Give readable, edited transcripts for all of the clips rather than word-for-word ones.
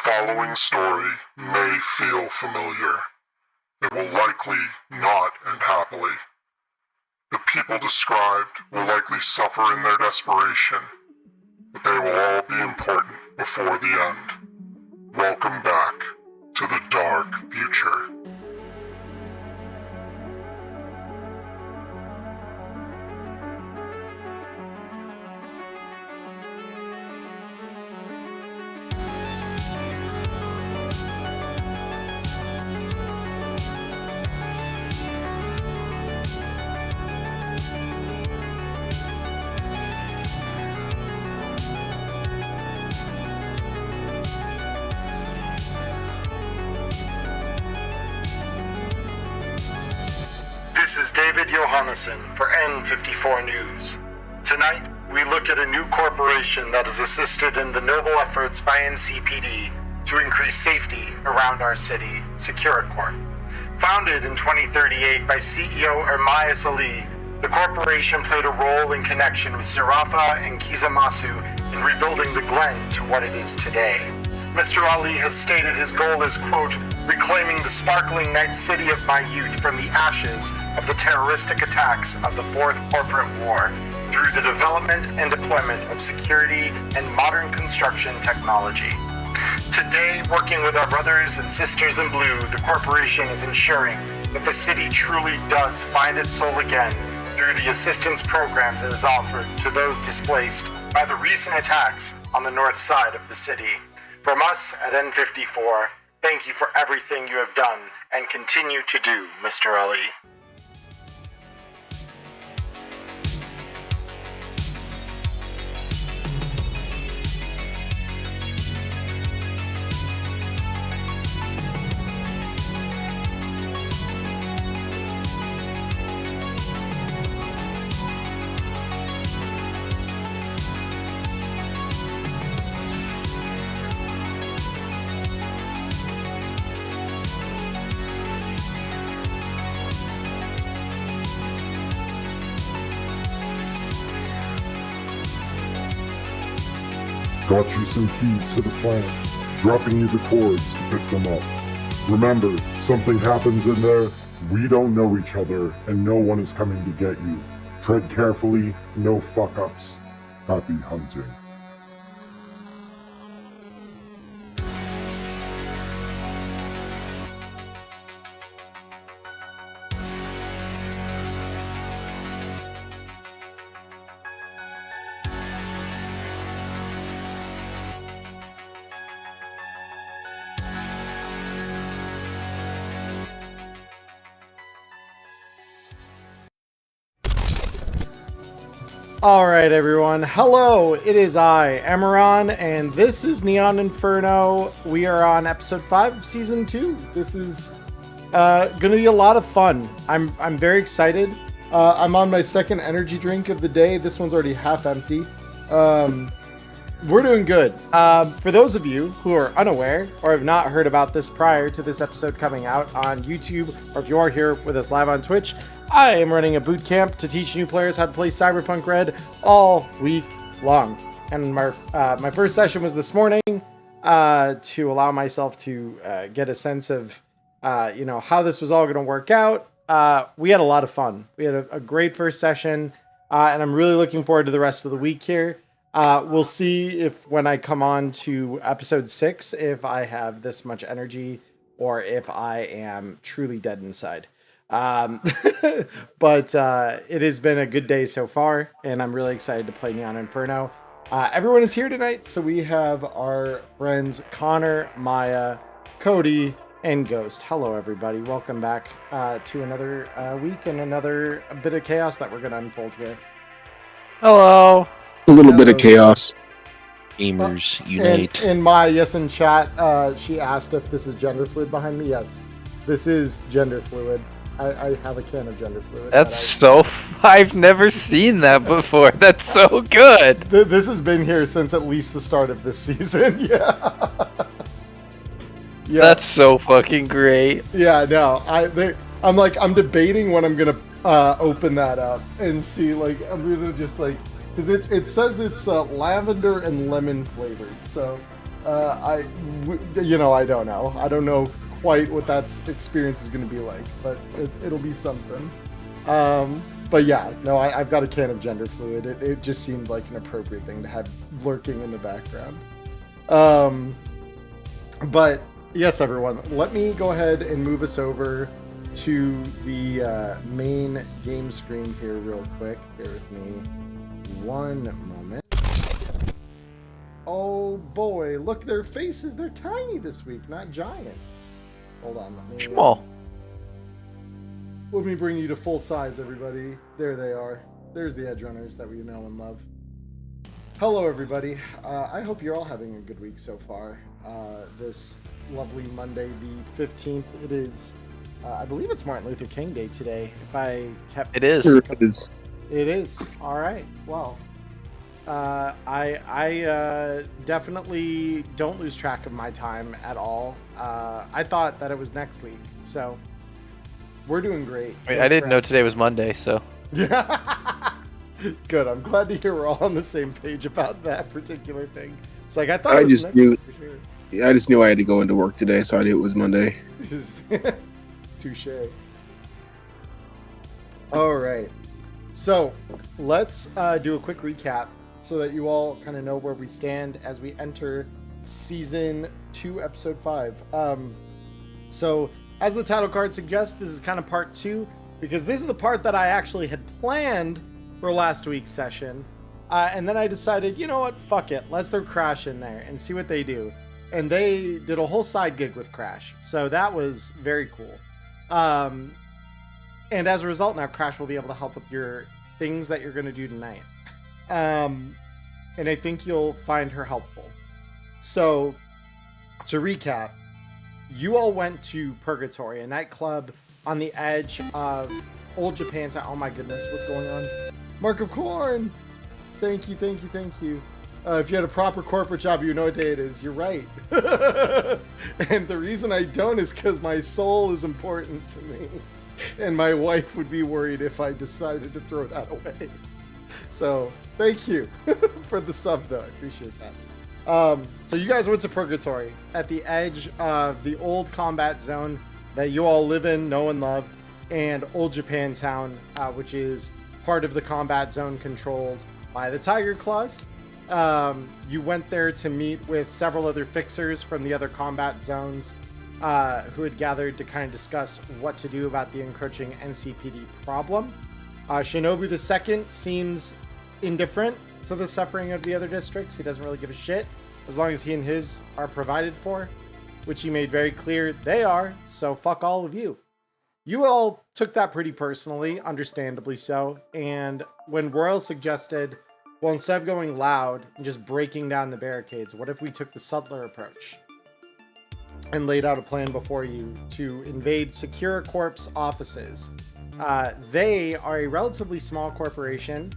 following story may feel familiar. It will likely not end happily. The people described will likely suffer in their desperation, but they will all be important before the end. Welcome back to the dark future. This is David Johannesson for N54 News. Tonight, we look at a new corporation that has assisted in the noble efforts by NCPD to increase safety around our city, SecuraCorp. Founded in 2038 by CEO Ermias Ali, the corporation played a role in connection with Zarafa and Kizamasu in rebuilding the Glen to what it is today. Mr. Ali has stated his goal is, quote, reclaiming the sparkling night city of my youth from the ashes of the terroristic attacks of the Fourth Corporate War through the development and deployment of security and modern construction technology. Today, working with our brothers and sisters in blue, the corporation is ensuring that the city truly does find its soul again through the assistance programs it has offered to those displaced by the recent attacks on the north side of the city. From us at N54, thank you for everything you have done and continue to do, Mr. Ali. Got you some keys to the plant, dropping you the cords to pick them up. Remember, something happens in there, we don't know each other, and no one is coming to get you. Tread carefully, no fuck-ups. Happy hunting. Alright everyone, hello, it is I, Emmerron, and this is Neon Inferno. We are on episode 5 of season 2. This is gonna be a lot of fun. I'm very excited. I'm on my second energy drink of the day. This one's already half empty. We're doing good. For those of you who are unaware or have not heard about this prior to this episode coming out on YouTube, or if you are here with us live on Twitch, I am running a boot camp to teach new players how to play Cyberpunk Red all week long. And my first session was this morning to allow myself to get a sense of how this was all going to work out. We had a lot of fun. We had a great first session, and I'm really looking forward to the rest of the week here. We'll see if when I come on to episode 6, if I have this much energy or if I am truly dead inside. But it has been a good day so far, and I'm really excited to play Neon Inferno. Everyone is here tonight, so we have our friends Connor, Maya, Cody, and Ghost. Hello, everybody. Welcome back to another week and another bit of chaos that we're going to unfold here. Hello. A little bit of chaos. Gamers unite. And Maya, yes, in chat, she asked if this is gender fluid behind me. Yes, this is gender fluid. I have a can of gender fluid. I've never seen that before. That's so good. This has been here since at least the start of this season. Yeah. That's so fucking great. Yeah, no. I'm debating when I'm gonna open that up and see. Like, I'm gonna just like, because it says it's lavender and lemon flavored. So I don't know. I don't know quite what that experience is going to be like, but it'll be something. But yeah, no, I've got a can of gender fluid. It just seemed like an appropriate thing to have lurking in the background. But yes, everyone, let me go ahead and move us over to the main game screen here real quick. Bear with me one moment. Oh boy, look, their faces, they're tiny this week, not giant. Hold on, Small. Let me bring you to full size, everybody. There they are. There's the Edge Runners that we know and love. Hello, everybody. I hope you're all having a good week so far. This lovely Monday, the 15th. It is, I believe it's Martin Luther King Day today. If I kept... It is. It is. It is. All right. Well, I definitely don't lose track of my time at all. I thought that it was next week, so we're doing great. Wait, I didn't know today was Monday, so. Yeah. Good. I'm glad to hear we're all on the same page about that particular thing. It's like I thought it was next week for sure. Yeah, I just knew I had to go into work today, so I knew it was Monday. Touche. All right. So let's do a quick recap so that you all kind of know where we stand as we enter season 2, episode 5. So as the title card suggests, this is kind of part 2 because this is the part that I actually had planned for last week's session. And then I decided, you know what? Fuck it. Let's throw Crash in there and see what they do. And they did a whole side gig with Crash. So that was very cool. And as a result, now Crash will be able to help with your things that you're going to do tonight. And I think you'll find her helpful. So to recap, you all went to Purgatory, a nightclub on the edge of Old Japantown. Oh my goodness, what's going on? Mark of Corn! Thank you, thank you, thank you. If you had a proper corporate job, you know what day it is. You're right. And the reason I don't is because my soul is important to me. And my wife would be worried if I decided to throw that away. So, thank you for the sub, though. I appreciate that. So you guys went to Purgatory at the edge of the old combat zone that you all live in, know and love, and Old Japantown, which is part of the combat zone controlled by the Tiger Claws. You went there to meet with several other fixers from the other combat zones who had gathered to kind of discuss what to do about the encroaching NCPD problem. Shinobu II seems indifferent to the suffering of the other districts. He doesn't really give a shit as long as he and his are provided for, which he made very clear they are, so fuck all of you. You all took that pretty personally, understandably so, and when Royal suggested, well, instead of going loud and just breaking down the barricades, what if we took the subtler approach and laid out a plan before you to invade SecuraCorp's offices? They are a relatively small corporation.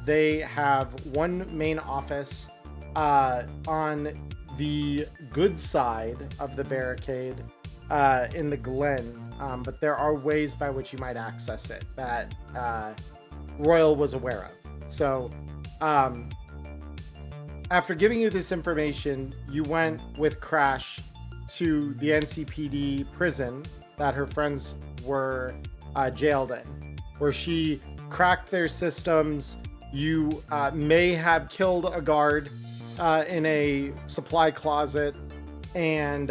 They have one main office on the good side of the barricade in the Glen, but there are ways by which you might access it that Royal was aware of. So, after giving you this information, you went with Crash to the NCPD prison that her friends were jailed in, where she cracked their systems. You may have killed a guard in a supply closet, and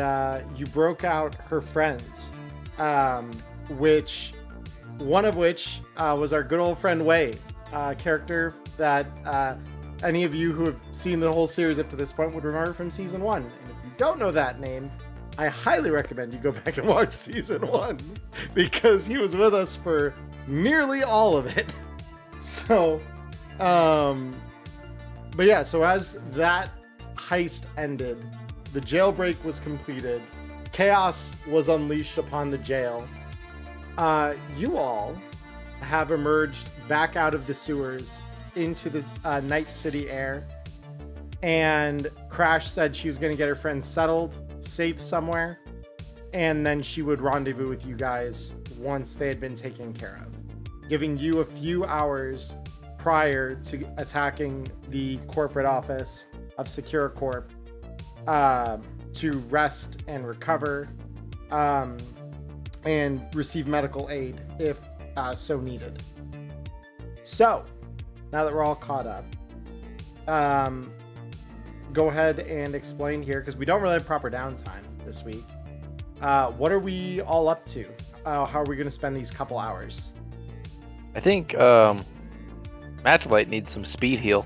you broke out her friends, one of which was our good old friend Wade. Character that any of you who have seen the whole series up to this point would remember from season 1. And if you don't know that name, I highly recommend you go back and watch season 1 because he was with us for nearly all of it. So, but yeah, so as that heist ended, the jailbreak was completed, chaos was unleashed upon the jail. You all have emerged back out of the sewers into the Night City air, and Crash said she was going to get her friends settled, safe somewhere, and then she would rendezvous with you guys once they had been taken care of, giving you a few hours prior to attacking the corporate office of SecuraCorp to rest and recover, and receive medical aid if so needed. So, now that we're all caught up, go ahead and explain here, because we don't really have proper downtime this week. What are we all up to? How are we going to spend these couple hours? I think Matchlight needs some speed heal.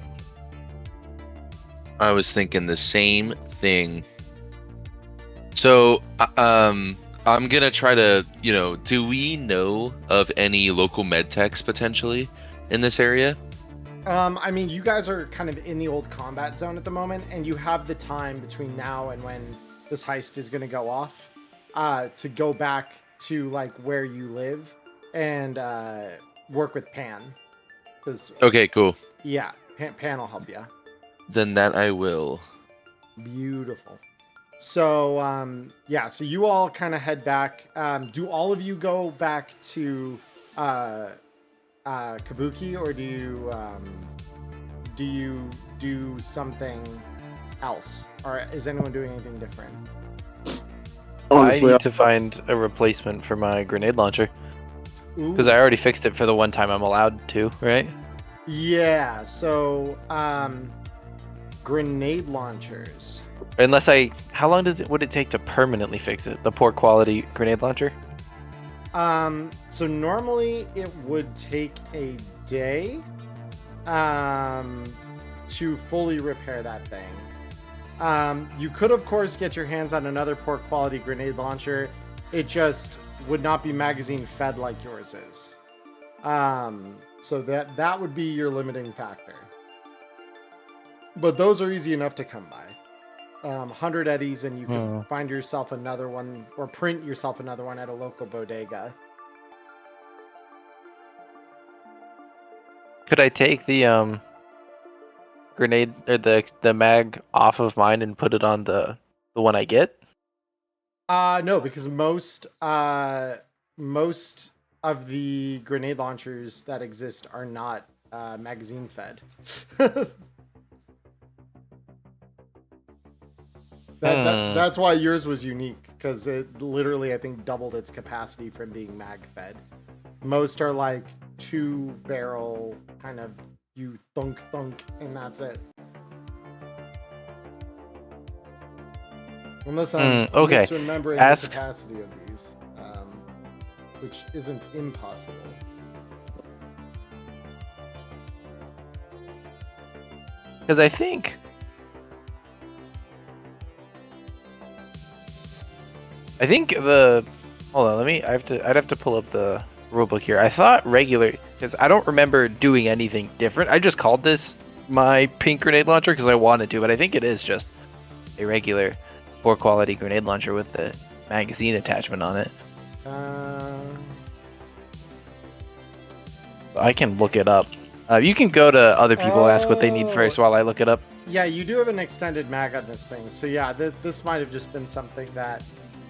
I was thinking the same thing. So, I'm gonna try to, do we know of any local med techs potentially in this area? I mean, you guys are kind of in the old combat zone at the moment, and you have the time between now and when this heist is going to go off to go back to like where you live and work with Pan. Okay, cool. Yeah, Pan will help you. Then that I will. Beautiful. So, so you all kind of head back. Do all of you go back to Kabuki, or do you do something else? Or is anyone doing anything different? Honestly, I need to find a replacement for my grenade launcher. Because I already fixed it for the one time I'm allowed to, right? Yeah, so, grenade launchers. Unless how long would it take to permanently fix it? The poor quality grenade launcher? So normally it would take a day, to fully repair that thing. You could, of course, get your hands on another poor quality grenade launcher. It just would not be magazine fed like yours is. So that would be your limiting factor. But those are easy enough to come by. 100 eddies, and you can find yourself another one, or print yourself another one at a local bodega. Could I take the grenade or the mag off of mine and put it on the one I get? No, because most of the grenade launchers that exist are not magazine fed. That's why yours was unique, because it literally, I think, doubled its capacity from being mag fed. Most are like 2-barrel kind of, you thunk, and that's it. Unless I'm okay. misremembering the capacity of these, which isn't impossible. Because I think hold on, I'd have to pull up the rulebook here. I thought regular, because I don't remember doing anything different. I just called this my pink grenade launcher because I wanted to, but I think it is just a regular poor quality grenade launcher with the magazine attachment on it. I can look it up. You can go to other people, ask what they need first while I look it up. Yeah, you do have an extended mag on this thing. So yeah, this might have just been something that,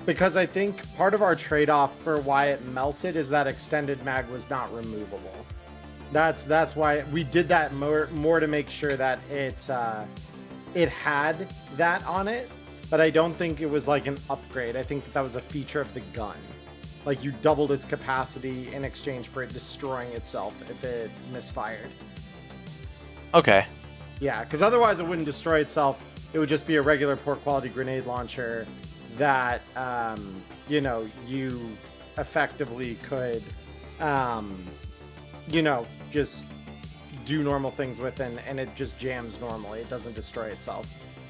because I think part of our trade-off for why it melted is that extended mag was not removable. That's why we did that more to make sure that it had that on it, but I don't think it was like an upgrade. I think that was a feature of the gun. Like, you doubled its capacity in exchange for it destroying itself if it misfired. Okay. Yeah, because otherwise it wouldn't destroy itself. It would just be a regular poor quality grenade launcher that, you effectively could, just do normal things with, and it just jams normally. It doesn't destroy itself.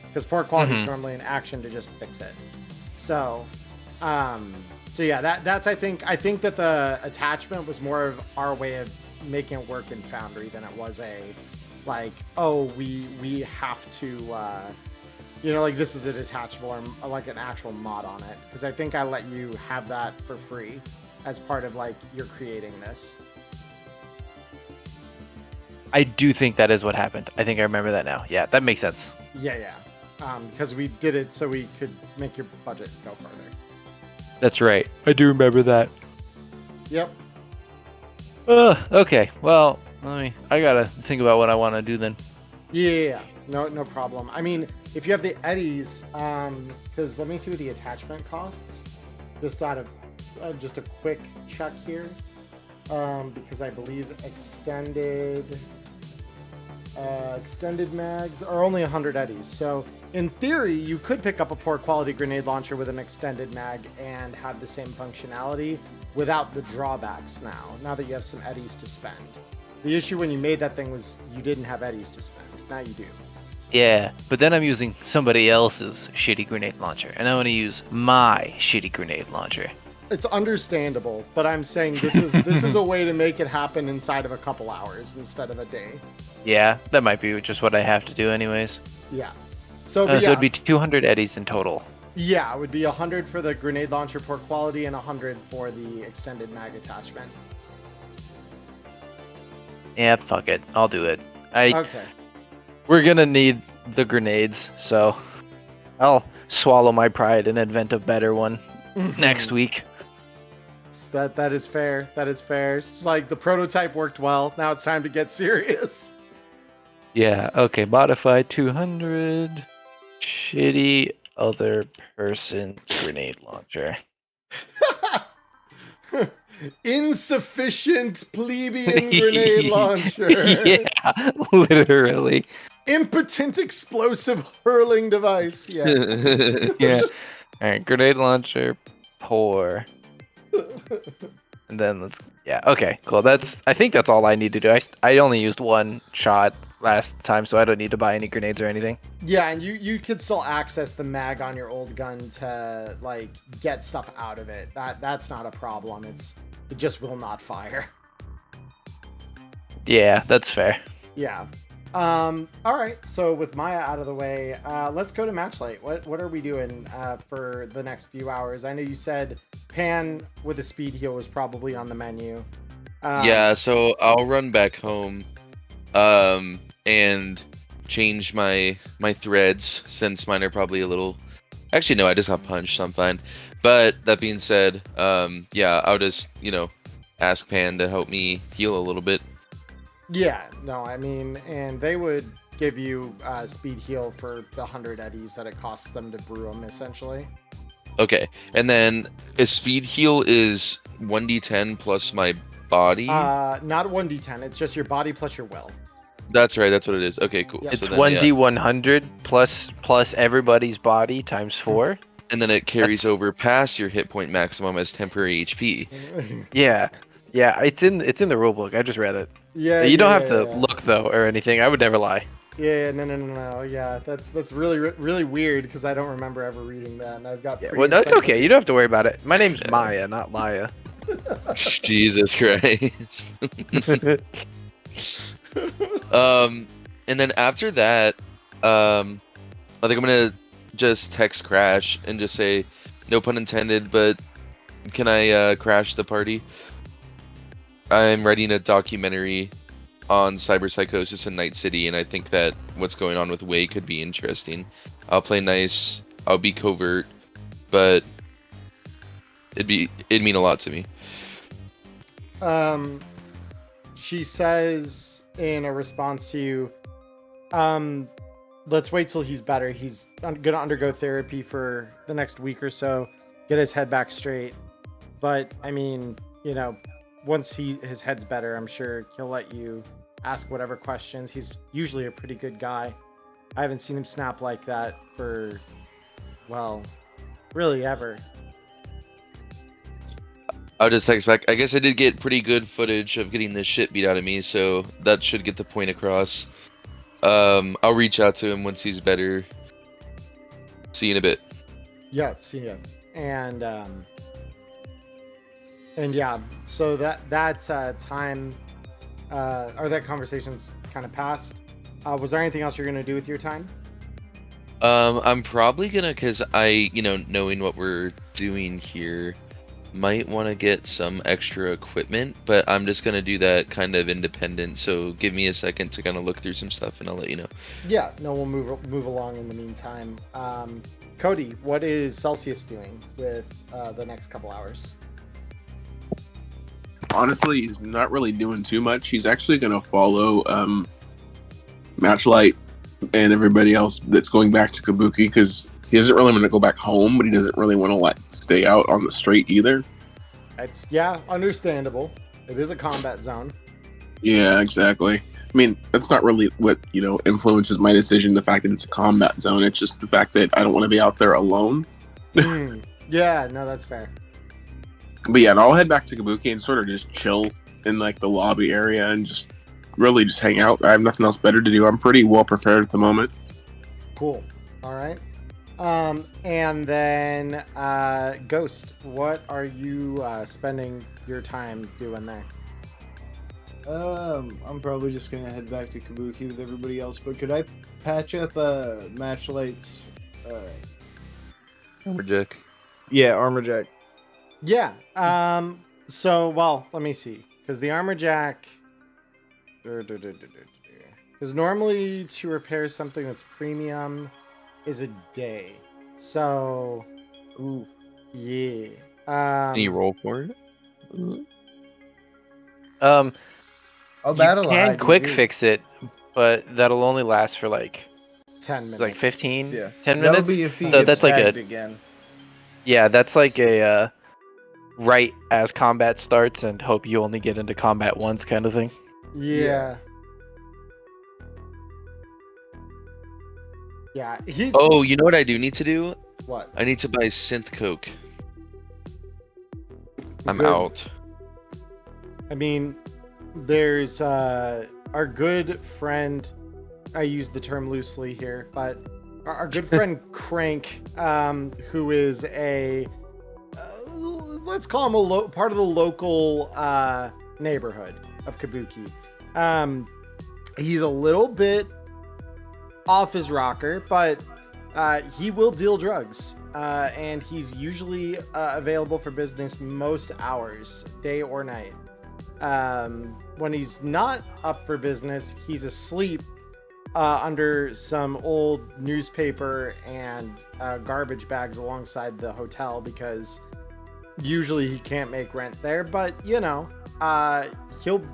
Because poor quality is normally an action to just fix it. So yeah, that's I think that the attachment was more of our way of making it work in Foundry than it was a like, oh, we have to like, this is a detachable or like an actual mod on it, because I think I let you have that for free as part of like you're creating this. I do think that is what happened. I think I remember that now. Yeah, that makes sense. Yeah. Because we did it so we could make your budget go further. That's right. I do remember that. Yep. Okay. Well, I gotta think about what I want to do then. Yeah. No problem. I mean, if you have the eddies, because let me see what the attachment costs. Just out of just a quick check here, because I believe extended mags are only 100 eddies. So in theory, you could pick up a poor quality grenade launcher with an extended mag and have the same functionality without the drawbacks now that you have some eddies to spend. The issue when you made that thing was you didn't have eddies to spend. Now you do. Yeah, but then I'm using somebody else's shitty grenade launcher, and I want to use my shitty grenade launcher. It's understandable, but I'm saying this is a way to make it happen inside of a couple hours instead of a day. Yeah, that might be just what I have to do anyways. Yeah. So, So it'd be 200 eddies in total. Yeah, it would be 100 for the grenade launcher poor quality and 100 for the extended mag attachment. Yeah, fuck it. I'll do it. Okay. We're gonna need the grenades, so I'll swallow my pride and invent a better one next week. That is fair. That is fair. It's like the prototype worked well. Now it's time to get serious. Yeah, okay. Modify 200. Shitty other person's grenade launcher. Insufficient plebeian grenade launcher. Yeah, literally. Impotent explosive hurling device. Yeah. Yeah. Alright, grenade launcher, poor. And then okay, cool. I think that's all I need to do. I only used one shot last time, so I don't need to buy any grenades or anything. Yeah, and you could still access the mag on your old gun to like get stuff out of it. That's not a problem. It just will not fire. Yeah, that's fair. Yeah. All right. So with Maya out of the way, let's go to Matchlight. What are we doing for the next few hours? I know you said Pan with a speed heal was probably on the menu. Yeah, so I'll run back home, and change my threads since mine are probably a little. Actually, no, I just got punched, so I'm fine. But that being said, yeah, I'll just ask Pan to help me heal a little bit. Yeah, no, I mean, and they would give you speed heal for the 100 eddies that it costs them to brew them, essentially. Okay, and then a speed heal is 1d10 plus my body? Not 1d10, it's just your body plus your will. That's right, that's what it is. Okay, cool. Yep. It's So then, 1d100 plus everybody's body times 4. And then it carries That's- over past your hit point maximum as temporary HP. Yeah, it's in the rulebook. I just read it. Yeah, You don't yeah, have to yeah. look though or anything. I would never lie. Yeah, no. Yeah, that's really weird because I don't remember ever reading that, and I've got. Yeah, pretty well, no, it's insightful- okay. You don't have to worry about it. My name's Maya, not Laya. Jesus Christ. And then after that, I think I'm gonna just text Crash and just say, no pun intended, but can I crash the party? I'm writing a documentary on cyberpsychosis in Night City, and I think that what's going on with Wei could be interesting. I'll play nice, I'll be covert, but it'd mean a lot to me. She says in a response to you, let's wait till he's better. He's gonna undergo therapy for the next week or so, get his head back straight. But I mean, once his head's better, I'm sure he'll let you ask whatever questions. He's usually a pretty good guy. I haven't seen him snap like that for, well, really ever. I'll just text back. I guess I did get pretty good footage of getting this shit beat out of me, so that should get the point across. I'll reach out to him once he's better. See you in a bit. Yeah, see ya. And yeah, so that time or that conversation's kind of passed. Was there anything else you're gonna do with your time? I'm probably gonna, cause I, knowing what we're doing here, might want to get some extra equipment, but I'm just gonna do that kind of independent. So give me a second to kind of look through some stuff, and I'll let you know. Yeah, no, we'll move along in the meantime. Cody, what is Celsius doing with the next couple hours? Honestly, he's not really doing too much. He's actually going to follow Matchlight and everybody else that's going back to Kabuki, because he doesn't really want to go back home, but he doesn't really want to like stay out on the street either. It's understandable. It is a combat zone. Yeah, exactly. I mean, that's not really what, influences my decision, the fact that it's a combat zone. It's just the fact that I don't want to be out there alone. Yeah, no, that's fair. But yeah, and I'll head back to Kabuki and sort of just chill in like the lobby area and just really just hang out. I have nothing else better to do. I'm pretty well prepared at the moment. Cool. All right. And then Ghost, what are you spending your time doing there? I'm probably just gonna head back to Kabuki with everybody else, but could I patch up Matchlight's Jack. Yeah, armor jack. Yeah. So, well, let me see. Because the armor jack... Because normally to repair something that's premium is a day. So... Ooh. Yeah. Can you roll for it? I'll You battle can ID, quick dude. fix it, but that'll only last for like 10 minutes. 15, Yeah. 10 That'll minutes. be if he So gets that's like tagged a again. yeah, that's like a right as combat starts and hope you only get into combat once kind of thing. Yeah. Yeah, he's... Oh, you know what I do need to do? What? I need to buy synth coke. I'm Good. out. I mean, there's our good friend, I use the term loosely here, but our good friend Crank, who is a, let's call him a part of the local neighborhood of Kabuki. He's a little bit off his rocker, but he will deal drugs. And he's usually available for business most hours, day or night. When he's not up for business, he's asleep under some old newspaper and garbage bags alongside the hotel because usually he can't make rent there. But, he'll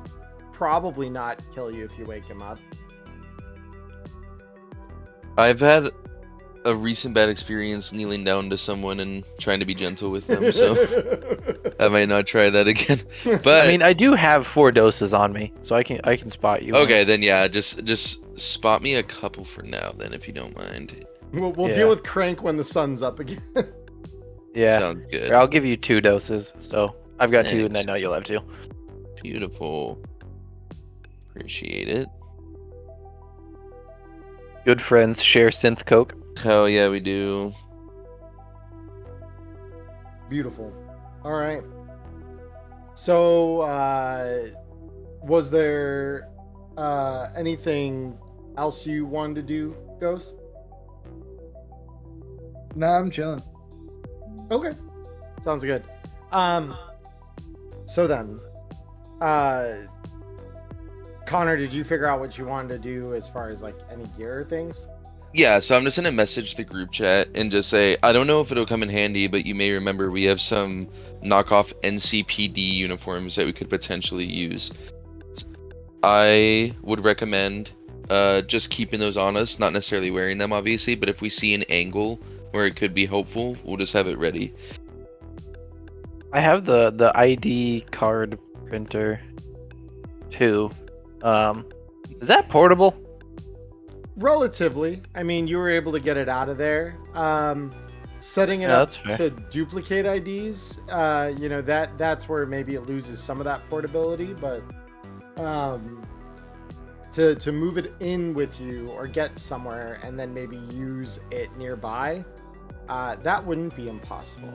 probably not kill you if you wake him up. I've had a recent bad experience kneeling down to someone and trying to be gentle with them, so I might not try that again. But I mean, I do have 4 doses on me, so I can spot you. okay, then yeah, just spot me a couple for now, then, if you don't mind. We'll Yeah. deal with Crank when the sun's up again. Yeah. Sounds good. Here, I'll give you 2 doses. So I've got 2, and I Thanks. know you'll have 2. Beautiful. Appreciate it. Good friends share synth coke. Hell yeah, we do. Beautiful. All right. So, was there anything else you wanted to do, Ghost? Nah, I'm chilling. Okay. Sounds good. So then, Connor, did you figure out what you wanted to do as far as like any gear or things? Yeah, so I'm just gonna message the group chat and just say, I don't know if it'll come in handy, but you may remember we have some knockoff NCPD uniforms that we could potentially use. I would recommend just keeping those on us, not necessarily wearing them, obviously, but if we see an angle where it could be helpful, we'll just have it ready. I have the ID card printer too. Is that portable? Relatively. I mean, you were able to get it out of there. Setting it Yeah, up that's fair. to duplicate IDs, that's where maybe it loses some of that portability, but to move it in with you or get somewhere and then maybe use it nearby, that wouldn't be impossible.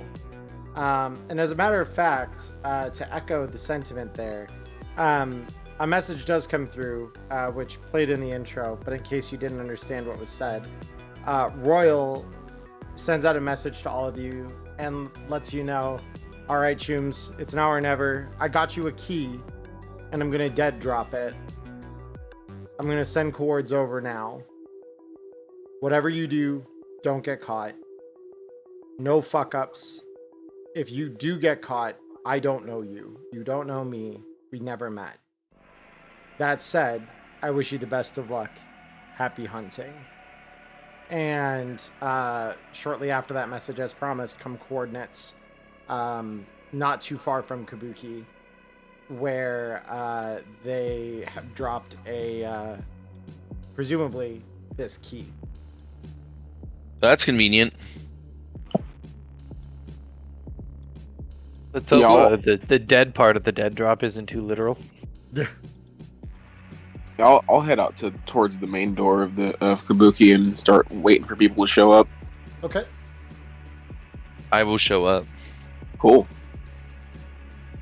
And as a matter of fact, to echo the sentiment there, a message does come through, which played in the intro, but in case you didn't understand what was said, Royal sends out a message to all of you and lets you know, all right, Chooms, it's now or never. I got you a key, and I'm going to dead drop it. I'm going to send cords over now. Whatever you do, don't get caught. No fuck-ups. If you do get caught, I don't know you. You don't know me. We never met. That said, I wish you the best of luck. happy hunting. And shortly after that message, as promised, come coordinates not too far from Kabuki, where they have dropped a, presumably, this key. That's convenient. Let's hope Yeah, the dead part of the dead drop isn't too literal. I'll head out towards the main door of Kabuki and start waiting for people to show up. Okay. I will show up. Cool.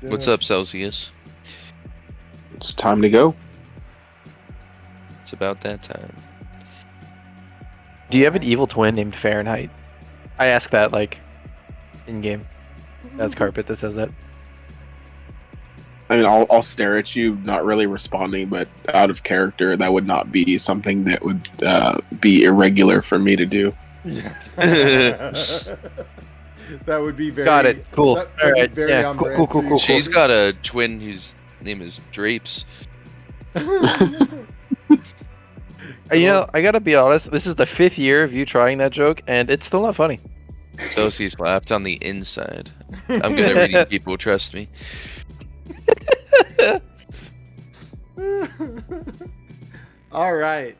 What's up, Celsius? It's time to go. It's about that time. Do you have an evil twin named Fahrenheit? I ask that like in game. That's Carpet that says that. I mean, I'll stare at you, not really responding, but out of character, that would not be something that would be irregular for me to do. Yeah. That would be very. Got it. Cool. That All would be right. very Yeah. on Cool. brand Cool. Cool. for Cool. you. She's got a twin whose name is Drapes. You know, I gotta be honest. This is the 5th year of you trying that joke, and it's still not funny. Celsi slapped on the inside. I'm good at reading people, trust me. All right.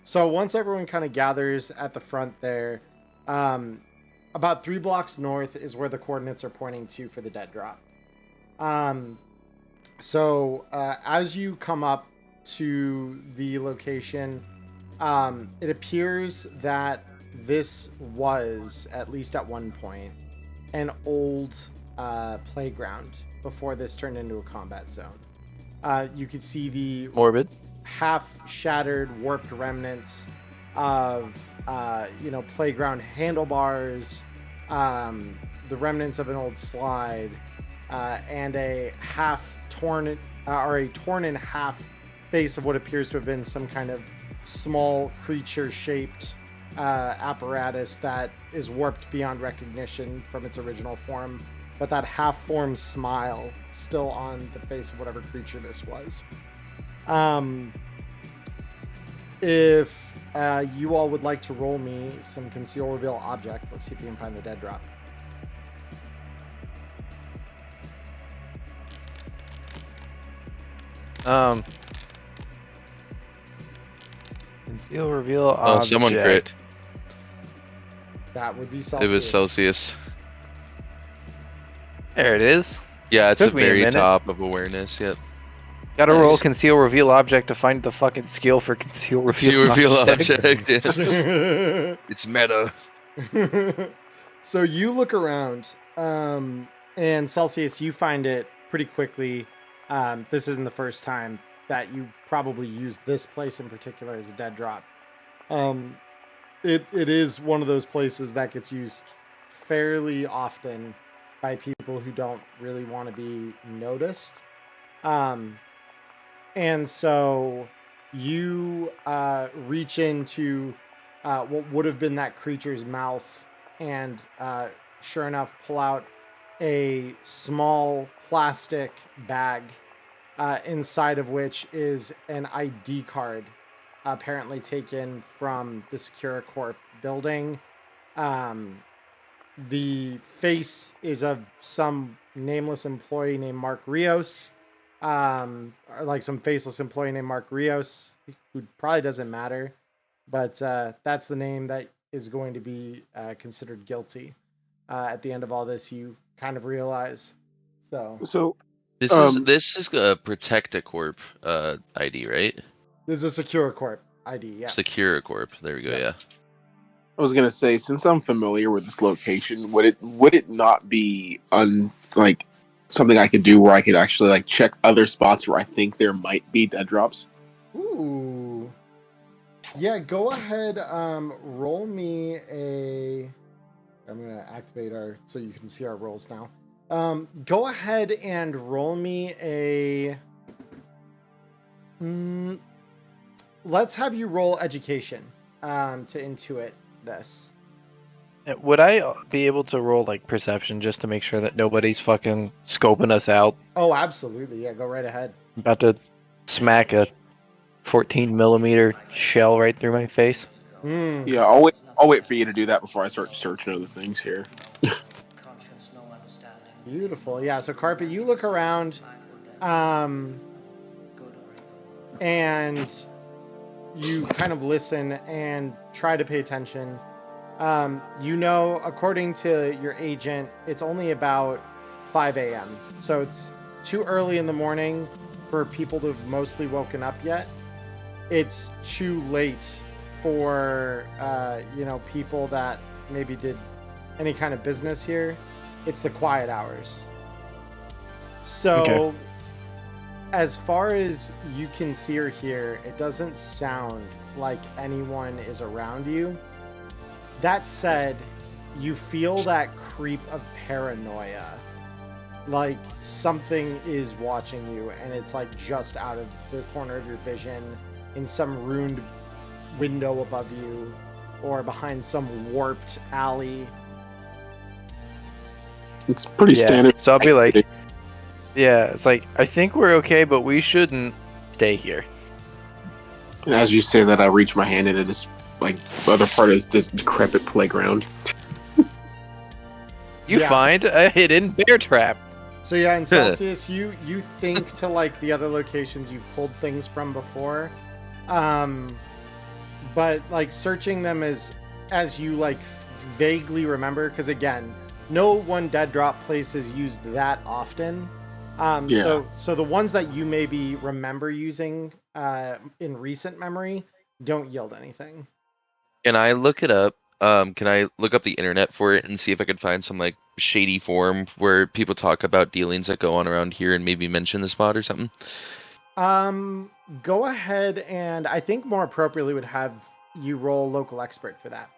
So once everyone kind of gathers at the front there, about 3 blocks north is where the coordinates are pointing to for the dead drop. So as you come up to the location, it appears that this was, at least at one point, an old playground before this turned into a combat zone. You could see the Morbid. half-shattered, warped remnants of, playground handlebars, the remnants of an old slide, and a torn in half base of what appears to have been some kind of small creature-shaped apparatus that is warped beyond recognition from its original form, but that half-formed smile still on the face of whatever creature this was. If you all would like to roll me some conceal reveal object, let's see if we can find the dead drop. Conceal reveal Oh, object. someone crit. That would be Celsius. It was Celsius. There it is. Yeah, it's Took the me a very minute. top of awareness. Yep. Gotta roll Nice. conceal reveal object to find the fucking skill for conceal reveal, You reveal object. object. Yeah. It's meta. So you look around, and Celsius, you find it pretty quickly. This isn't the first time that you probably use this place in particular as a dead drop. It is one of those places that gets used fairly often by people who don't really want to be noticed. And so you reach into what would have been that creature's mouth and sure enough pull out a small plastic bag inside of which is an ID card apparently taken from the SecuraCorp building. The face is of some nameless employee named Mark Rios, or like some faceless employee named Mark Rios, who probably doesn't matter, but that's the name that is going to be considered guilty. At the end of all this, you kind of realize. So This is a SecuraCorp ID, right? this is a SecuraCorp ID, yeah. SecuraCorp. There we go. Yeah. Yeah. I was gonna say, since I'm familiar with this location, would it not be something I could do where I could actually like check other spots where I think there might be dead drops? Ooh. Yeah, go ahead. Roll me a. I'm gonna activate so you can see our rolls now. Go ahead and roll me a. Let's have you roll education to intuit this. Would I be able to roll like perception just to make sure that nobody's fucking scoping us out? Oh, absolutely. Yeah, go right ahead. About to smack a 14 millimeter shell right through my face. Hmm. Yeah, I'll wait for you to do that before I start searching other things here. Beautiful. Yeah. So Carpet, you look around, and you kind of listen and try to pay attention. According to your agent, it's only about 5 a.m. So it's too early in the morning for people to have mostly woken up yet. It's too late for, people that maybe did any kind of business here. It's the quiet hours. So, Okay. as far as you can see or hear, it doesn't sound like anyone is around you. That said, you feel that creep of paranoia. Like something is watching you, and it's like just out of the corner of your vision in some ruined window above you or behind some warped alley. It's pretty standard. So I'll be like, yeah, it's like, I think we're okay, but we shouldn't stay here. And as you say that, I reach my hand into this like other part of this decrepit playground. You Yeah. find a hidden bear trap. So yeah, in Celsius, you think to like the other locations you've pulled things from before, but like searching them as you like vaguely remember, because again, no one dead drop place is used that often. Yeah. So the ones that you maybe remember using in recent memory don't yield anything. Can I look it up? Can I look up the internet for it and see if I could find some like shady forum where people talk about dealings that go on around here and maybe mention the spot or something? Go ahead, and I think more appropriately would have you roll local expert for that.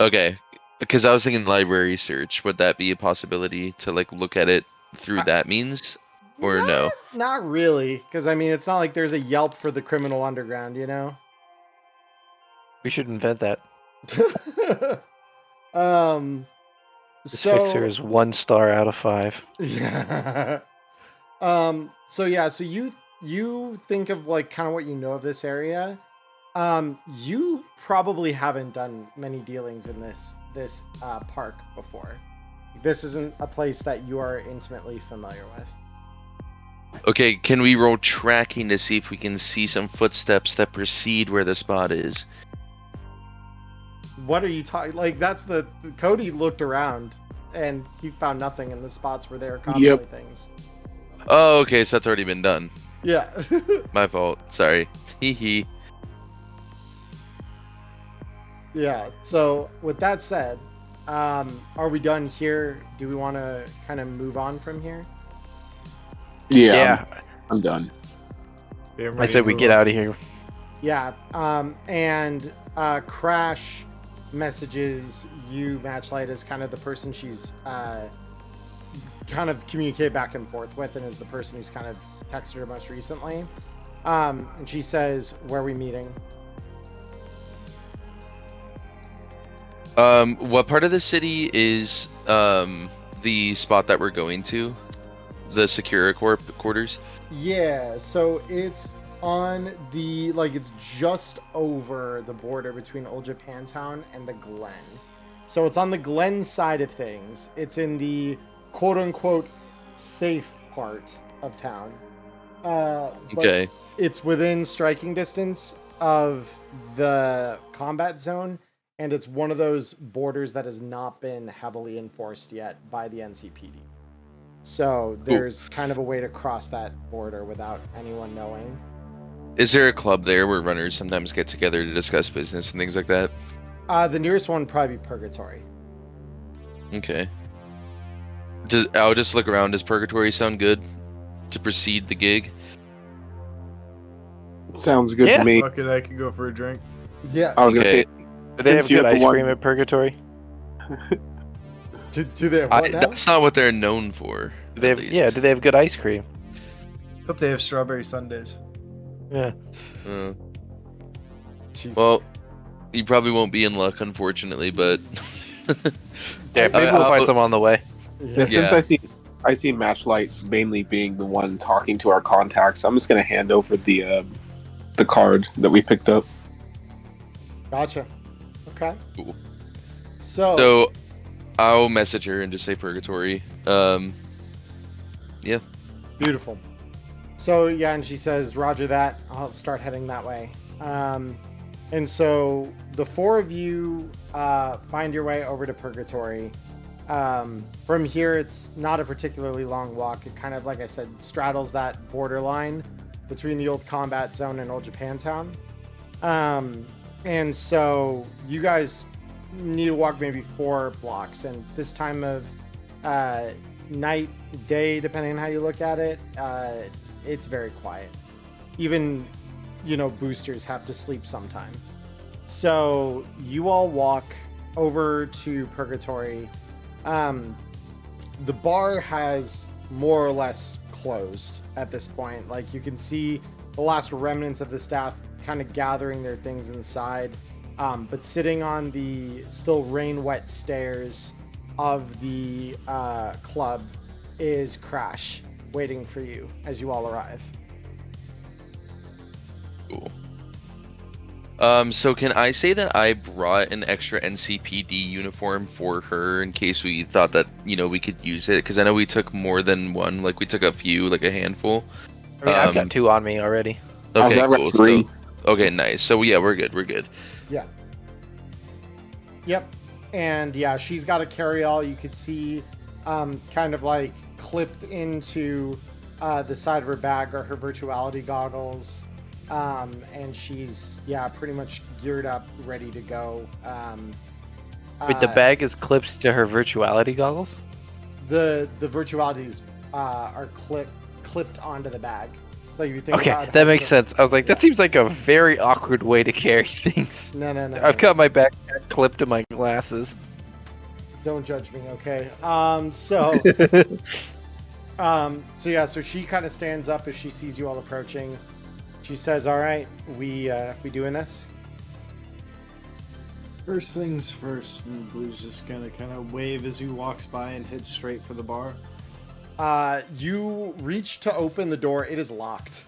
Okay, because I was thinking library search. Would that be a possibility to like look at it through that means, or no? Not really, because I mean, it's not like there's a Yelp for the criminal underground, you know. We should invent that. This So fixer is 1 star out of 5. yeah. So you think of like kind of what you know of this area. You probably haven't done many dealings in this park before. This isn't a place that you are intimately familiar with. Okay, can we roll tracking to see if we can see some footsteps that precede where the spot is? What are you talking? Like that's the Cody looked around and he found nothing in the spots where there are commonly things. Oh, okay, so that's already been done. Yeah. My fault. Sorry. Hee hee. Yeah. So with that said, are we done here? Do we want to kind of move on from here? Yeah, I'm done. I said we get out of here. Yeah. And Crash messages you, Matchlight, as kind of the person she's kind of communicate back and forth with, and is the person who's kind of texted her most recently. And she says, "Where are we meeting?" What part of the city is the spot that we're going to? The SecuraCorp quarters? Yeah, so it's on the, like, it's just over the border between Old Japantown and the Glen. So it's on the Glen side of things. It's in the quote-unquote safe part of town. But Okay. it's within striking distance of the combat zone, and it's one of those borders that has not been heavily enforced yet by the NCPD. So there's kind of a way to cross that border without anyone knowing. Is there a club there where runners sometimes get together to discuss business and things like that? The nearest one would probably be Purgatory. Okay. I'll just look around. Does Purgatory sound good to precede the gig? Sounds good Yeah. to me. Fuck it, I could go for a drink. Yeah. I was gonna Okay. say, Do they have Since you're good the ice one- cream at Purgatory? Do they have what now? That's not what they're known for. Do they at have, least. yeah, do they have good ice cream? Hope they have strawberry sundaes. Yeah. Uh, Jeez. well, you probably won't be in luck, unfortunately, but Yeah, maybe we'll I'll- find some on the way. Yeah. since Yeah. I see I see Matchlight mainly being the one talking to our contacts. I'm just gonna hand over the card that we picked up. Gotcha. Okay. Cool. So So I'll message her and just say purgatory. Yeah. beautiful. So yeah, and she says, "Roger that. I'll start heading that way." And so the four of you find your way over to Purgatory. From here, it's not a particularly long walk. It kind of, like I said, straddles that borderline between the old combat zone and old Japantown. And so you guys need to walk maybe 4 blocks. And this time of night, day, depending on how you look at it, it's very quiet. Even, boosters have to sleep sometime. So you all walk over to Purgatory. The bar has more or less closed at this point. Like, you can see the last remnants of the staff kind of gathering their things inside. But sitting on the still rain-wet stairs of the club is Crash, waiting for you as you all arrive. Cool. So can I say that I brought an extra NCPD uniform for her in case we thought that, we could use it? Because I know we took more than one, like we took a few, like a handful. I mean, I've got 2 on me already. Okay, I've got cool. 3. So, okay, nice. So yeah, we're good. Yeah. Yep. And yeah, she's got a carry-all. You could see kind of like clipped into the side of her bag are her virtuality goggles. And she's, pretty much geared up, ready to go. Wait, the bag is clipped to her virtuality goggles? The virtualities are clipped onto the bag. So if you think Okay, about that how makes sense. I was like, that seems like a very awkward way to carry things. No. I've got my backpack clipped to my glasses. Don't judge me, okay? So she kind of stands up as she sees you all approaching. She says, "All right, we doing this?" First things first, and Blue's just gonna kind of wave as he walks by and head straight for the bar. You reach to open the door. It is locked.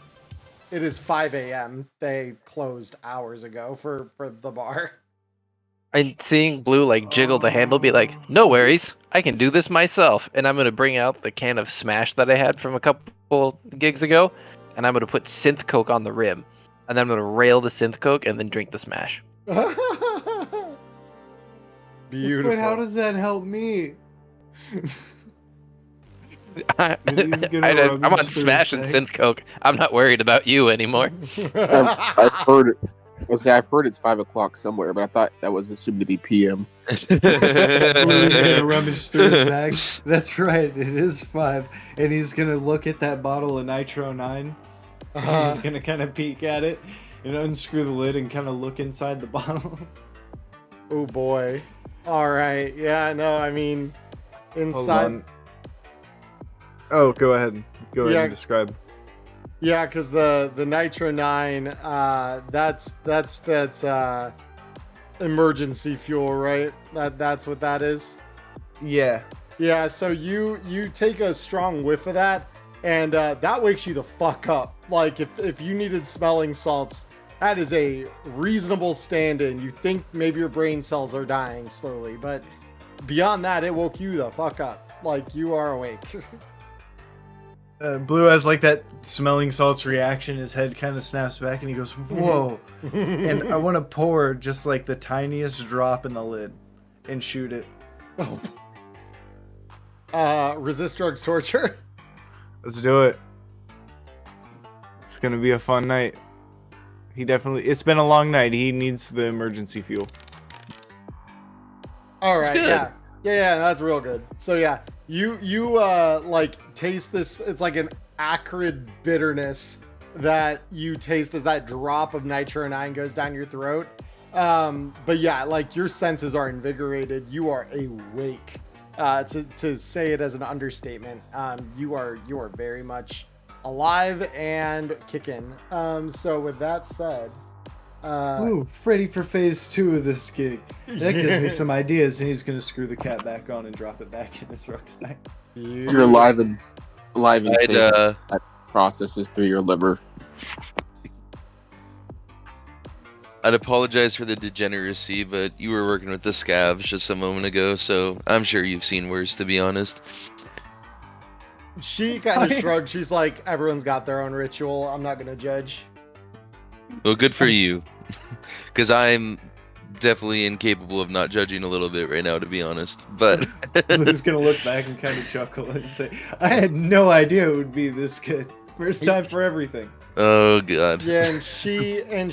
It is 5 a.m. They closed hours ago for the bar. And seeing Blue like jiggle the handle, be like, "No worries, I can do this myself." And I'm gonna bring out the can of Smash that I had from a couple gigs ago, and I'm gonna put Synth Coke on the rim, and then I'm gonna rail the Synth Coke and then drink the Smash. Beautiful. But how does that help me? I'm rummage on through his Smash and bag. Synth Coke. I'm not worried about you anymore. I've heard. I've heard it's 5 o'clock somewhere, but I thought that was assumed to be PM. Blue's gonna rummage through his bag. That's right, it is 5, and he's gonna look at that bottle of Nitro 9. He's gonna kind of peek at it and unscrew the lid and kind of look inside the bottle. Oh boy. All right. Yeah. No. I mean, inside. Oh, go ahead. Go ahead Yeah. and describe. Yeah, because the Nitro 9, that's emergency fuel, right? That's what that is. Yeah. Yeah. So you take a strong whiff of that, and that wakes you the fuck up. Like if you needed smelling salts, that is a reasonable stand-in. You think maybe your brain cells are dying slowly, but beyond that, it woke you the fuck up. Like, you are awake. Blue has like that smelling salts reaction. His head kind of snaps back and he goes, "Whoa!" And I want to pour just like the tiniest drop in the lid and shoot it. Resist drugs torture. Let's do it. It's gonna be a fun night. It's been a long night. He needs the emergency fuel. All right, good. yeah, that's real good. So yeah, you like taste this. It's like an acrid bitterness that you taste as that drop of Nitro 9 goes down your throat. But yeah, like your senses are invigorated. You are awake. To say it as an understatement, you are very much alive and kicking. So with that said, Ooh, ready for phase 2 of this gig. That gives me some ideas, and he's gonna screw the cat back on and drop it back in his rucksack. You're alive and I'd, safe. That processes through your liver. I'd apologize for the degeneracy, but you were working with the scavs just a moment ago, so I'm sure you've seen worse, to be honest. She kind of shrugged. She's like, everyone's got their own ritual. I'm not gonna judge. Well, good for you, because I'm definitely incapable of not judging a little bit right now, to be honest. But Lou's gonna look back and kind of chuckle and say, I had no idea it would be this good. First time for everything. oh god, Yeah, and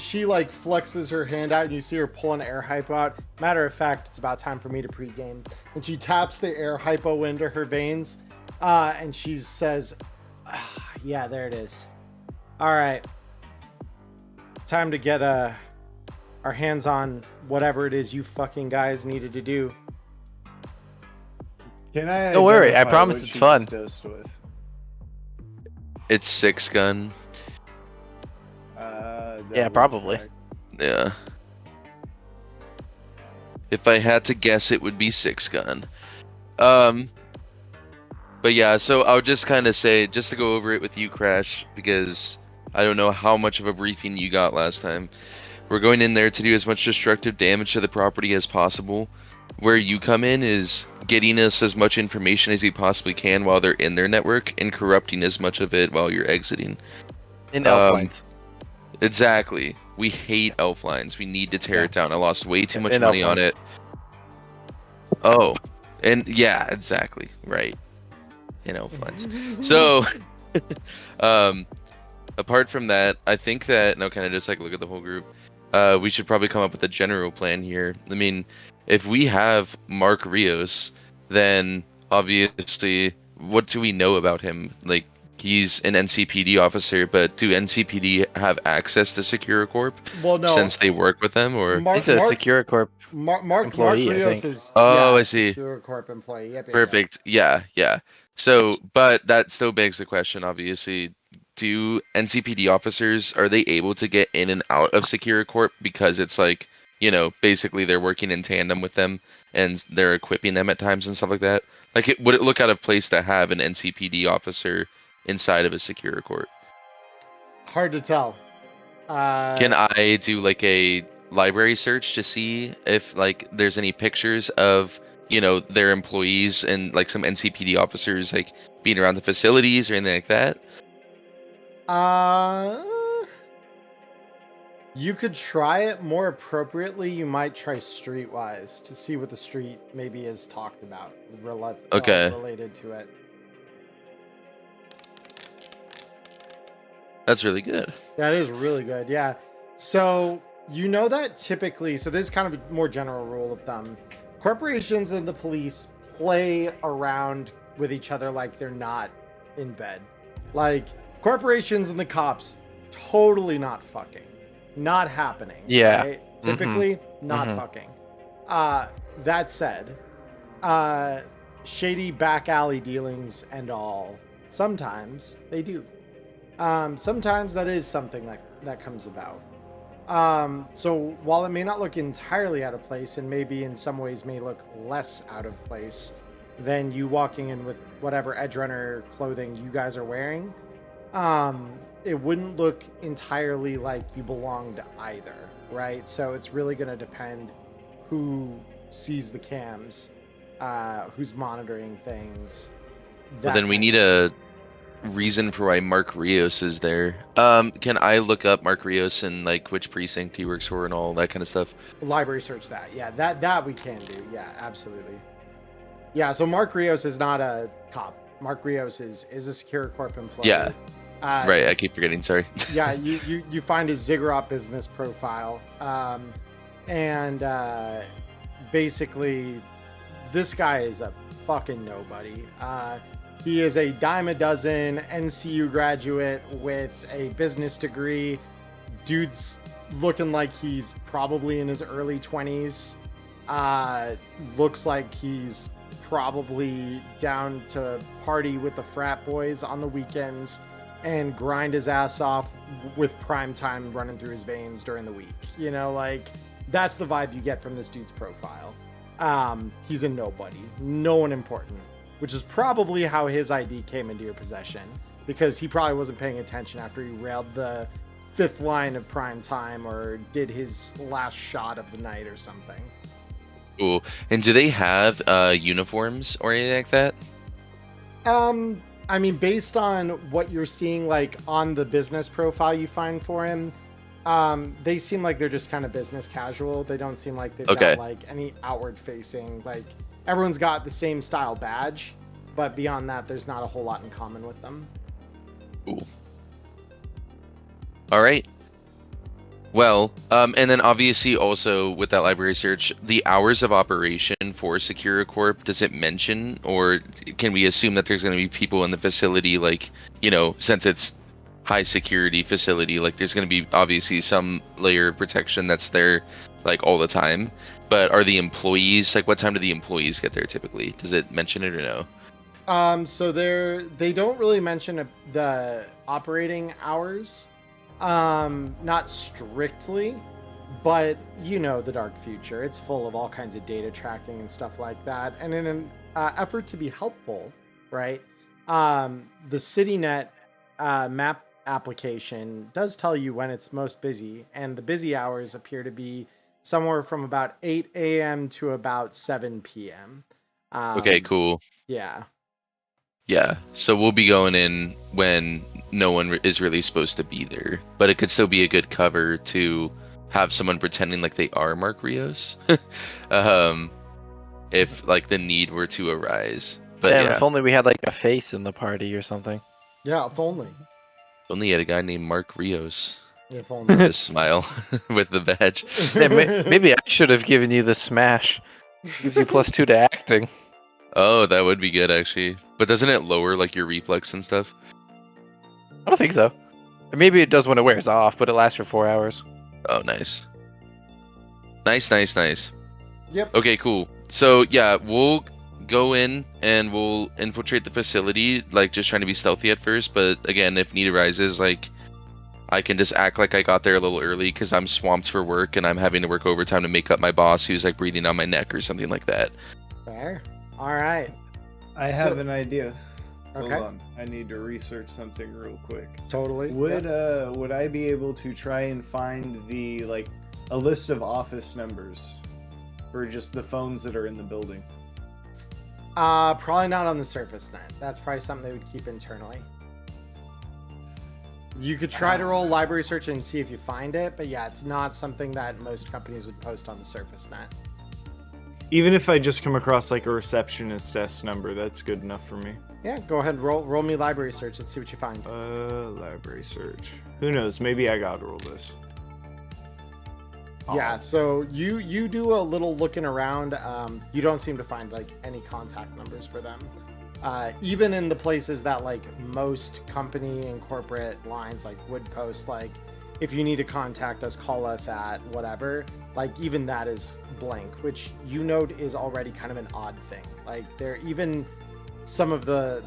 she like flexes her hand out, and you see her pull an air hypo out. Matter of fact, it's about time for me to pregame. And she taps the air hypo into her veins, and she says, "Yeah, there it is. All right, time to get our hands on whatever it is you fucking guys needed to do." Can I? Don't worry, I identify promise what it's she fun. just dosed with? it's 6-gun. That Yeah, would probably. track. Yeah. If I had to guess, it would be 6-gun. But yeah, so I would just kind of say, just to go over it with you, Crash, because I don't know how much of a briefing you got last time. We're going in there to do as much destructive damage to the property as possible. Where you come in is getting us as much information as you possibly can while they're in their network, and corrupting as much of it while you're exiting. In elf lines. Exactly. We hate elf lines. We need to tear it down. I lost way too much In money elf on lines. it. Oh, and yeah, exactly. Right. In elf lines. So, apart from that, I think that, no, kind of just like look at the whole group. We should probably come up with a general plan here. I mean, if we have Mark Rios, then obviously, what do we know about him? Like, he's an NCPD officer, but do NCPD have access to SecuraCorp Well, no. since they work with them, or? He's a SecuraCorp. Mark employee, I Rios think. is Oh, yeah, I see. SecuraCorp employee. Yep, Perfect. Yeah, yeah. So, but that still begs the question, obviously, do NCPD officers, are they able to get in and out of SecuraCorp because it's like, you know, basically they're working in tandem with them and they're equipping them at times and stuff like that? Like, would it look out of place to have an NCPD officer inside of a SecuraCorp? Hard to tell. Can I do like a library search to see if like there's any pictures of, you know, their employees and like some NCPD officers like being around the facilities or anything like that? You could try it more appropriately. You might try Streetwise to see what the street maybe is talked about Okay. related to it. That's really good. That is really good. Yeah. So you know that typically, so this is kind of a more general rule of thumb. Corporations and the police play around with each other like they're not in bed. Like corporations and the cops, totally not fucking. Not happening. Yeah. Right? Typically, not fucking. That said, shady back alley dealings and all, sometimes they do. Sometimes that is something that comes about. So while it may not look entirely out of place, and maybe in some ways may look less out of place than you walking in with whatever Edge Runner clothing you guys are wearing, it wouldn't look entirely like you belonged either, right? So it's really going to depend who sees the cams, who's monitoring things. Well, then we need a reason for why Mark Rios is there. Can I look up Mark Rios and like which precinct he works for and all that kind of stuff? Library search that. Yeah, that we can do. Yeah, absolutely. Yeah, so Mark Rios is not a cop. Mark Rios is a SecuraCorp employee. Yeah. Right, I keep forgetting, sorry. Yeah, you find his Ziggurat business profile. And basically, this guy is a fucking nobody. He is a dime a dozen NCU graduate with a business degree. Dude's looking like he's probably in his early 20s. Looks like he's probably down to party with the frat boys on the weekends and grind his ass off with prime time running through his veins during the week. You know, like that's the vibe you get from this dude's profile. He's a nobody, no one important, which is probably how his ID came into your possession, because he probably wasn't paying attention after he railed the 5th line of prime time or did his last shot of the night or something. Cool. And do they have uniforms or anything like that? I mean, based on what you're seeing, like on the business profile you find for him, they seem like they're just kind of business casual. They don't seem like they've got like any outward facing, like everyone's got the same style badge, but beyond that, there's not a whole lot in common with them. Cool. All right. Well, and then obviously also with that library search, the hours of operation for SecuraCorp, does it mention, or can we assume that there's going to be people in the facility, like, you know, since it's high security facility, like there's going to be obviously some layer of protection that's there like all the time, but are the employees, like what time do the employees get there typically? Does it mention it or no? So they don't really mention the operating hours. Not strictly, but you know, the dark future, it's full of all kinds of data tracking and stuff like that. And in an effort to be helpful, right, the CityNet map application does tell you when it's most busy, and the busy hours appear to be somewhere from about 8 a.m. to about 7 p.m. Okay, cool. Yeah. Yeah, so we'll be going in when no one is really supposed to be there, but it could still be a good cover to have someone pretending like they are Mark Rios, if like the need were to arise. But Damn, yeah, if only we had like a face in the party or something. Yeah, if only. only had a guy named Mark Rios. If only. Just smile with the badge. Yeah, maybe I should have given you the smash. Gives you +2 to acting. Oh, that would be good actually. But doesn't it lower like your reflex and stuff? I don't think so. Maybe it does when it wears off, but it lasts for 4 hours. Oh, nice. Nice. Yep. Okay, cool. So yeah, we'll go in and we'll infiltrate the facility, like just trying to be stealthy at first, but again, if need arises, like I can just act like I got there a little early because I'm swamped for work and I'm having to work overtime to make up my boss who's like breathing on my neck or something like that. Fair. All right. I have an idea. Okay. Hold on. I need to research something real quick. Totally. Would I be able to try and find the like a list of office numbers for just the phones that are in the building? Probably not on the surface net. That's probably something they would keep internally. You could try to roll library search and see if you find it, but yeah, it's not something that most companies would post on the surface net. Even if I just come across like a receptionist desk number, that's good enough for me. Yeah, go ahead and roll me library search. Let's see what you find. Library search. Who knows? Maybe I gotta roll this. Yeah, so you do a little looking around. You don't seem to find like any contact numbers for them. Even in the places that like most company and corporate lines like would post, like if you need to contact us, call us at whatever, like even that is blank, which you note is already kind of an odd thing. Like they're even some of the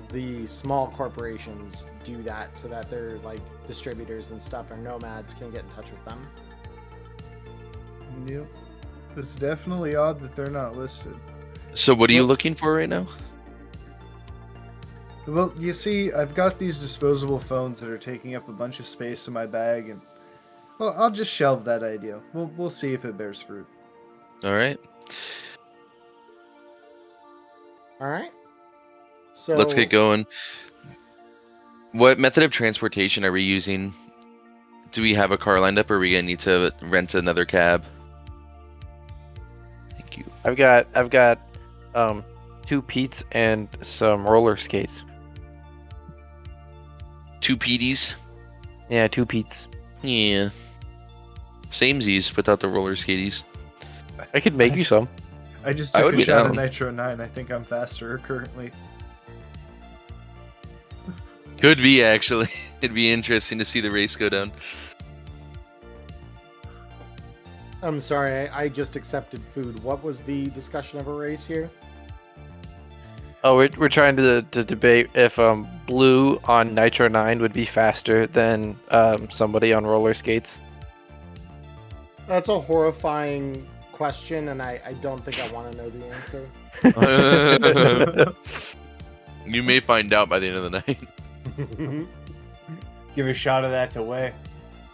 small corporations do that so that their like distributors and stuff or nomads can get in touch with them. Yep. It's definitely odd that they're not listed. So what are you looking for right now? Well, you see, I've got these disposable phones that are taking up a bunch of space in my bag, and well, I'll just shelve that idea. We'll see if it bears fruit. All right. All right. So Let's get going. What method of transportation are we using? Do we have a car lined up, or are we gonna need to rent another cab? Thank you. I've got 2 Pete's and some roller skates. 2 PDs? Yeah, 2 Pete's. Yeah. Samesies without the roller skaties. I could make you some. I just I took would a be shot of down. Nitro 9. I think I'm faster currently. Could be, actually. It'd be interesting to see the race go down. I'm sorry, I just accepted food. What was the discussion of a race here? Oh, we're trying to debate if blue on Nitro 9 would be faster than somebody on roller skates. That's a horrifying question, and I don't think I want to know the answer. You may find out by the end of the night. Give a shot of that to weigh.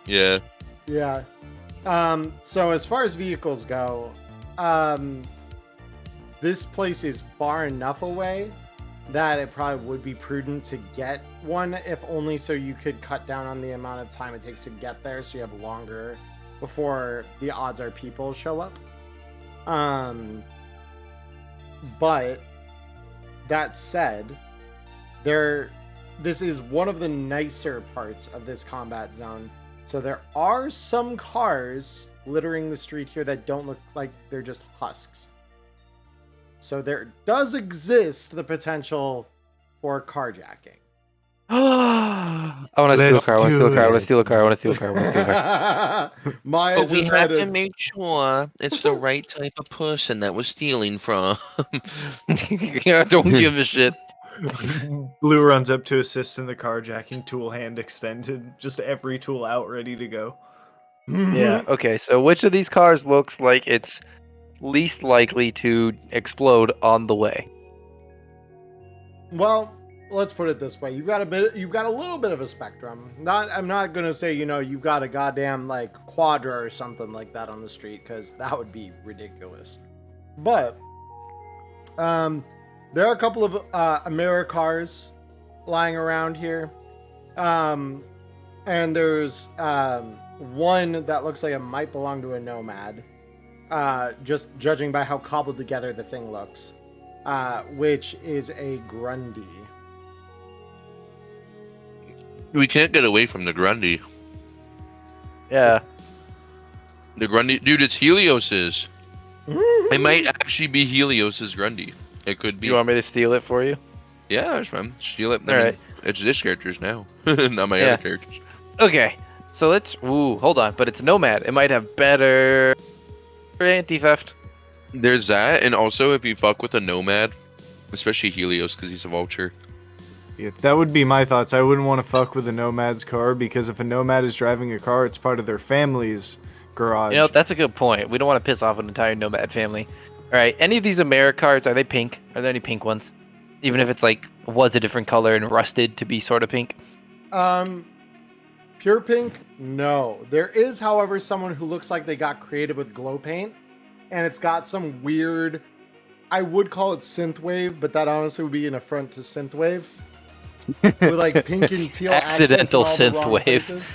Yeah. Yeah. So as far as vehicles go, this place is far enough away that it probably would be prudent to get one, if only so you could cut down on the amount of time it takes to get there, so you have longer before the odds are people show up. But that said, this is one of the nicer parts of this combat zone. So there are some cars littering the street here that don't look like they're just husks. So there does exist the potential for carjacking. I want to steal a car. I want to steal a car. I want to steal a car. I want to steal a car. I want to steal a car. Maya But we just have had to a... make sure it's the right type of person that we're stealing from. I don't give a shit. Blue runs up to assist in the carjacking, tool hand extended, just every tool out, ready to go. Yeah. Okay. So which of these cars looks like it's least likely to explode on the way? Well, let's put it this way: you've got a little bit of a spectrum. I'm not gonna say you've got a goddamn like Quadra or something like that on the street, because that would be ridiculous. But there are a couple of Americars lying around here, and there's one that looks like it might belong to a Nomad, just judging by how cobbled together the thing looks, which is a Grundy. We can't get away from the Grundy. Yeah. The Grundy, dude, it's Helios's. It might actually be Helios's Grundy. It could be. You want me to steal it for you? Yeah, that's fine. Steal it. All right. It's this character's now, not my Yeah. other characters. Okay. So let's. Ooh, hold on. But it's Nomad. It might have better anti-theft. There's that, and also if you fuck with a Nomad, especially Helios, because he's a vulture. Yeah, that would be my thoughts. I wouldn't want to fuck with a Nomad's car, because if a Nomad is driving a car, it's part of their family's garage. You know, that's a good point. We don't want to piss off an entire Nomad family. All right. Any of these Americars, are they pink? Are there any pink ones? Even if it's like was a different color and rusted to be sort of pink. Pure pink? No. There is, however, someone who looks like they got creative with glow paint, and it's got some weird, I would call it synthwave, but that honestly would be an affront to synthwave. With like pink and teal Accidental accents in all the wrong synthwave. places.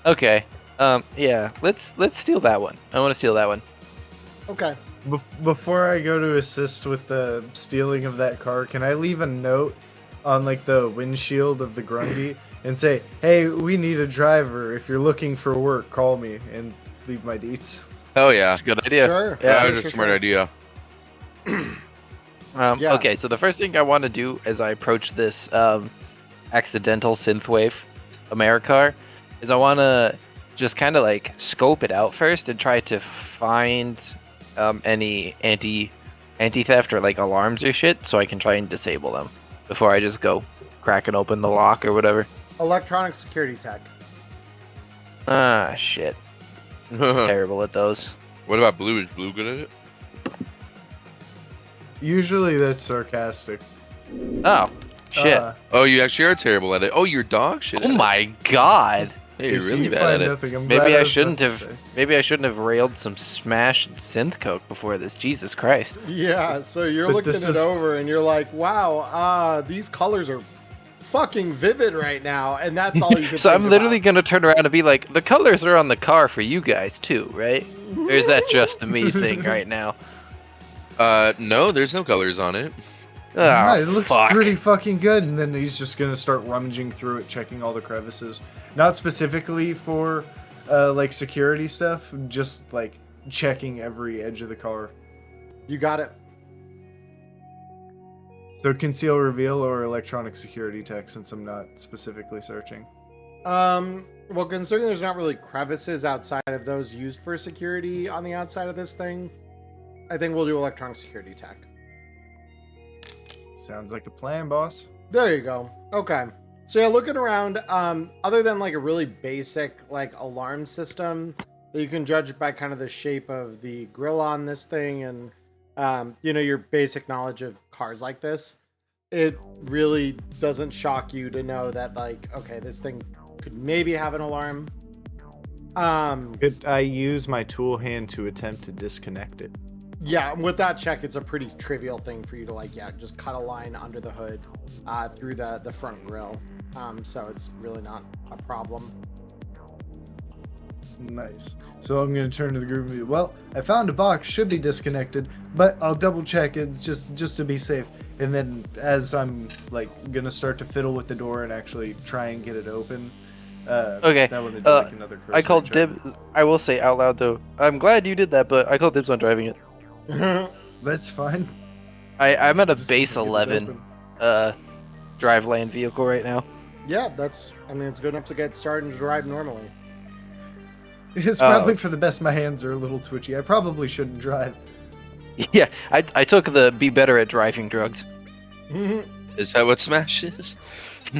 Okay. Yeah. Let's steal that one. I want to steal that one. Okay. Before I go to assist with the stealing of that car, can I leave a note on like the windshield of the Grundy and say, "Hey, we need a driver. If you're looking for work, call me," and leave my deets? Oh yeah, That's a good idea. Sure. yeah, Sure, that's sure, a smart sure. idea. Yeah. Okay, so the first thing I want to do as I approach this accidental synthwave Americar is I want to just kind of like scope it out first and try to find any anti-theft or like alarms or shit, so I can try and disable them before I just go cracking open the lock or whatever. Electronic security tech. Ah, shit. Terrible at those. What about Blue? Is Blue good at it? Usually that's sarcastic. Oh, shit. Oh, you actually are terrible at it. Oh, you're dog shit. Oh at it. my god. Hey, you're You really see, bad find at it. nothing. I'm Maybe glad I was shouldn't about to have. say. Maybe I shouldn't have railed some Smash and synth coke before this. Jesus Christ. Yeah, so you're But looking this it is- over and you're like, wow, these colors are fucking vivid right now, and that's all you can So think I'm literally about. gonna turn around and be like, the colors are on the car for you guys too, right? Or is that just a me thing right now? No, there's no colors on it. Oh, Yeah, it looks fuck. pretty fucking good, and then he's just gonna start rummaging through it, checking all the crevices. Not specifically for like security stuff, just like checking every edge of the car. You got it. So conceal, reveal, or electronic security tech, since I'm not specifically searching. Well, considering there's not really crevices outside of those used for security on the outside of this thing, I think we'll do electronic security tech. Sounds like a plan, boss. There you go. Okay. So yeah, looking around, other than like a really basic like alarm system that you can judge by kind of the shape of the grill on this thing and your basic knowledge of cars like this, it really doesn't shock you to know that like, okay, this thing could maybe have an alarm. Could I use my tool hand to attempt to disconnect it? Yeah, with that check, it's a pretty trivial thing for you to like, just cut a line under the hood through the front grill. So it's really not a problem. Nice. So I'm going to turn to the group and be, well, I found a box, should be disconnected, but I'll double check it just to be safe. And then as I'm like going to start to fiddle with the door and actually try and get it open, Okay. that would do like another I called cursory check. dibs. I will say out loud though, I'm glad you did that, but I called dibs on driving it. That's fine. I'm at a Just base get it 11 open. drive land vehicle right now. Yeah, it's good enough to get started and drive normally. It's probably for the best my hands are a little twitchy. I probably shouldn't drive. Yeah, I took the be better at driving drugs. Is that what Smash is?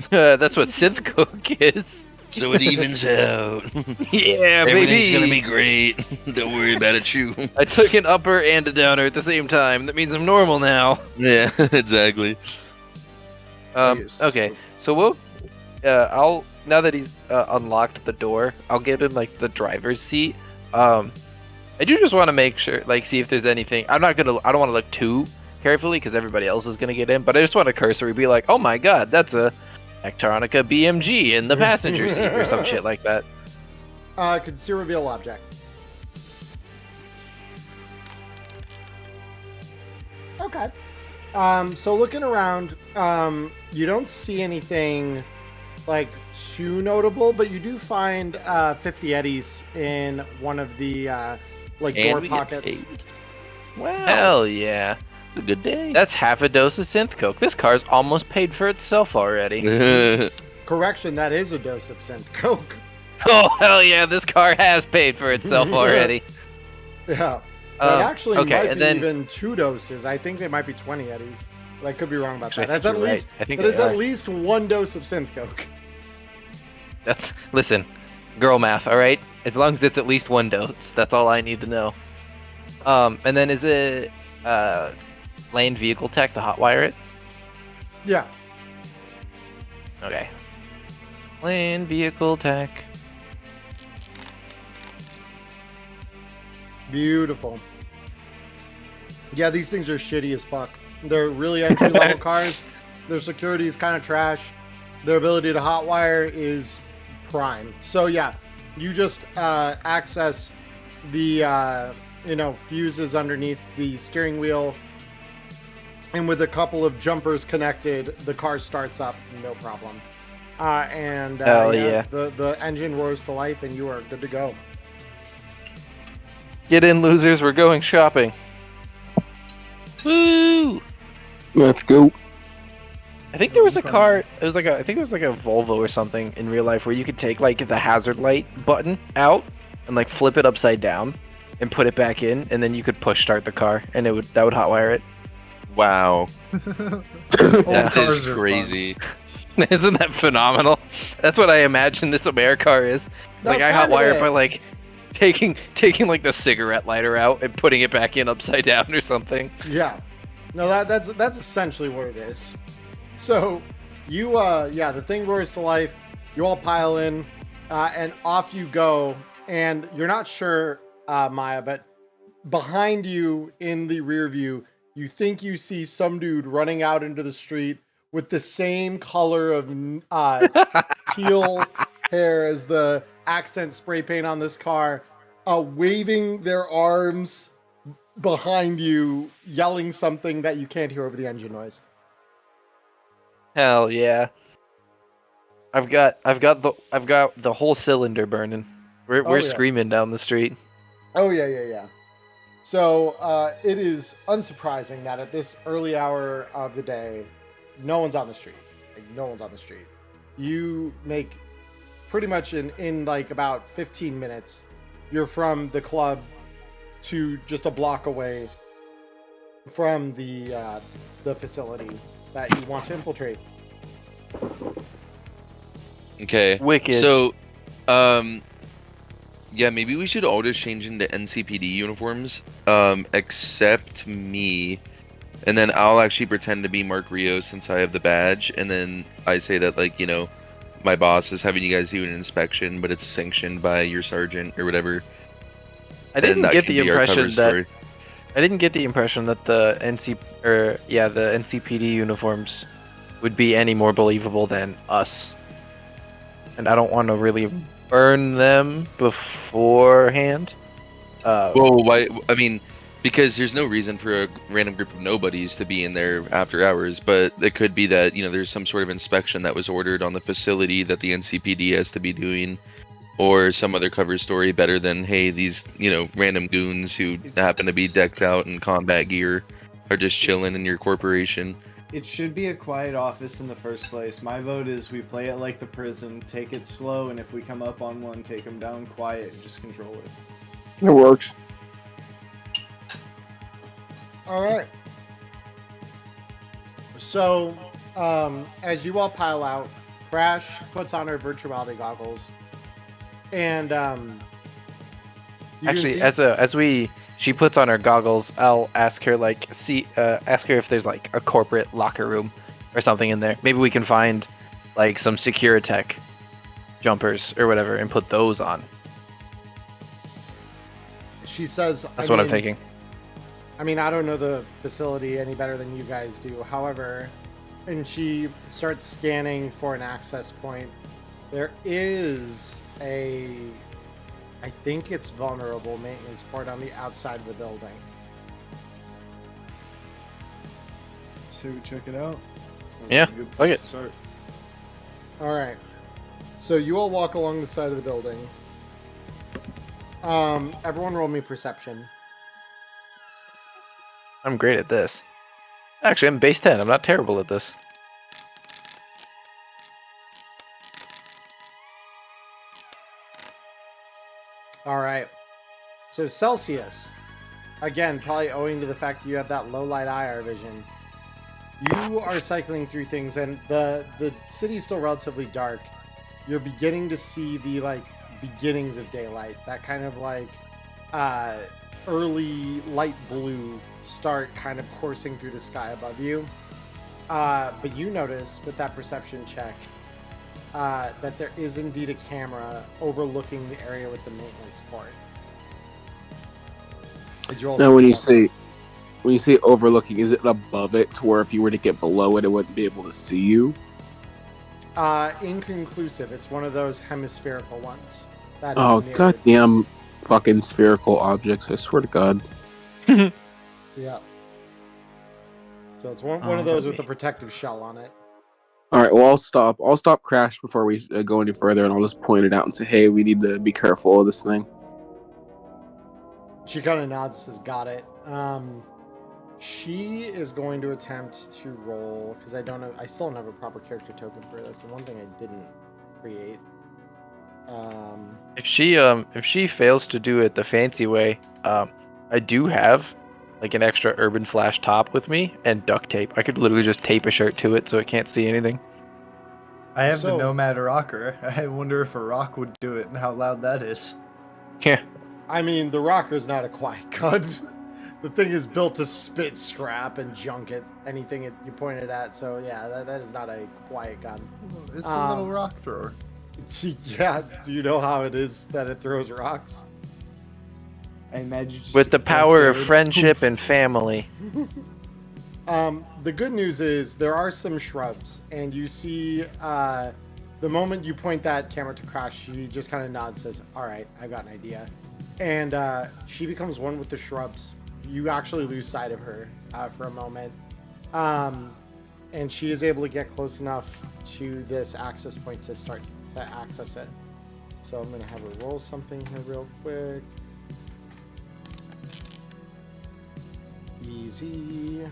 That's what synth coke is. So it evens out. Yeah, Everything's baby. gonna be great. Don't worry about it, Chew. I took an upper and a downer at the same time. That means I'm normal now. Yeah, exactly. Yes. Okay, so we'll. I'll now that he's unlocked the door, I'll give him like the driver's seat. I do just want to make sure, like, see if there's anything. I don't want to look too carefully because everybody else is gonna get in. But I just want to cursory be like, oh my god, that's a Electronica BMG in the passenger seat or some shit like that. Conceal reveal object. Okay. So looking around, you don't see anything like too notable, but you do find 50 eddies in one of the like And door we get pockets. paid. Wow. Hell yeah. It's a good day. That's half a dose of synth coke. This car's almost paid for itself already. Correction, that is a dose of synth coke. Oh hell yeah, this car has paid for itself already. Yeah. That actually okay, might and be then- even 2 doses. I think they might be 20 eddies. But I could be wrong about Actually, that. I That's think at you're least right. I think that is they at are. least 1 dose of synth coke. Listen, girl math, all right? As long as it's at least 1 dose, that's all I need to know. And then is it lane vehicle tech to hotwire it? Yeah. Okay. Lane vehicle tech. Beautiful. Yeah, these things are shitty as fuck. They're really entry level cars. Their security is kind of trash. Their ability to hotwire is prime. So yeah, you just access the fuses underneath the steering wheel, and with a couple of jumpers connected, the car starts up no problem. Hell yeah. The engine roars to life, and you are good to go. Get in, losers. We're going shopping. Woo! Let's go. I think there was a car. I think it was like a Volvo or something in real life where you could take like the hazard light button out and like flip it upside down and put it back in, and then you could push start the car, and that would hotwire it. Wow. Old That cars is are fun. crazy. Isn't that phenomenal? That's what I imagine this car is. Like That's I kind of hotwire it it. by like taking like the cigarette lighter out and putting it back in upside down or something. Yeah. No, that's essentially what it is. So you the thing roars to life, you all pile in, and off you go, and you're not sure, Maya, but behind you in the rear view, you think you see some dude running out into the street with the same color of teal hair as the accent spray paint on this car, waving their arms behind you, yelling something that you can't hear over the engine noise. Hell yeah. I've got the whole cylinder burning. We're yeah. screaming down the street. Oh yeah. So it is unsurprising that at this early hour of the day, no one's on the street. Like, no one's on the street. You make pretty much in like about 15 minutes, you're from the club to just a block away from the facility that you want to infiltrate. Okay. Wicked. So, yeah, maybe we should all just change into NCPD uniforms, except me, and then I'll actually pretend to be Mark Rio since I have the badge, and then I say that, like, you know, my boss is having you guys do an inspection, but it's sanctioned by your sergeant or whatever. I didn't that get can the be our cover impression that story. the the NCPD uniforms would be any more believable than us. And I don't want to really burn them beforehand. Well, why? I mean, because there's no reason for a random group of nobodies to be in there after hours, but it could be that, you know, there's some sort of inspection that was ordered on the facility that the NCPD has to be doing, or some other cover story better than, hey, these, you know, random goons who happen to be decked out in combat gear are just chilling in your corporation. It should be a quiet office in the first place. My vote is we play it like the prison, take it slow, and if we come up on one, take them down quiet and just control it. It works. All right. So, as you all pile out, Crash puts on her virtuality goggles, and you Actually, can see- she puts on her goggles, I'll ask her ask her if there's like a corporate locker room or something in there. Maybe we can find like some SecuraTech jumpers or whatever and put those on. she says, That's what I'm thinking. I mean, I don't know the facility any better than you guys do. However, and she starts scanning for an access point. There is I think it's vulnerable maintenance port on the outside of the building. So we check it out. Sounds Yeah, like a good fuck place it. to start. All right. So you all walk along the side of the building. Everyone roll me perception. I'm great at this. Actually, I'm base 10. I'm not terrible at this. All right. So Celsius, again, probably owing to the fact that you have that low light IR vision, you are cycling through things, and the city's still relatively dark. You're beginning to see the beginnings of daylight. That kind of early light blue start kind of coursing through the sky above you. But you notice with that perception check that there is indeed a camera overlooking the area with the maintenance port. Did you also Now, when you say overlooking, is it above it to where if you were to get below it, it wouldn't be able to see you? Inconclusive. It's one of those hemispherical ones. That is Oh, near- goddamn fucking spherical objects! I swear to God. Yeah. So it's one of those with a protective shell on it. All right, well, I'll stop Crash before we go any further, and I'll just point it out and say, "Hey, we need to be careful of this thing." She kind of nods, says, "Got it." She is going to attempt to roll because I don't know. I still don't have a proper character token for her. That's the one thing I didn't create. If she fails to do it the fancy way, I do have like an extra Urban Flash top with me and duct tape. I could literally just tape a shirt to it so it can't see anything. I have So- the Nomad Rocker. I wonder if a rock would do it and how loud that is. Yeah. I mean, the rocker's not a quiet gun. The thing is built to spit scrap and junk at anything you point it at. So yeah, that is not a quiet gun. It's a little rock thrower. Yeah, do you know how it is that it throws rocks? I imagine just With the power of press it, friendship poof. and family. The good news is there are some shrubs, and you see the moment you point that camera to Crash, she just kind of nods, says, "All right, I've got an idea," and she becomes one with the shrubs. You actually lose sight of her for a moment, and she is able to get close enough to this access point to start to access it. So I'm gonna have her roll something here real quick. Easy.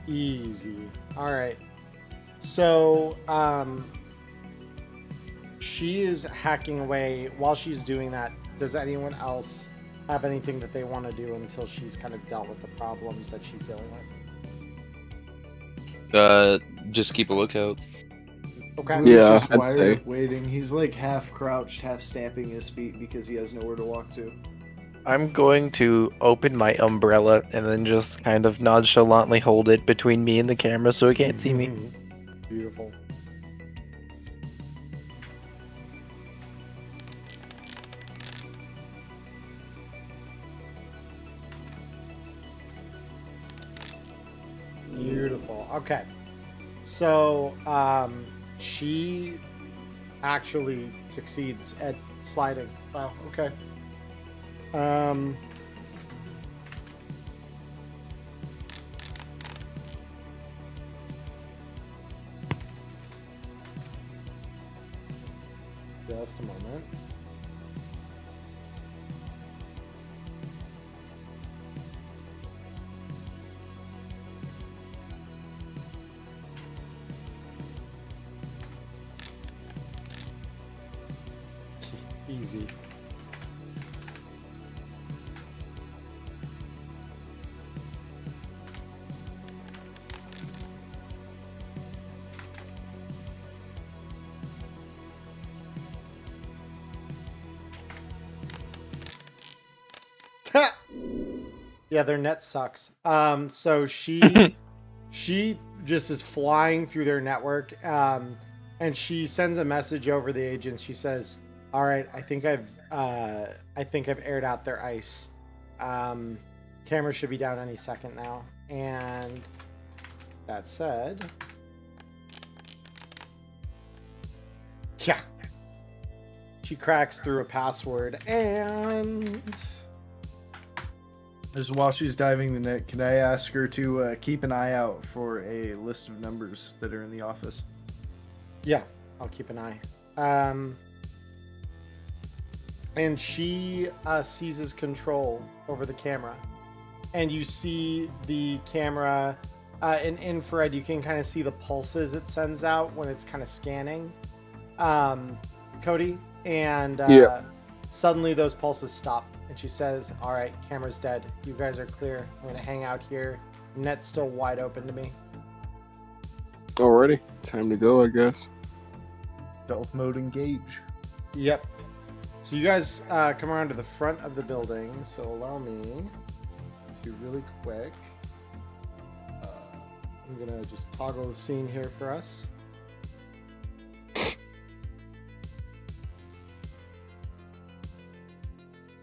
Easy. All right. So, she is hacking away. While she's doing that, does anyone else have anything that they want to do until she's kind of dealt with the problems that she's dealing with? Just keep a lookout. Okay. Blue's Yeah, just I'd wired say. up waiting. He's like half crouched, half stamping his feet because he has nowhere to walk to. I'm going to open my umbrella and then just kind of nonchalantly hold it between me and the camera so it can't see me. Beautiful. Beautiful. Okay. So, she actually succeeds at sliding. Wow. Okay. Just a moment. Easy. Yeah, their net sucks. So she just is flying through their network, and she sends a message over the agents. She says, "All right, I think I've aired out their ice. Camera should be down any second now." And that said, yeah, she cracks through a password and. Just while she's diving the net, can I ask her to keep an eye out for a list of numbers that are in the office? Yeah, I'll keep an eye. And she seizes control over the camera. And you see the camera in infrared. You can kind of see the pulses it sends out when it's kind of scanning. Cody, and Yeah. suddenly those pulses stop. And she says, "All right, camera's dead. You guys are clear. I'm going to hang out here. Net's still wide open to me." Alrighty, time to go, I guess. Stealth mode engage. Yep. So you guys come around to the front of the building. So allow me to really quick. I'm going to just toggle the scene here for us.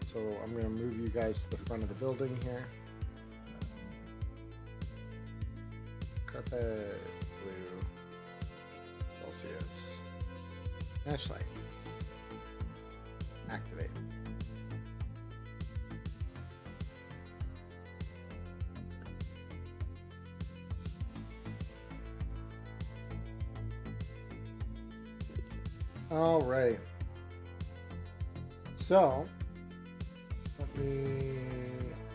So I'm going to move you guys to the front of the building here. Carpet, blue, Celsius. Flashlight. Activate. All right. So, let me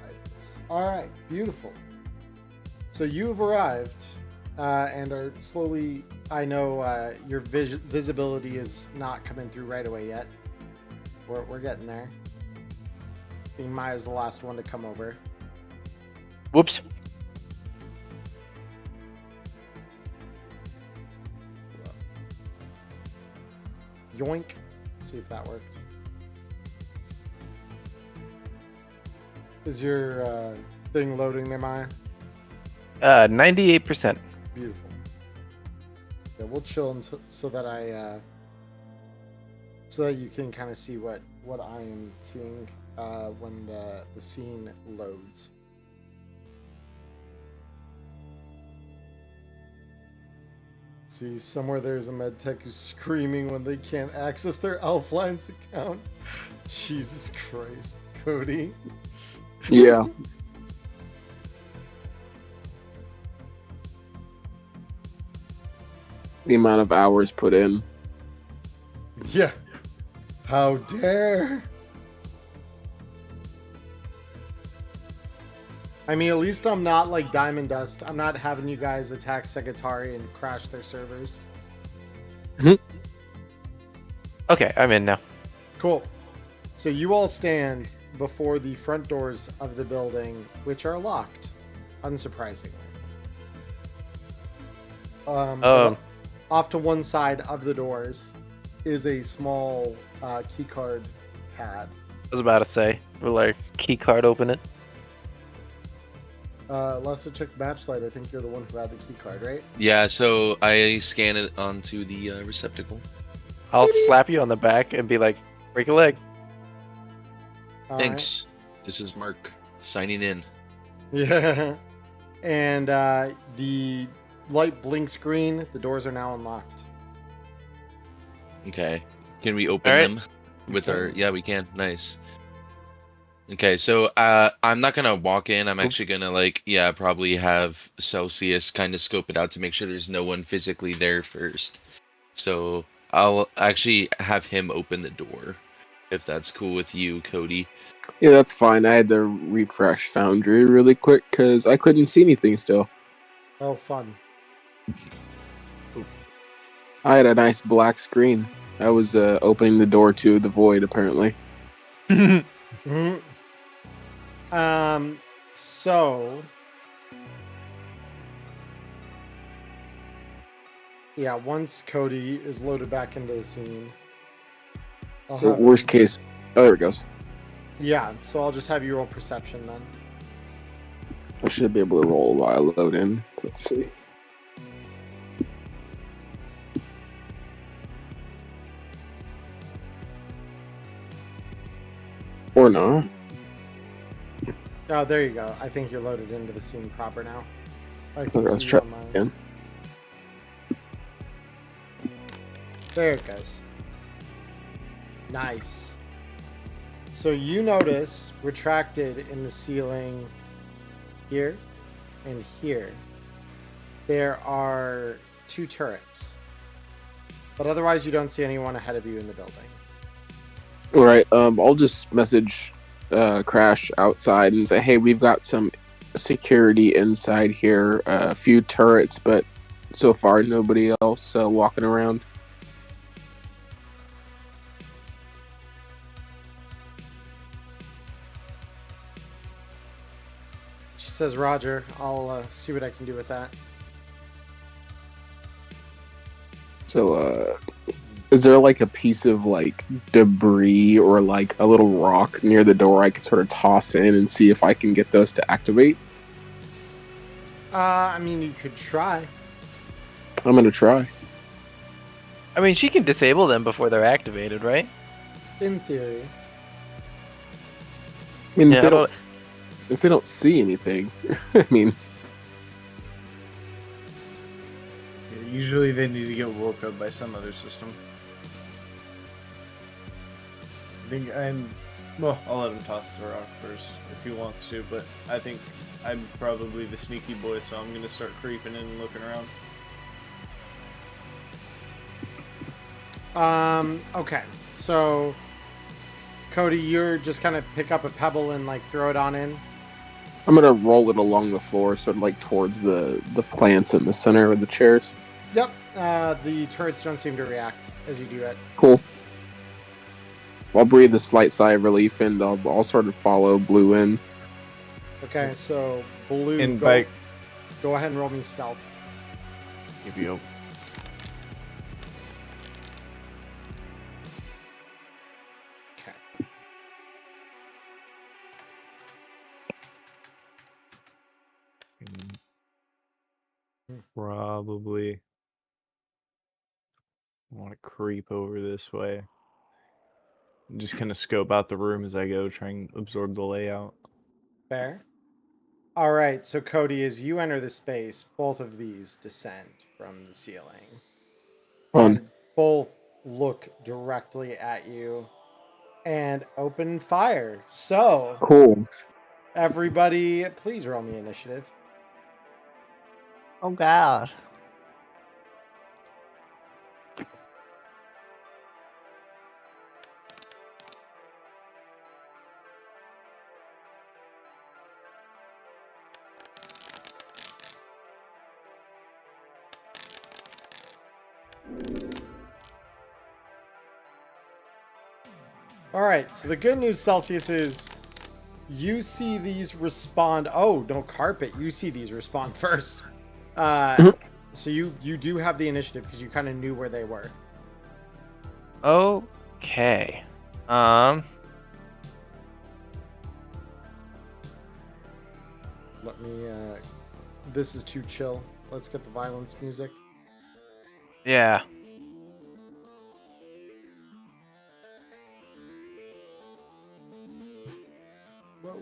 hide this. All right, beautiful. So you've arrived and are slowly. I know your visibility is not coming through right away yet. We're getting there. I think Maya's the last one to come over. Whoops. Yoink. Let's see if that worked. Is your thing loading there, Maya? 98%. Beautiful. Yeah, we'll chill so that so that you can kind of see what I am seeing when the scene loads. See, somewhere there's a medtech who's screaming when they can't access their Elfline's account. Jesus Christ, Cody. Yeah. The amount of hours put in. Yeah. How dare. I mean, at least I'm not like Diamond Dust. I'm not having you guys attack Segatari and crash their servers. Okay, I'm in now. Cool. So you all stand before the front doors of the building, which are locked, unsurprisingly. But off to one side of the doors is a small keycard pad. I was about to say, will our key card open it? Unless it took Matchlight, I think you're the one who had the keycard, right? Yeah, so I scan it onto the receptacle. I'll slap you on the back and be like, break a leg. All Thanks. This is Mark signing in. right. Yeah. And the light blinks green. The doors are now unlocked. Okay. Can we open All right. them with our? can. Yeah, we can. Nice. Okay, so I'm not gonna walk in. I'm actually gonna probably have Celsius kind of scope it out to make sure there's no one physically there first. So I'll actually have him open the door, if that's cool with you, Cody. Yeah, that's fine. I had to refresh Foundry really quick because I couldn't see anything still. Oh, fun. I had a nice black screen. I was opening the door to the void, apparently. Mhm. So yeah, once Cody is loaded back into the scene, I'll have Worst case. Oh, there it goes. Yeah, so I'll just have you roll perception then. I should be able to roll while I load in. Let's see. Or not. Oh, there you go. I think you're loaded into the scene proper now. I Okay, can let's see try you on mine. again. There it goes. Nice. So you notice retracted in the ceiling here and here, there are 2 turrets. But otherwise you don't see anyone ahead of you in the building. All right. I'll just message Crash outside and say, "Hey, we've got some security inside here. A few turrets, but so far nobody else walking around." She says, Roger, I'll see what I can do with that. So, is there like a piece of like debris or like a little rock near the door I could sort of toss in and see if I can get those to activate? I mean, you could try. I'm gonna try. I mean, she can disable them before they're activated, right? In theory. I mean, Yeah, if they don't see anything, I mean, Usually they need to get woke up by some other system. I think well, I'll let him toss the rock first if he wants to, but I think I'm probably the sneaky boy, so I'm gonna start creeping in and looking around. Okay. So, Cody, you're just kind of pick up a pebble and like throw it on in. I'm gonna roll it along the floor, sort of like towards the plants in the center of the chairs. Yep. The turrets don't seem to react as you do it. Cool. I'll breathe a slight sigh of relief, and I'll sort of follow Blue in. Okay, so Blue, And go ahead and roll me stealth. If you Okay. probably want to creep over this way. And just kind of scope out the room as I go, try and absorb the layout. Fair. All right, so Cody, as you enter the space, both of these descend from the ceiling. And both look directly at you and open fire. So, Cool. everybody, please roll me initiative. Oh God. All right. So the good news, Celsius, is you see these respond. Oh, no, Carpet. You see these respond first. So you do have the initiative because you kind of knew where they were. Okay. Let me. This is too chill. Let's get the violence music. Yeah. Whoa.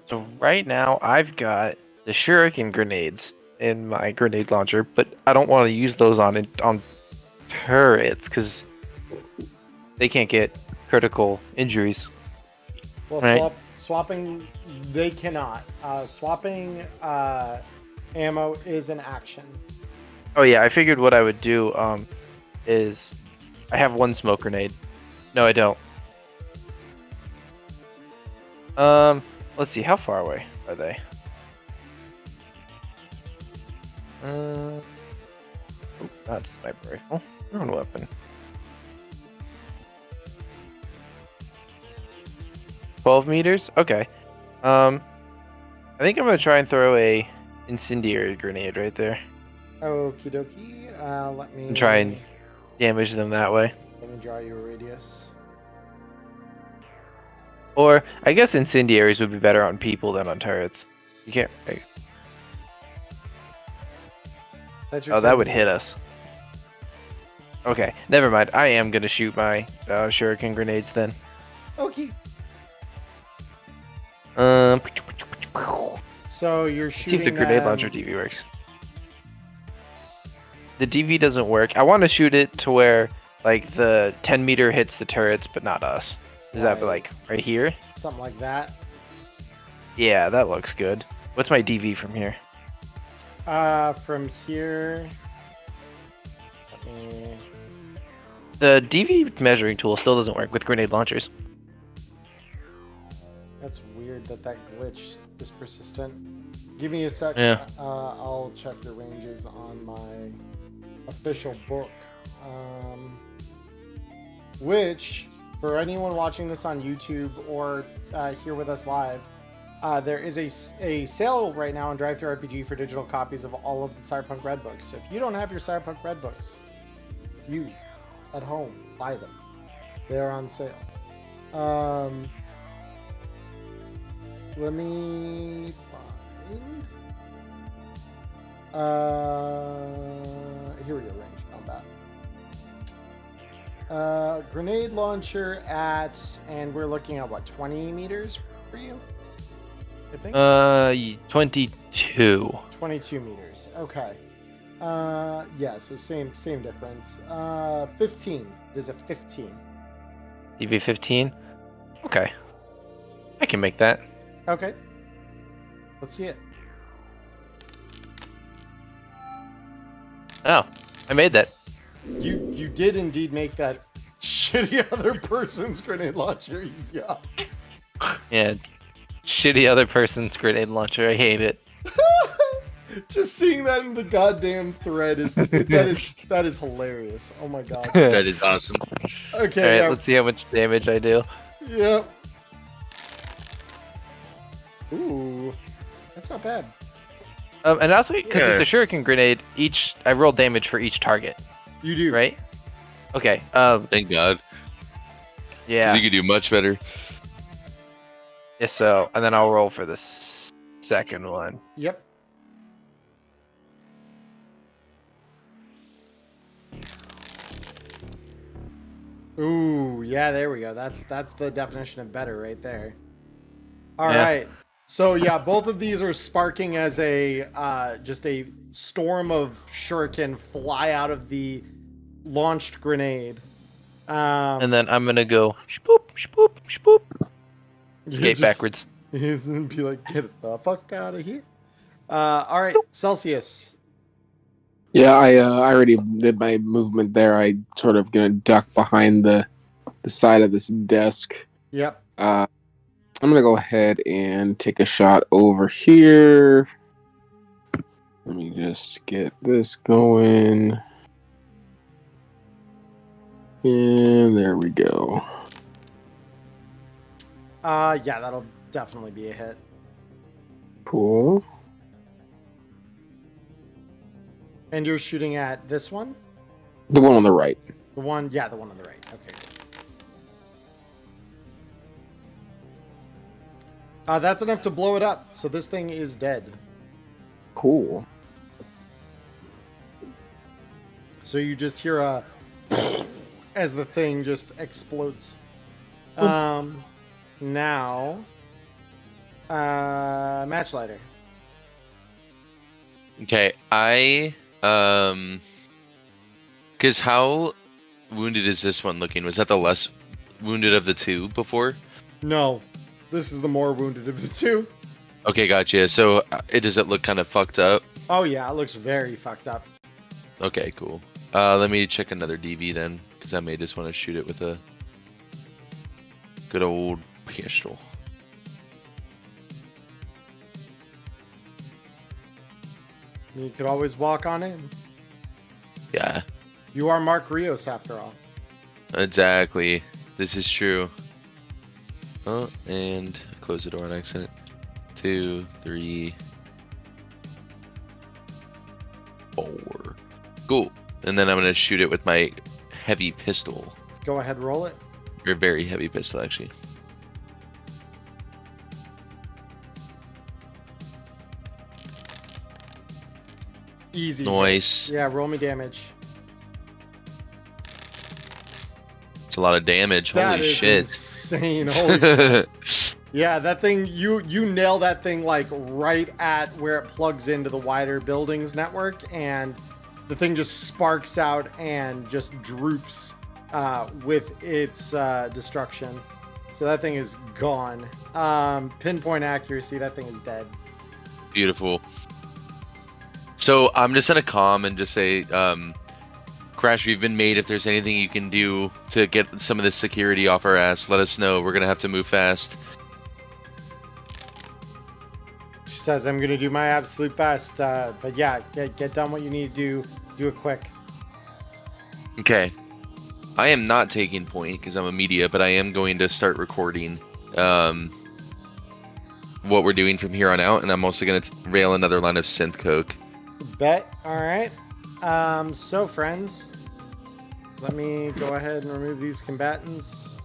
So right now I've got the shuriken grenades in my grenade launcher, but I don't want to use those on turrets because they can't get critical injuries. Well, Right. swapping, they cannot. Swapping ammo is an action. Oh yeah, I figured what I would do is I have one smoke grenade. No, I don't. Let's see, how far away are they? Oh, that's sniper rifle. Own weapon. 12 meters? Okay. I think I'm gonna try and throw a incendiary grenade right there Okie dokie. Let me and try and damage them that way. let me draw you a radius. Or I guess incendiaries would be better on people than on turrets. You can't. That's your Oh, that 10 would hit us. Okay, never mind. I am gonna shoot my shuriken grenades then. Okay. Um, So you're let's see shooting if the grenade them- launcher DV works. The DV doesn't work. I want to shoot it to where like the 10-meter hits the turrets, but not us. Is that Right. like right here? something like that. Yeah, that looks good. What's my DV from here? From here. Let me. The DV measuring tool still doesn't work with grenade launchers. That's weird that glitch is persistent. Give me a sec. Yeah. I'll check your ranges on my official book. Which, for anyone watching this on YouTube or here with us live, there is a sale right now on DriveThru RPG for digital copies of all of the Cyberpunk Red books. So if you don't have your Cyberpunk Red books, you at home buy them. They're on sale. Let me find. Here we go. Range combat. Grenade launcher at, and we're looking at what, 20 meters for you? I think. 22. 22 meters. Okay. Yeah. So same difference. 15. There's a 15. DV 15. Okay, I can make that. Okay. Let's see it. Oh, I made that. You did indeed make that shitty other person's grenade launcher. Yeah. Yeah, it's shitty other person's grenade launcher. I hate it. Just seeing that in the goddamn thread is that is hilarious. Oh my god. That is awesome. Okay. All right, Yeah. let's see how much damage I do. Yep. Ooh, that's not bad. And also because Yeah. it's a shuriken grenade, I roll damage for each target, You do. right? Okay. Thank God. 'Cause Yeah. you could do much better. Yeah. So, and then I'll roll for the second one. Yep. Ooh, yeah, there we go. That's the definition of better right there. All right. Yeah. So yeah, both of these are sparking as a just a storm of shuriken fly out of the launched grenade. And then I'm gonna go spoop, spoop, spoop. you Skate just- backwards. And be like, get the fuck out of here. All right, Celsius. Yeah, I already did my movement there. I sort of gonna duck behind the side of this desk. Yep. I'm gonna go ahead and take a shot over here. Let me just get this going. And there we go. Yeah, that'll definitely be a hit. Cool. And you're shooting at this one? The one on the right. The one on the right. Okay. That's enough to blow it up. So this thing is dead. Cool. So you just hear a as the thing just explodes. Now, match lighter. Okay, because how wounded is this one looking? Was that the less wounded of the two before? No, this is the more wounded of the two. Okay, gotcha. So does it look kind of fucked up? Oh yeah, it looks very fucked up. Okay, cool. Let me check another DV then, because I may just want to shoot it with a good old pistol. You could always walk on in. Yeah, You are Mark Rios after all. exactly. This is true. Oh, and close the door on accident. 2, 3, 4. Cool. And then I'm gonna shoot it with my heavy pistol. Go ahead, roll it. Or very heavy pistol, actually. Easy. Nice. Yeah, roll me damage. It's a lot of damage. That Holy is shit. insane. Holy. Yeah, that thing, you nail that thing like right at where it plugs into the wider buildings network, and the thing just sparks out and just droops with its destruction. So that thing is gone. Pinpoint accuracy, that thing is dead. Beautiful. So I'm just gonna calm and just say, Crash, you've been made. If there's anything you can do to get some of this security off our ass, let us know. We're gonna have to move fast. She says, I'm going to do my absolute best. But yeah, get done what you need to do. Do it quick. Okay. I am not taking point because I'm a media, but I am going to start recording what we're doing from here on out, and I'm also going to rail another line of synth coke. Bet. All right. So, friends, let me go ahead and remove these combatants.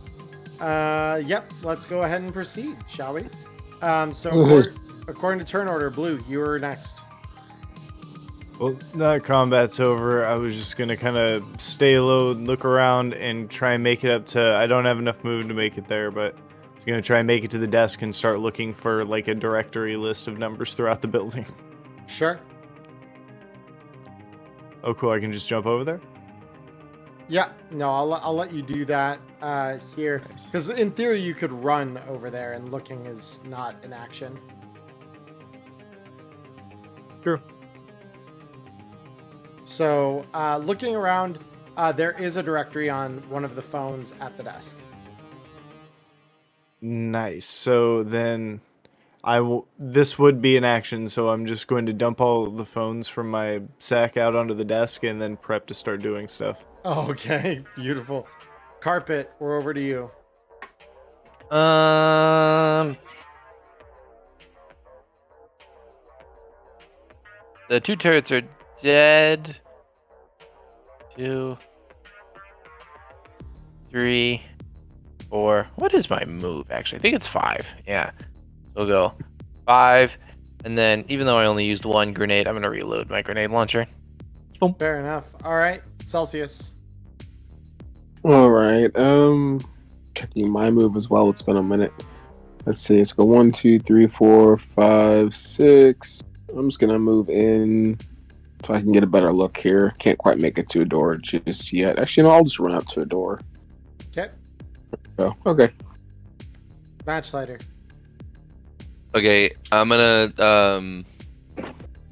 Yep, let's go ahead and proceed, shall we? According to turn order, Blue, you are next. Well, that combat's over. I was just gonna kind of stay low, look around, and try and make it up to. I don't have enough movement to make it there, but I was gonna try and make it to the desk and start looking for like a directory list of numbers throughout the building. Sure. Oh, cool! I can just jump over there. Yeah. No, I'll let you do that here, because in theory you could run over there, and looking is not an action. True. So, looking around, there is a directory on one of the phones at the desk. Nice. So then, this would be an action. So I'm just going to dump all the phones from my sack out onto the desk and then prep to start doing stuff. Okay, beautiful. Carpet, we're over to you. The two turrets are dead. 2, 3, 4. What is my move, actually? I think it's 5. Yeah. We'll go 5. And then, even though I only used one grenade, I'm going to reload my grenade launcher. Boom. Fair enough. All right, Celsius. All right. Checking my move as well. It's been a minute. Let's see. Let's go 1, 2, 3, 4, 5, 6. I'm just gonna move in so I can get a better look here. Can't quite make it to a door just yet. Actually, no. I'll just run up to a door. Okay. Oh, okay. Match lighter. Okay, I'm gonna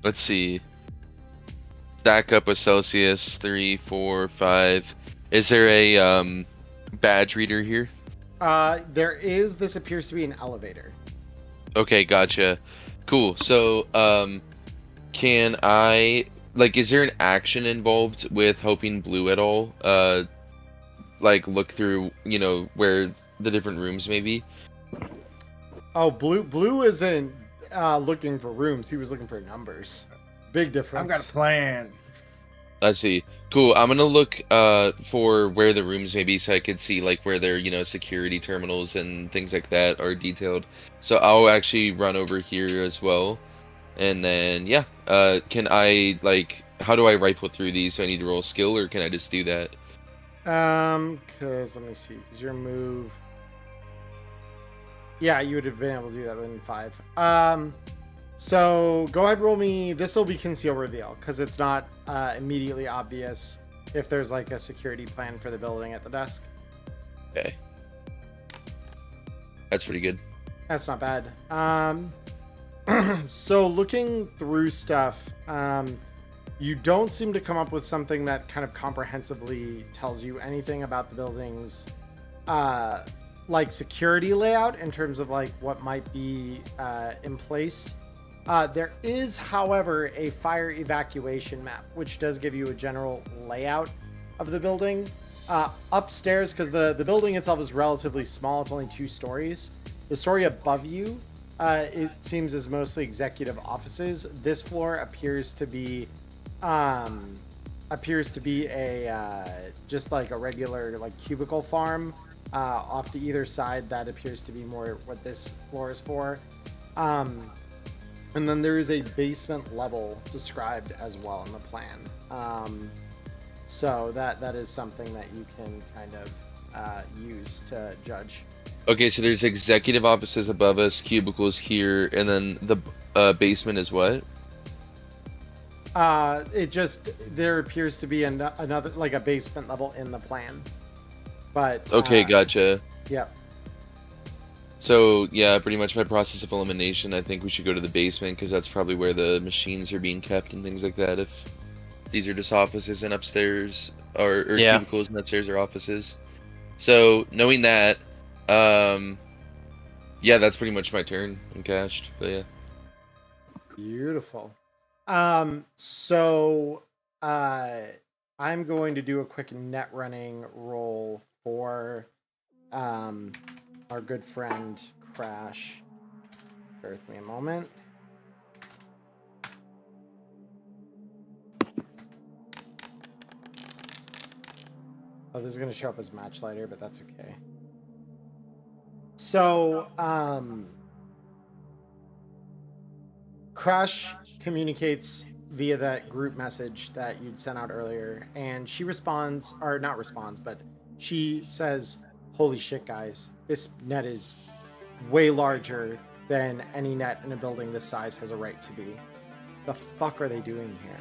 let's see. Stack up with Celsius 3, 4, 5. Is there a badge reader here? There is. This appears to be an elevator. Okay, gotcha. Cool. So, can I is there an action involved with helping Blue at all? like look through, where the different rooms may be? Oh, Blue isn't looking for rooms. He was looking for numbers. Big difference. I've got a plan. I see. Cool. I'm gonna look for where the rooms may be, so I could see like where their security terminals and things like that are detailed. So I'll actually run over here as well, and then yeah. Can I like? How do I rifle through these? Do I need to roll skill, or can I just do that? Cause let me see. Cause your move. Yeah, you would have been able to do that within 5. So go ahead, roll me. This will be conceal reveal because it's not immediately obvious if there's like a security plan for the building at the desk. Okay. That's pretty good. That's not bad. So looking through stuff, you don't seem to come up with something that kind of comprehensively tells you anything about the building's like security layout in terms of like what might be in place. There is, however, a fire evacuation map, which does give you a general layout of the building. Upstairs, because the building itself is relatively small, it's only 2 stories. The story above you, it seems is mostly executive offices. This floor appears to be a just like a regular like cubicle farm. Off to either side, that appears to be more what this floor is for. And then there is a basement level described as well in the plan. So that is something that you can kind of use to judge. Okay, so there's executive offices above us, cubicles here, and then the basement is what? There appears to be another like a basement level in the plan. But okay, gotcha. Yeah. So yeah, pretty much by process of elimination, I think we should go to the basement because that's probably where the machines are being kept and things like that. If these are just offices and upstairs or cubicles and upstairs are offices. So knowing that, yeah, that's pretty much my turn. I'm cashed, but yeah. Beautiful. So I'm going to do a quick net running roll for our good friend Crash. Bear with me a moment. Oh, this is going to show up as match lighter, but that's okay. So, Crash communicates via that group message that you'd sent out earlier, and she responds, or not responds, but she says, "Holy shit, guys. This net is way larger than any net in a building this size has a right to be. The fuck are they doing here?"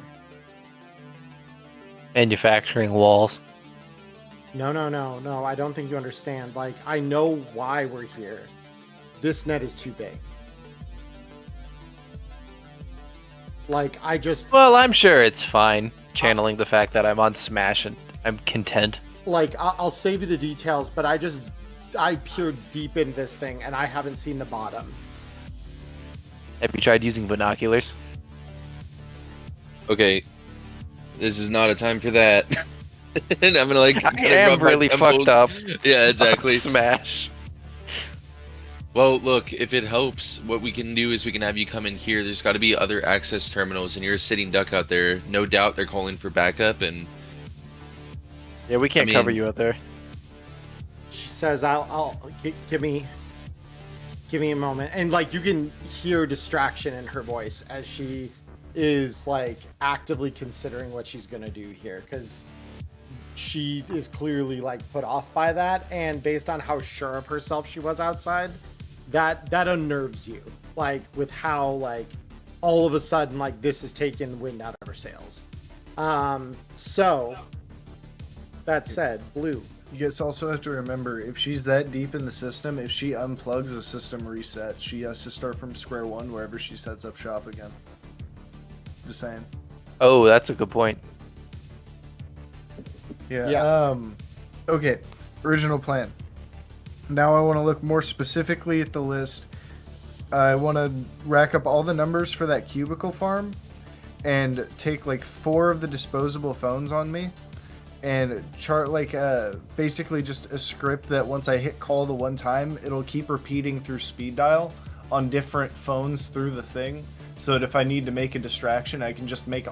Manufacturing walls. No, I don't think you understand. Like, I know why we're here. This net is too big. Like, Well, I'm sure it's fine. Channeling the fact that I'm on Smash and I'm content. Like, I'll save you the details, but I peered deep in this thing and I haven't seen the bottom. Have you tried using binoculars? Okay, this is not a time for that. And I'm gonna like. I am really fucked up. Yeah, exactly. Smash. Well, look, if it helps, what we can do is we can have you come in here. There's got to be other access terminals, and you're a sitting duck out there. No doubt they're calling for backup, and Yeah, we can't cover you out there. She says, give me a moment." And like, you can hear distraction in her voice as she is like actively considering what she's gonna do here, because she is clearly like put off by that, and based on how sure of herself she was outside, that unnerves you, like with how like all of a sudden like this has taken wind out of her sails. So that said, Blue, You guys also have to remember, if she's that deep in the system, if she unplugs, the system resets. She has to start from square one wherever she sets up shop again. Just saying. Oh, that's a good point. Yeah. Okay. Original plan. Now I want to look more specifically at the list. I want to rack up all the numbers for that cubicle farm and take like 4 of the disposable phones on me and chart like basically just a script that once I hit call the one time, it'll keep repeating through speed dial on different phones through the thing, so that if I need to make a distraction, I can just make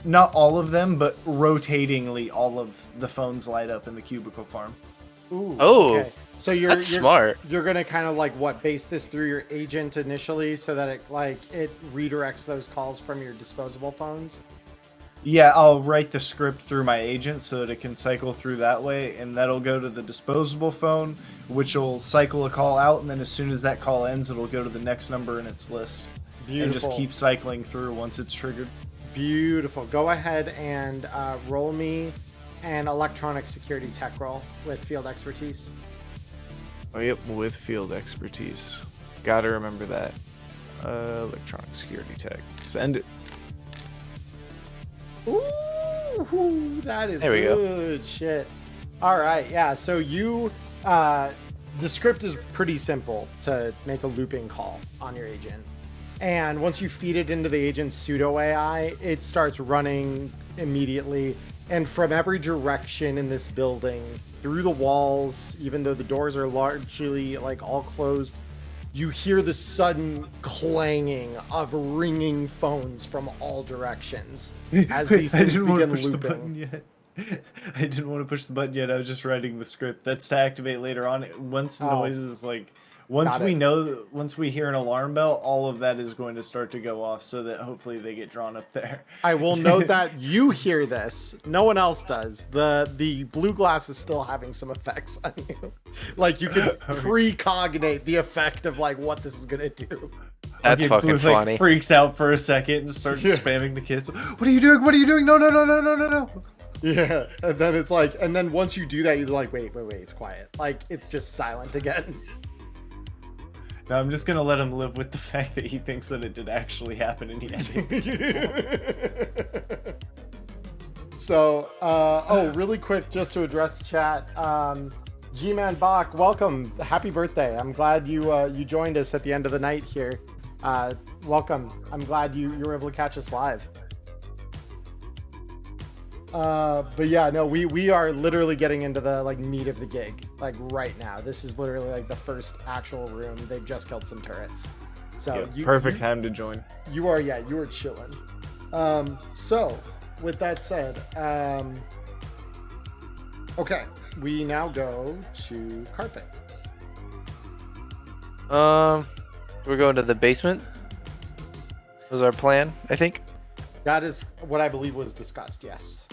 not all of them, but rotatingly all of the phones light up in the cubicle farm. Ooh, Oh, okay. So that's smart. You're gonna kind of like base this through your agent initially, so that it redirects those calls from your disposable phones. Yeah, I'll write the script through my agent so that it can cycle through that way, and that'll go to the disposable phone, which will cycle a call out, and then as soon as that call ends, it'll go to the next number in its list. Beautiful. And just keep cycling through once it's triggered. Beautiful. Go ahead and roll me an electronic security tech roll with field expertise. Oh, yep, with field expertise. Gotta remember that. Electronic security tech. Send it. Ooh, that is There we go. good shit. All right, yeah. So the script is pretty simple to make a looping call on your agent. And once you feed it into the agent's pseudo AI, it starts running immediately. And from every direction in this building, through the walls, even though the doors are largely all closed, you hear the sudden clanging of ringing phones from all directions as these things begin looping. I didn't want to push the button yet. I was just writing the script. That's to activate later on. Once the noises once we hear an alarm bell, all of that is going to start to go off, so that hopefully they get drawn up there. I will note that you hear this. No one else does. The blue glass is still having some effects on you. Like, you can precognate the effect of what this is gonna do. That's fucking Blue, funny. Freaks out for a second and starts spamming the kids. What are you doing? What are you doing? No, no, no, no, no, no, no. Yeah, and then it's and then once you do that, you're like, wait, it's quiet. It's just silent again. No, I'm just gonna let him live with the fact that he thinks that it did actually happen and he had to. So, really quick, just to address chat, G-Man Bach, welcome, happy birthday. I'm glad you joined us at the end of the night here. Welcome. I'm glad you were able to catch us live. But yeah, no, we are literally getting into the meat of the gig right now. This is literally the first actual room. They've just killed some turrets, so perfect time to join. You are chilling. So with that said, okay, we now go to carpet. We're going to the basement. Was our plan, I think. That is what I believe was discussed. Yes.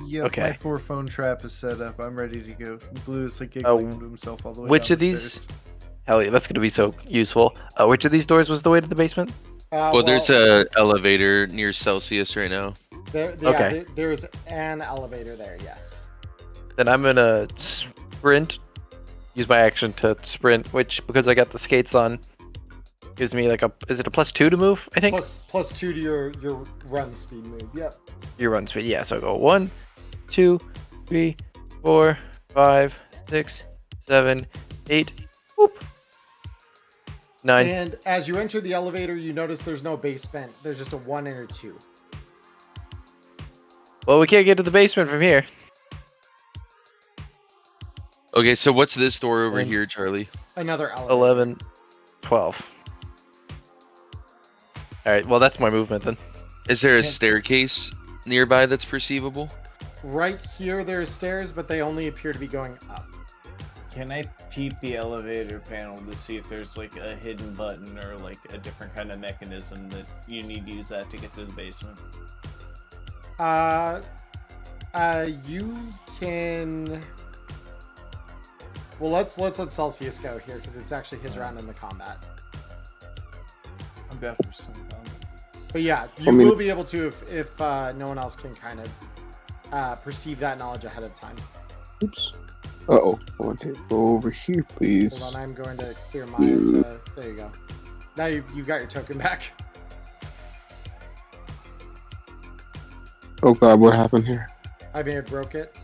Yeah, Okay. my 4-phone trap is set up. I'm ready to go. Blue is giggling to himself all the way Which down of the these? stairs. Hell yeah, that's gonna be so useful. Which of these doors was the way to the basement? Well, there's a elevator near Celsius right now. Okay. There's an elevator there. Yes. Then I'm gonna sprint. Use my action to sprint, which because I got the skates on, gives me is it a +2 to move? I think. Plus 2 to your run speed move. Yep. Your run speed, yeah. So I go 1, 2, 3, 4, 5, 6, 7, 8, whoop, 9. And as you enter the elevator, you notice there's no basement. There's just a 1 and a 2. Well, we can't get to the basement from here. Okay, so what's this door over here, Charlie? Another elevator. 11, 12. All right. Well, that's my movement then. Is there a staircase nearby that's perceivable? Right here, there's stairs, but they only appear to be going up. Can I peep the elevator panel to see if there's a hidden button or a different kind of mechanism that you need to use that to get to the basement? You can. Well, let's let Celsius go here because it's actually his round in the combat. I'm bad for some fun. But yeah, you will be able to if no one else can kind of perceive that knowledge ahead of time. Oops. Uh-oh. I want to go over here, please. Hold on, I'm going to clear mine. There you go. Now you've got your token back. Oh god, what happened here? I may have broke it.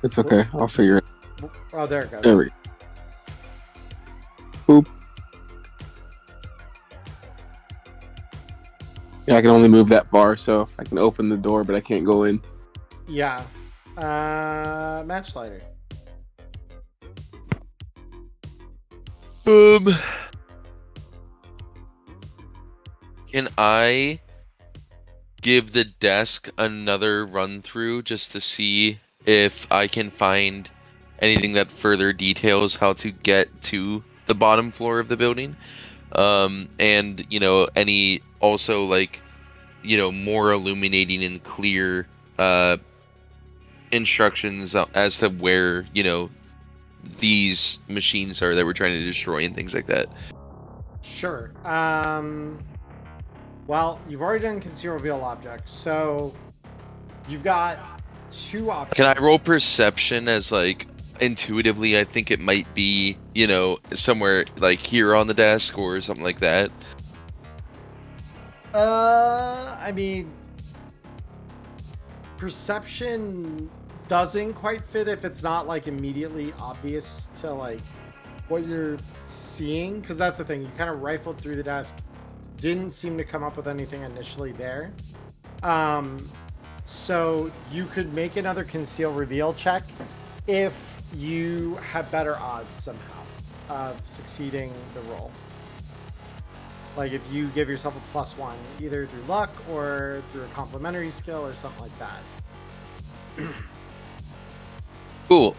It's okay. I'll figure it. Oh, there it goes. There we go. Boop. Yeah, I can only move that far, so I can open the door, but I can't go in. Yeah. Match lighter. Can I give the desk another run through just to see if I can find anything that further details how to get to the bottom floor of the building? And any also more illuminating and clear instructions as to where these machines are that we're trying to destroy and things like that. Sure. Well, you've already done conceal reveal object, so you've got 2 options. Can I roll perception as intuitively I think it might be, somewhere here on the desk or something like that? I mean, perception doesn't quite fit if it's not immediately obvious to what you're seeing, because that's the thing. You kind of rifled through the desk, didn't seem to come up with anything initially there. So you could make another conceal reveal check if you have better odds somehow of succeeding the roll. If you give yourself a +1, either through luck or through a complementary skill or something like that. Cool.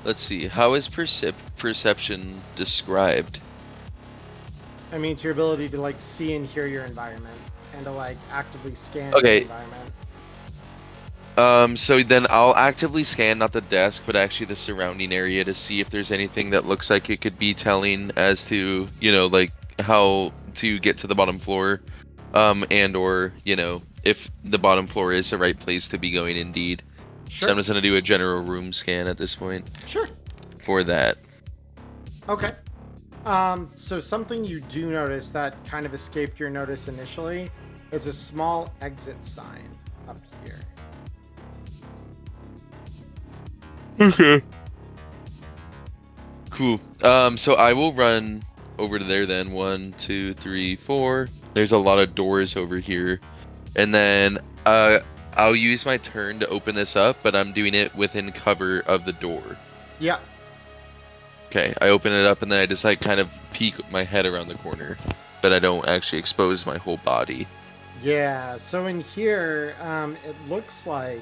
Let's see. How is perception described? I mean, it's your ability to see and hear your environment and to actively scan Okay. your environment. So then I'll actively scan not the desk, but actually the surrounding area to see if there's anything that looks like it could be telling as to, how to get to the bottom floor, and or, if the bottom floor is the right place to be going indeed. Sure. So I'm just gonna do a general room scan at this point. Sure. For that. Okay. So something you do notice that kind of escaped your notice initially is a small exit sign up here. Okay. Cool. So I will run over to there then. 1, 2, 3, 4. There's a lot of doors over here. And then I'll use my turn to open this up, but I'm doing it within cover of the door. Yeah. Okay, I open it up and then I just kind of peek my head around the corner, but I don't actually expose my whole body. Yeah, so in here, it looks like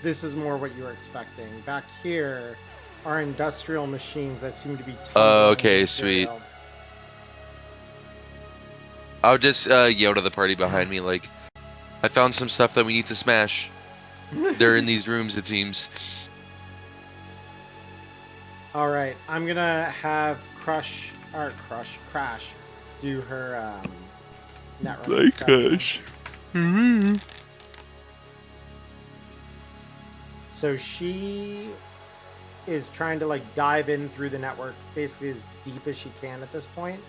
this is more what you were expecting. Back here are industrial machines that seem to be tumbling okay, material. sweet. I'll just yell to the party behind me, I found some stuff that we need to smash. They're in these rooms, it seems. All right, I'm gonna have Crash do her net running stuff. So she is trying to dive in through the network basically as deep as she can at this point.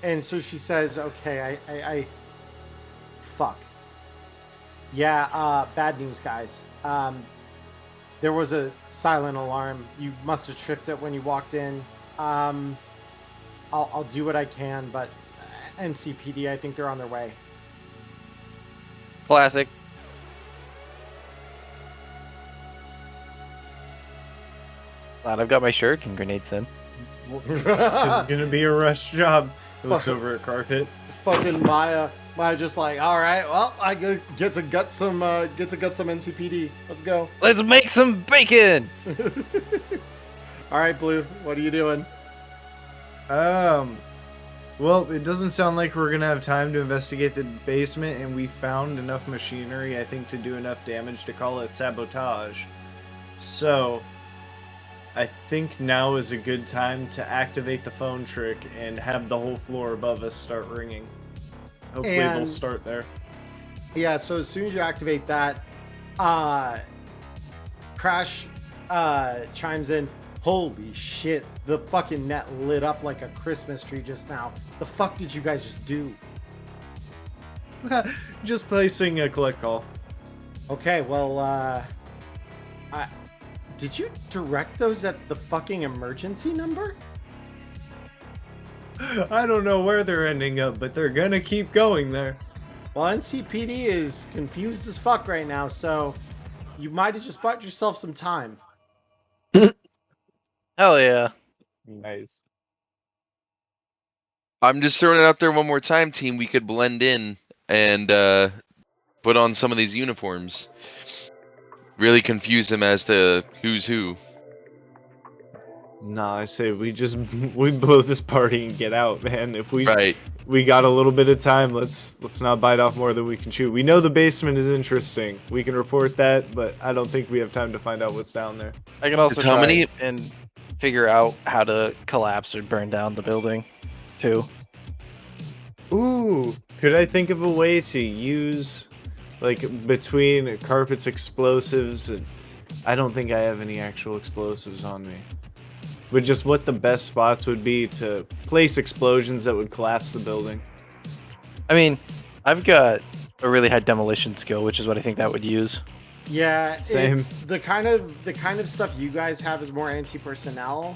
And so she says, okay, I fuck. Yeah, bad news, guys. There was a silent alarm. You must have tripped it when you walked in. I'll do what I can, but NCPD, I think they're on their way. Classic. Glad I've got my shuriken grenades then. This is gonna be a rush job. He looks over at Carpet. Fucking Maya just all right, well, I get to gut some NCPD. Let's go. Let's make some bacon. All right, Blue, what are you doing? Well, it doesn't sound like we're gonna have time to investigate the basement, and we found enough machinery, I think, to do enough damage to call it sabotage. So, I think now is a good time to activate the phone trick and have the whole floor above us start ringing. Hopefully they'll start there. Yeah, so as soon as you activate that, Crash chimes in, holy shit, the fucking net lit up like a Christmas tree just now. The fuck did you guys just do? Just placing a collect call. Okay, well, did you direct those at the fucking emergency number? I don't know where they're ending up, but they're gonna keep going there. Well, NCPD is confused as fuck right now, so you might have just bought yourself some time. Hell yeah. Nice. I'm just throwing it out there one more time, team. We could blend in and put on some of these uniforms. Really confuse them as to who's who. No, I say we blow this party and get out, man. If we Right. we got a little bit of time, let's not bite off more than we can chew. We know the basement is interesting. We can report that, but I don't think we have time to find out what's down there. I can also How try many- and figure out how to collapse or burn down the building, too. Ooh, could I think of a way to use, like, between carpets explosives and I don't think I have any actual explosives on me. But just what the best spots would be to place explosions that would collapse the building. I mean, I've got a really high demolition skill, which is what I think that would use. Yeah, Same. it's the kind of stuff you guys have is more anti-personnel.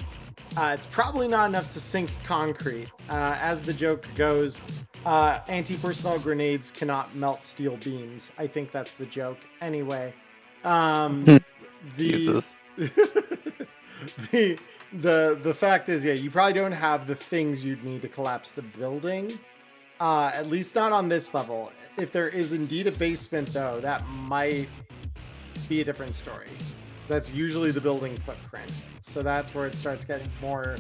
It's probably not enough to sink concrete. As the joke goes, anti-personnel grenades cannot melt steel beams. I think that's the joke. Anyway, Jesus. the fact is, yeah, you probably don't have the things you'd need to collapse the building. At least not on this level. If there is indeed a basement, though, that might be a different story. That's usually the building footprint. So that's where it starts getting more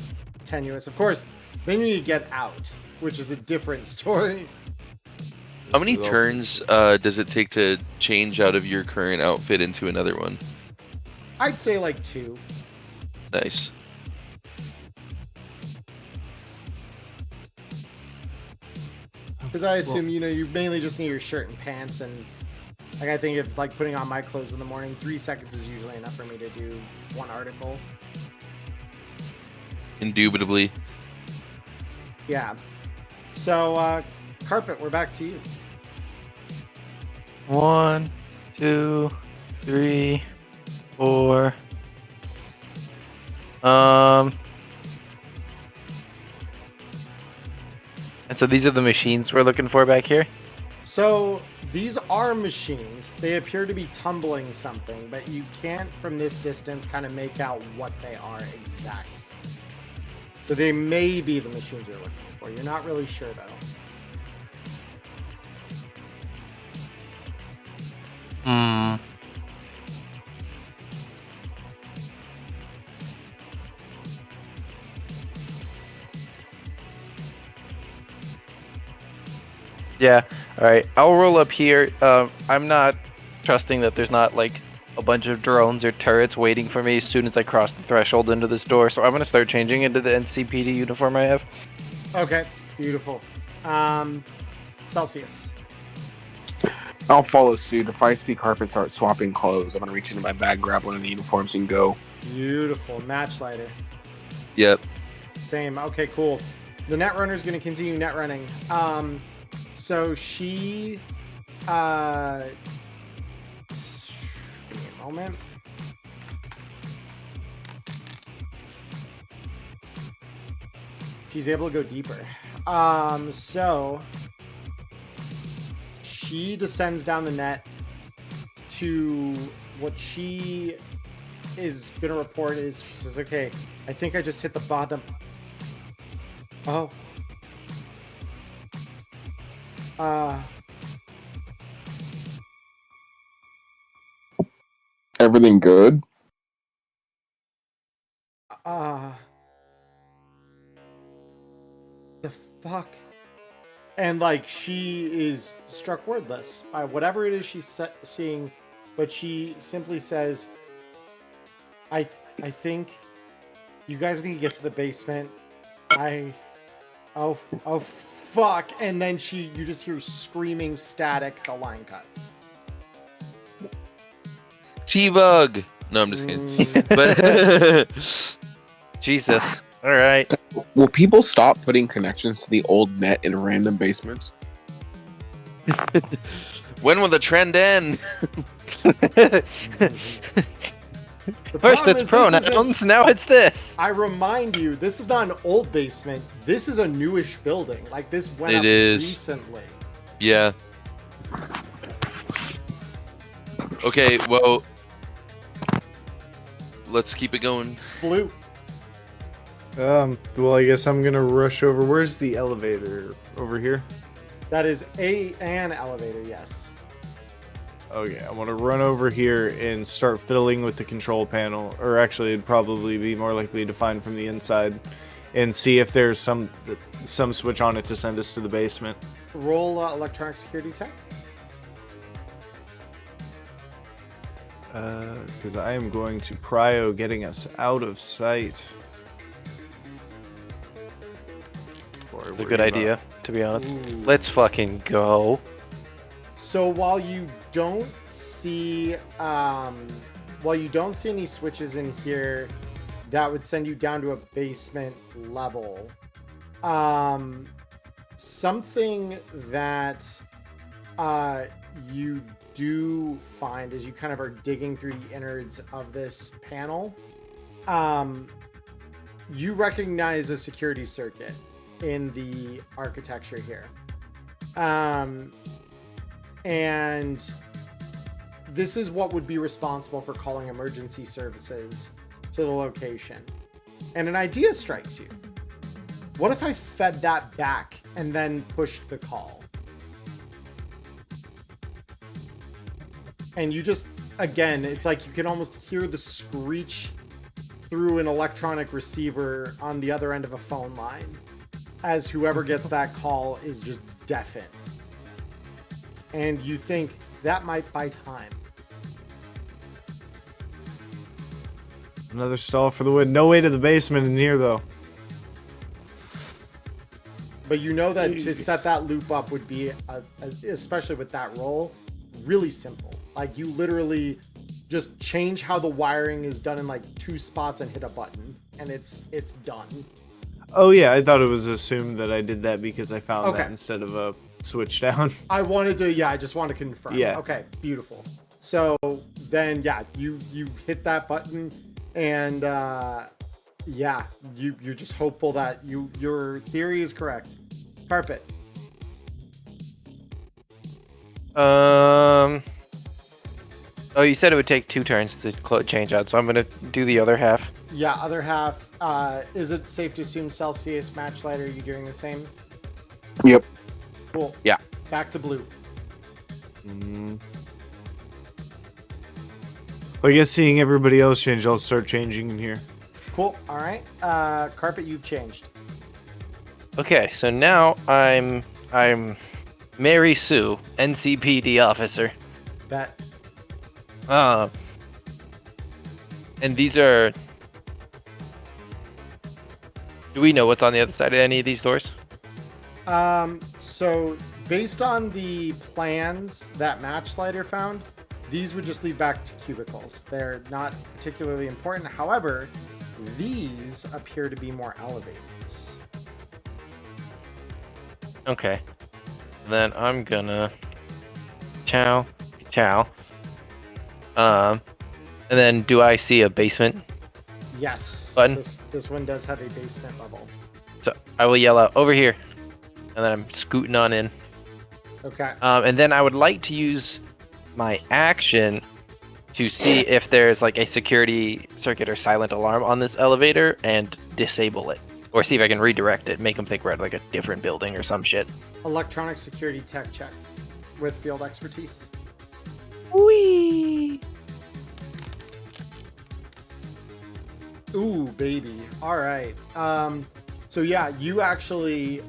tenuous. Of course, then you need to get out, which is a different story. How many turns does it take to change out of your current outfit into another one? I'd say like 2. Nice. Because I assume, you mainly just need your shirt and pants, and like I think if like putting on my clothes in the morning, 3 seconds is usually enough for me to do one article. Indubitably. Yeah. So, Carpet, we're back to you. 1, 2, 3, 4. And so these are the machines we're looking for back here? So these are machines. They appear to be tumbling something, but you can't from this distance kind of make out what they are exactly. So they may be the machines you're looking for. You're not really sure though. Yeah. All right. I'll roll up here. I'm not trusting that there's not like a bunch of drones or turrets waiting for me as soon as I cross the threshold into this door. So I'm gonna start changing into the NCPD uniform I have. Okay, beautiful. Celsius. I'll follow suit. If I see Carpet start swapping clothes, I'm gonna reach into my bag, grab one of the uniforms, and go. Beautiful. Match lighter. Yep. Same. Okay, cool. The net runner is going to continue net running. So she, give me a moment. She's able to go deeper. So she descends down the net to what she is going to report is, she says, okay, I think I just hit the bottom. Oh. Everything good? The fuck? And like she is struck wordless by whatever it is she's seeing, but she simply says, I think you guys need to get to the basement. Oh fuck. And then you just hear screaming static, the line cuts. T-Bug! No, I'm just kidding. But Jesus. All right. Will people stop putting connections to the old net in random basements? when will the trend end? First it's pronouns, now it's this. I remind you, this is not an old basement. This is a newish building. Like this went It up is. recently. Yeah. Okay, well, let's keep it going. Blue. Well, I guess I'm gonna rush over. Where's the elevator? Over here? That is an elevator, yes. Okay, I want to run over here and start fiddling with the control panel, or actually, it'd probably be more likely to find from the inside, and see if there's some switch on it to send us to the basement. Roll electronic security tech. Because I am going to prio getting us out of sight. It's a good idea, to be honest. Let's fucking go. So while you don't see any switches in here that would send you down to a basement level, something that you do find as you kind of are digging through the innards of this panel, you recognize a security circuit in the architecture here. And this is what would be responsible for calling emergency services to the location. And an idea strikes you. What if I fed that back and then pushed the call? And you just, again, it's like you can almost hear the screech through an electronic receiver on the other end of a phone line as whoever gets that call is just deafened. And you think that might buy time. Another stall for the win. No way to the basement in here, though. But you know that to set that loop up would be, especially with that roll, really simple. Like you literally just change how the wiring is done in like 2 spots and hit a button, and it's done. Oh yeah, I thought it was assumed that I did that because I found Okay. that instead of a switch down. I just want to confirm. Yeah. Okay, beautiful. So then, yeah, you hit that button, and you're just hopeful that your theory is correct. Carpet. Oh, you said it would take 2 turns to change out, so I'm gonna do the other half. Yeah, other half. Is it safe to assume Celsius, Matchlight, are you doing the same? Yep. Cool. Yeah. Back to blue. Well, I guess seeing everybody else change, I'll start changing in here. Cool. All right. Carpet, you've changed. Okay, so now I'm Mary Sue, NCPD officer. Bet. And these are. Do we know what's on the other side of any of these doors? So based on the plans that Matchlighter found, these would just lead back to cubicles. They're not particularly important. However, these appear to be more elevators. Okay. Then I'm gonna chow. And then do I see a basement? Yes. Button. This one does have a basement level. So I will yell out over here, and then I'm scooting on in. Okay. And then I would like to use my action to see if there's like a security circuit or silent alarm on this elevator and disable it. Or see if I can redirect it, make them think we're at like a different building or some shit. Electronic security tech check with field expertise. Whee! Ooh, baby. All right. So yeah, you actually,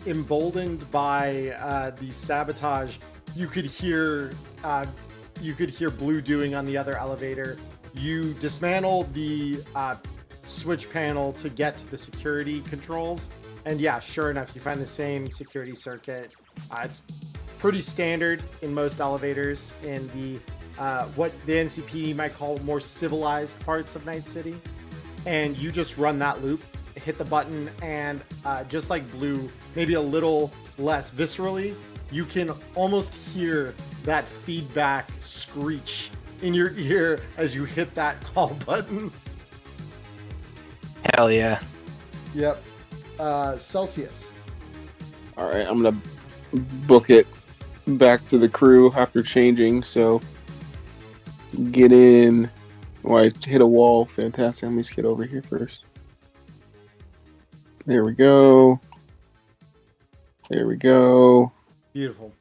emboldened by the sabotage, you could hear Blue doing on the other elevator. You dismantled the switch panel to get to the security controls, and yeah, sure enough, you find the same security circuit. It's pretty standard in most elevators in the what the NCPD might call more civilized parts of Night City. And you just run that loop, hit the button, and just like Blue, maybe a little less viscerally, you can almost hear that feedback screech in your ear as you hit that call button. Hell yeah. Yep. Celsius. All right, I'm gonna book it back to the crew after changing. So Get in. Oh, I hit a wall. Fantastic. Let me just get over here first. There we go. There we go. Beautiful.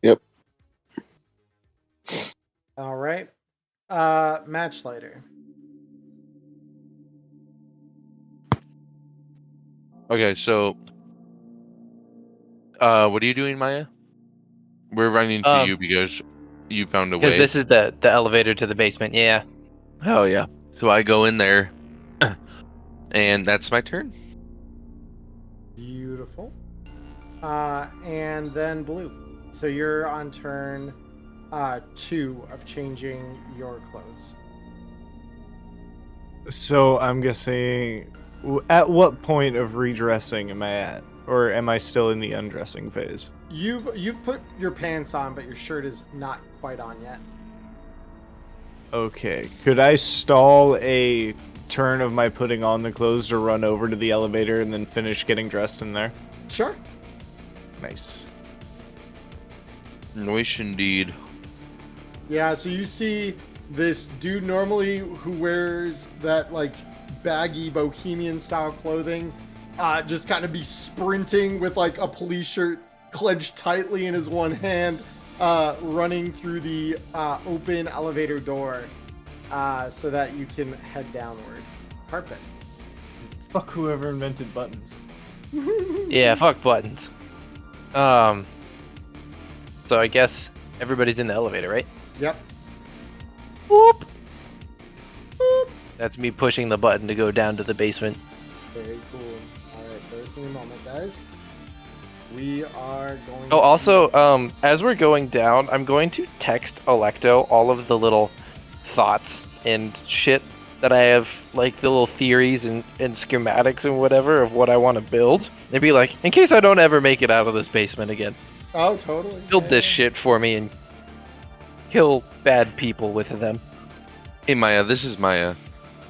Yep. All right. Matchlighter. Okay, so what are you doing, Maya? We're running to you because you found a Because way. this is the elevator to the basement. Yeah. Oh yeah. So I go in there, and that's my turn. Beautiful. And then blue. So you're on turn 2 of changing your clothes. So I'm guessing, at what point of redressing am I at, or am I still in the undressing phase? You've put your pants on, but your shirt is not quite on yet. Okay. Could I stall a turn of my putting on the clothes to run over to the elevator and then finish getting dressed in there? Sure. Nice. Nice indeed. Yeah, so you see this dude normally who wears that like baggy bohemian style clothing just kind of be sprinting with like a police shirt clenched tightly in his one hand, running through the open elevator door so that you can head downward. Carpet. Fuck whoever invented buttons. Yeah, fuck buttons. So I guess everybody's in the elevator, right? Yep. Whoop. Whoop. That's me pushing the button to go down to the basement. Very cool. All right, bear with me a moment, guys. We are going Oh, also, as we're going down, I'm going to text Electo all of the little thoughts and shit that I have, like the little theories and schematics and whatever of what I want to build. And be like, in case I don't ever make it out of this basement again, Oh, totally. build Yeah, this yeah. shit for me and kill bad people with them. Hey Maya, this is Maya.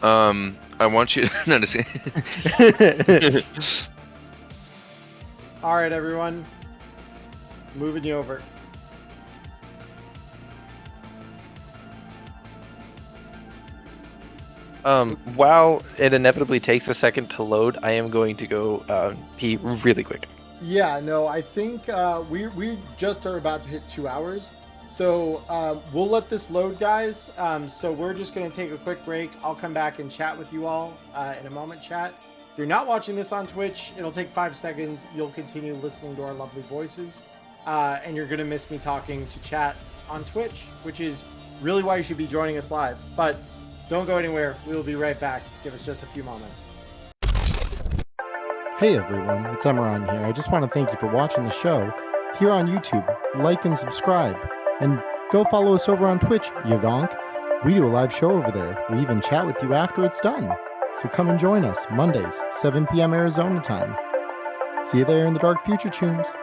I want you to no, just All right, everyone. Moving you over. While it inevitably takes a second to load, I am going to go pee really quick. Yeah, no, I think we just are about to hit 2 hours. So we'll let this load, guys. So we're just going to take a quick break. I'll come back and chat with you all in a moment, chat. If you're not watching this on Twitch, it'll take 5 seconds. You'll continue listening to our lovely voices. And you're going to miss me talking to chat on Twitch, which is really why you should be joining us live. But don't go anywhere. We will be right back. Give us just a few moments. Hey everyone, it's Emmerron here. I just want to thank you for watching the show here on YouTube. Like and subscribe. And go follow us over on Twitch, you gonk. We do a live show over there. We even chat with you after it's done. So come and join us Mondays, 7 p.m. Arizona time. See you there in the dark future, tunes.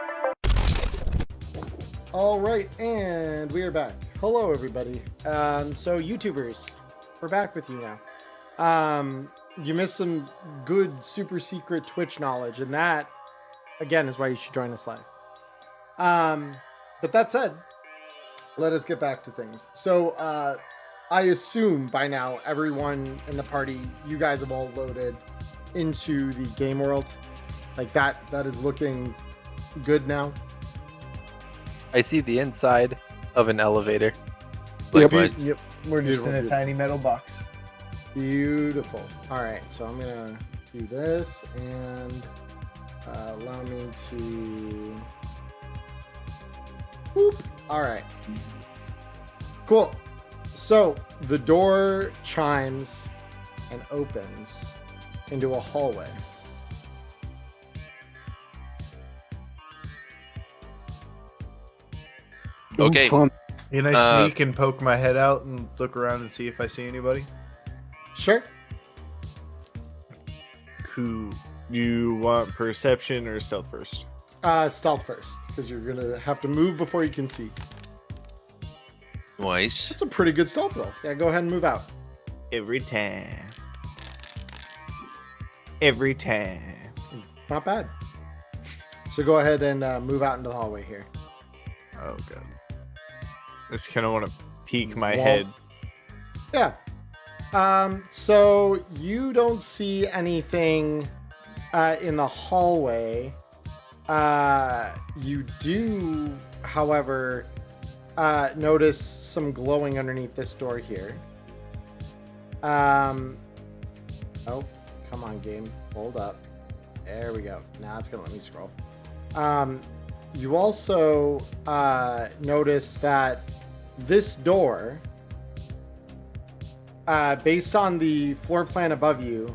All right, and we are back. Hello, everybody. So YouTubers, we're back with you now. You missed some good super secret Twitch knowledge, and that, again, is why you should join us live. But that said, let us get back to things. So I assume by now everyone in the party, you guys have all loaded into the game world. Like that is looking good now. I see the inside of an elevator. likewise. Yep. We're just in a Beautiful. tiny metal box. Beautiful. All right, so I'm gonna do this and allow me to. Whoop. All right. Cool. So the door chimes and opens into a hallway. Okay. Fun. Can I sneak and poke my head out and look around and see if I see anybody? Sure. Cool. You want perception or stealth first? Stealth first, because you're gonna have to move before you can see. Nice. That's a pretty good stealth roll. Yeah, go ahead and move out. Every time. Every time. Not bad. So go ahead and move out into the hallway here. Oh god. I just kind of want to peek my Well, head. Yeah. So you don't see anything in the hallway. You do, however, notice some glowing underneath this door here. Oh, come on, game. Hold up. There we go. Now it's gonna let me scroll. You also notice that this door, based on the floor plan above you,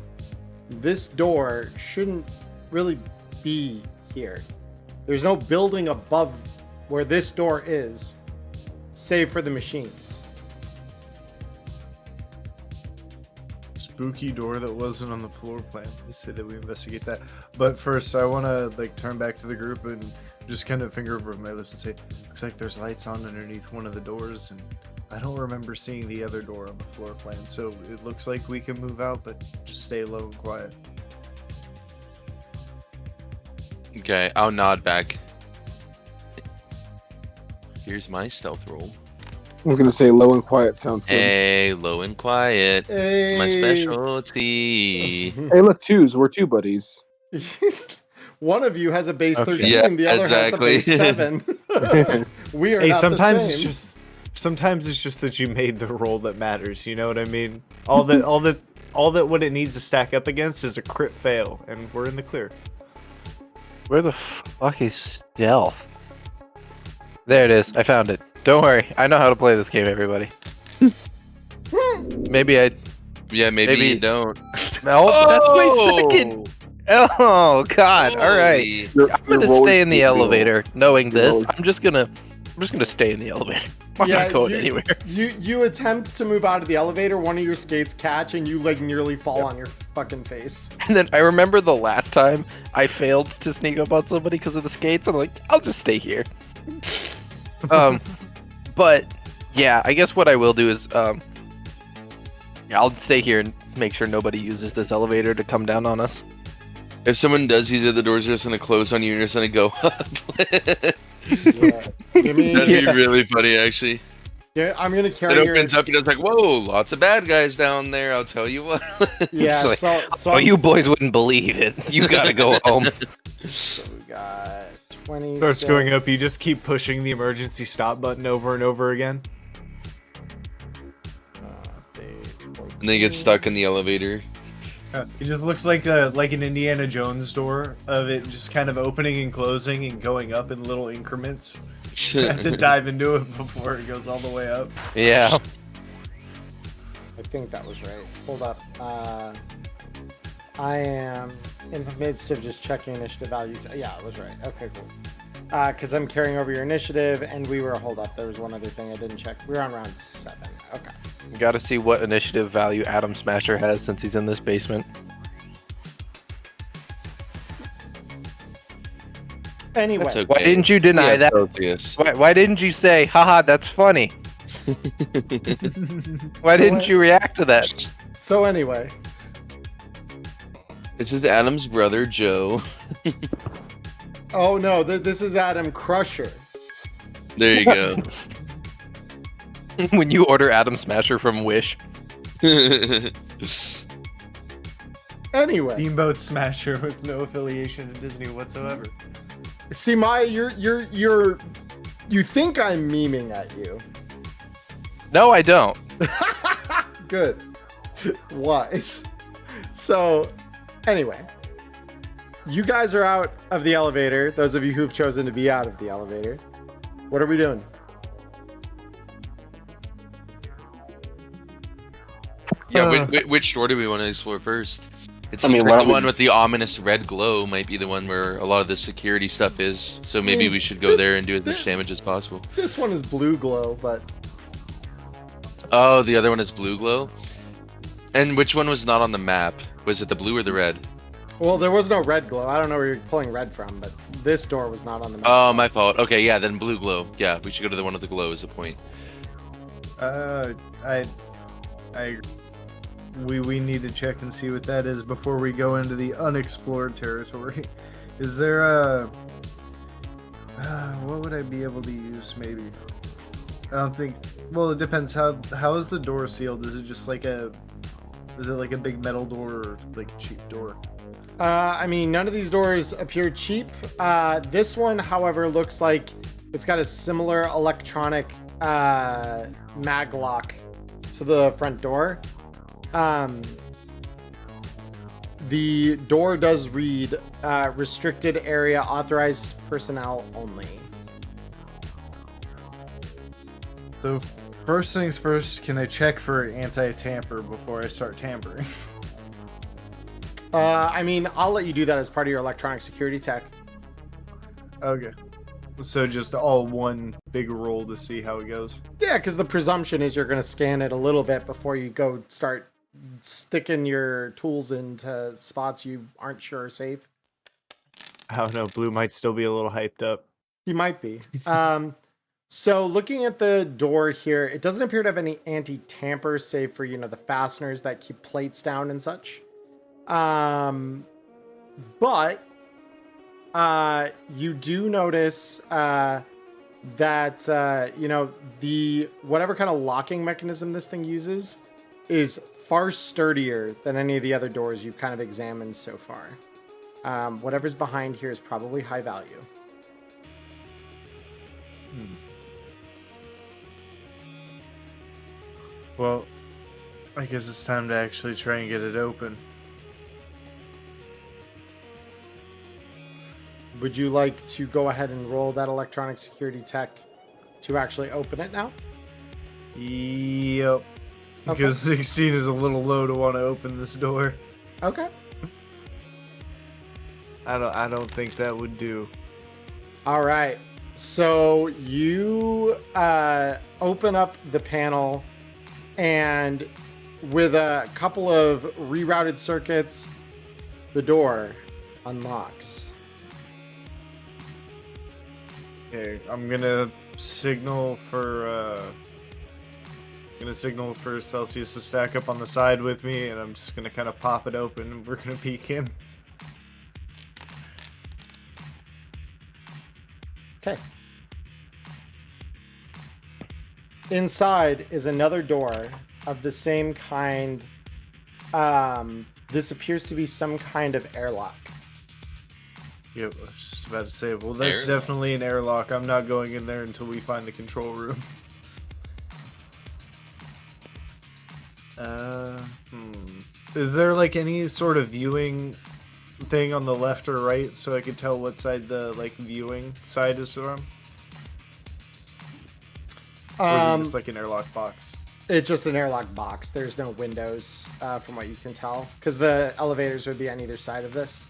this door shouldn't really be here. There's no building above where this door is, save for the machines. Spooky door that wasn't on the floor plan. They said that we investigate that. But first, I want to like turn back to the group and just kind of finger over my lips and say, looks like there's lights on underneath one of the doors, and I don't remember seeing the other door on the floor plan. So it looks like we can move out, but just stay low and quiet. Okay, I'll nod back. Here's my stealth roll. I was gonna say low and quiet sounds good. Hey, low and quiet. Hey. My specialty. Hey, look, twos. We're two buddies. One of you has a base Okay. 13, Yeah, the other exactly. has a base 7. We are Hey, not sometimes the it's same. just that you made the roll that matters. You know what I mean? All that what it needs to stack up against is a crit fail, and we're in the clear. Where the fuck is stealth? There it is. I found it. Don't worry. I know how to play this game, everybody. Maybe I... Yeah, maybe Maybe- you don't. Oh, that's my second... Oh, God. All right. Holy- I'm gonna stay in the elevator, knowing this. rolls- I'm just gonna stay in the elevator. I'm not going anywhere. You attempt to move out of the elevator, one of your skates catch, and you like nearly fall on your fucking face. And then I remember the last time I failed to sneak up on somebody because of the skates. I'm like, I'll just stay here. But yeah, I guess what I will do is, yeah, I'll stay here and make sure nobody uses this elevator to come down on us. If someone does use it, the doors are just gonna close on you and you're just gonna go up. Yeah. Give me, That'd be really funny, actually. yeah, I'm gonna It carry your. opens up and it's like, whoa, lots of bad guys down there, I'll tell you what. Yeah, Like, so Oh, I'm- you boys wouldn't believe it. You gotta go home. So we got 20. Starts going up. You just keep pushing the emergency stop button over and over again. And then you get stuck in the elevator. It just looks like an Indiana Jones door of it just kind of opening and closing and going up in little increments. You have to dive into it before it goes all the way up. Yeah. I think that was right. Hold up. I am in the midst of just checking initiative values. Yeah, it was right. Okay, cool. Because I'm carrying over your initiative, and we were, hold up, there was one other thing I didn't check. We were on round 7. Okay. We gotta see what initiative value Adam Smasher has since he's in this basement. Anyway, That's okay. Why didn't you deny Yeah, that? Celsius. Why didn't you say, haha, that's funny? Why didn't you react to that? so anyway, This is Adam's brother, Joe. oh no, this is Adam Crusher. There you go. When you order Adam Smasher from Wish. Anyway, Steamboat Smasher with no affiliation to Disney whatsoever. see you think I'm memeing at you. No, I don't. Good. Wise. So, anyway, you guys are out of the elevator. Those of you who've chosen to be out of the elevator. What are we doing? Yeah, which door do we want to explore first? It I mean, seems why like don't the we- one with the ominous red glow might be the one where a lot of the security stuff is. So maybe we should go there and do as much damage as possible. This one is blue glow, but Oh, the other one is blue glow. And which one was not on the map? Was it the blue or the red? well, there was no red glow. I don't know where you're pulling red from, but this door was not on the map. Oh, my fault. Okay, yeah, then blue glow. Yeah, we should go to the one with the glow is the point. We need to check and see what that is before we go into the unexplored territory. Is there a what would I be able to use maybe? I don't think. Well, it depends. How is the door sealed? Is it just like a? Is it like a big metal door or like a cheap door? I mean, none of these doors appear cheap. This one, however, looks like it's got a similar electronic mag lock to the front door. The door does read restricted area, authorized personnel only. So first things first, can I check for anti-tamper before I start tampering? I mean, I'll let you do that as part of your electronic security tech. Okay. So just all one big roll to see how it goes. Yeah, because the presumption is you're going to scan it a little bit before you go start sticking your tools into spots you aren't sure are safe. I don't know. Blue might still be a little hyped up. You might be. So looking at the door here, it doesn't appear to have any anti-tamper save for, you know, the fasteners that keep plates down and such. But you do notice that, you know, the whatever kind of locking mechanism this thing uses is far sturdier than any of the other doors you've kind of examined so far. Whatever's behind here is probably high value. Well, I guess it's time to actually try and get it open. Would you like to go ahead and roll that electronic security tech to actually open it now? Yep. Because 16 is a little low to want to open this door. Okay. I don't think that would do. All right. So you open up the panel, and with a couple of rerouted circuits, the door unlocks. Okay, I'm gonna signal for Celsius to stack up on the side with me, and I'm just gonna kind of pop it open, and we're gonna peek in. Okay. Inside is another door of the same kind. This appears to be some kind of airlock. Yep, I was just about to say, well, that's Airlock. definitely an airlock. I'm not going in there until we find the control room. Is there like any sort of viewing thing on the left or right so I can tell what side the like viewing side is from? Or is it just like an airlock box? It's just an airlock box. There's no windows, from what you can tell, because the elevators would be on either side of this.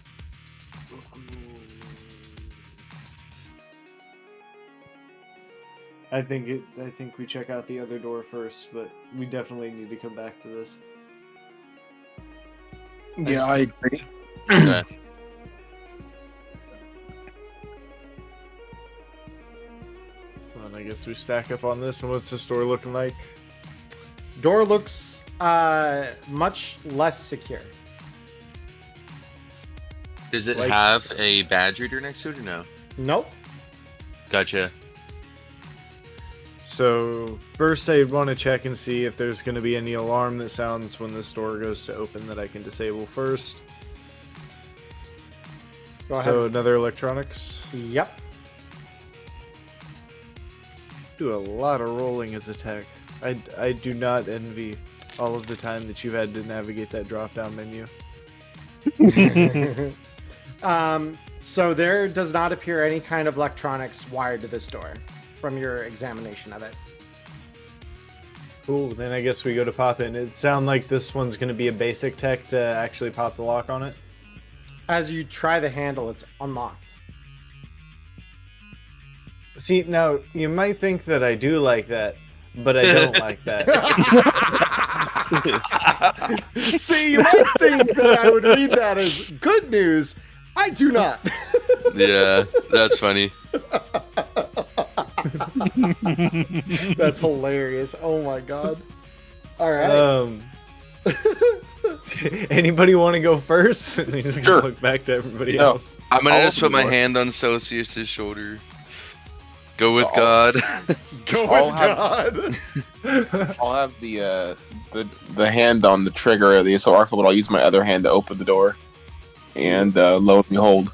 I think we check out the other door first, but we definitely need to come back to this. Yeah, I agree. Okay. So then I guess we stack up on this, and what's the store looking like? Door looks much less secure. Does it Like- have a badge reader next to it or no? Nope. Gotcha. So first I want to check and see if there's going to be any alarm that sounds when this door goes to open that I can disable first. Go ahead. So another electronics. Yep. Do a lot of rolling as a tech. I do not envy all of the time that you've had to navigate that drop down menu. So there does not appear any kind of electronics wired to this door from your examination of it. Cool, then I guess we go to pop in. It sounds like this one's going to be a basic tech to actually pop the lock on it. As you try the handle, it's unlocked. See, now you might think that I do like that, but I don't like that. See, you might think that I would read that as good news. I do not. Yeah, that's funny. That's hilarious. Oh my god. All right. Anybody want to go first? And we just Sure. look back to everybody No. else. I'm gonna I'll just put my open the door. hand on Celsius's shoulder. Go with So God. Go I'll with have- God. I'll have the hand on the trigger of the assault rifle, but I'll use my other hand to open the door. And lo and behold,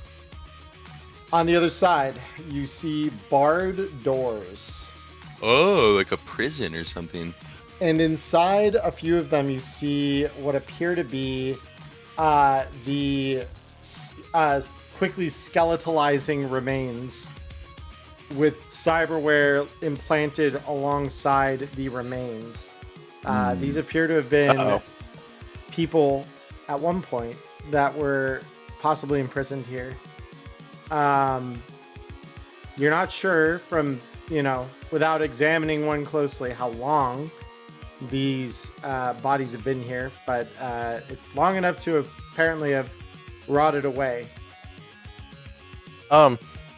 On the other side, you see barred doors. Oh, like a prison or something. And inside a few of them, you see what appear to be the quickly skeletalizing remains with cyberware implanted alongside the remains. These appear to have been Uh-oh. people at one point that were possibly imprisoned here. You're not sure from, without examining one closely how long these bodies have been here, but it's long enough to apparently have rotted away.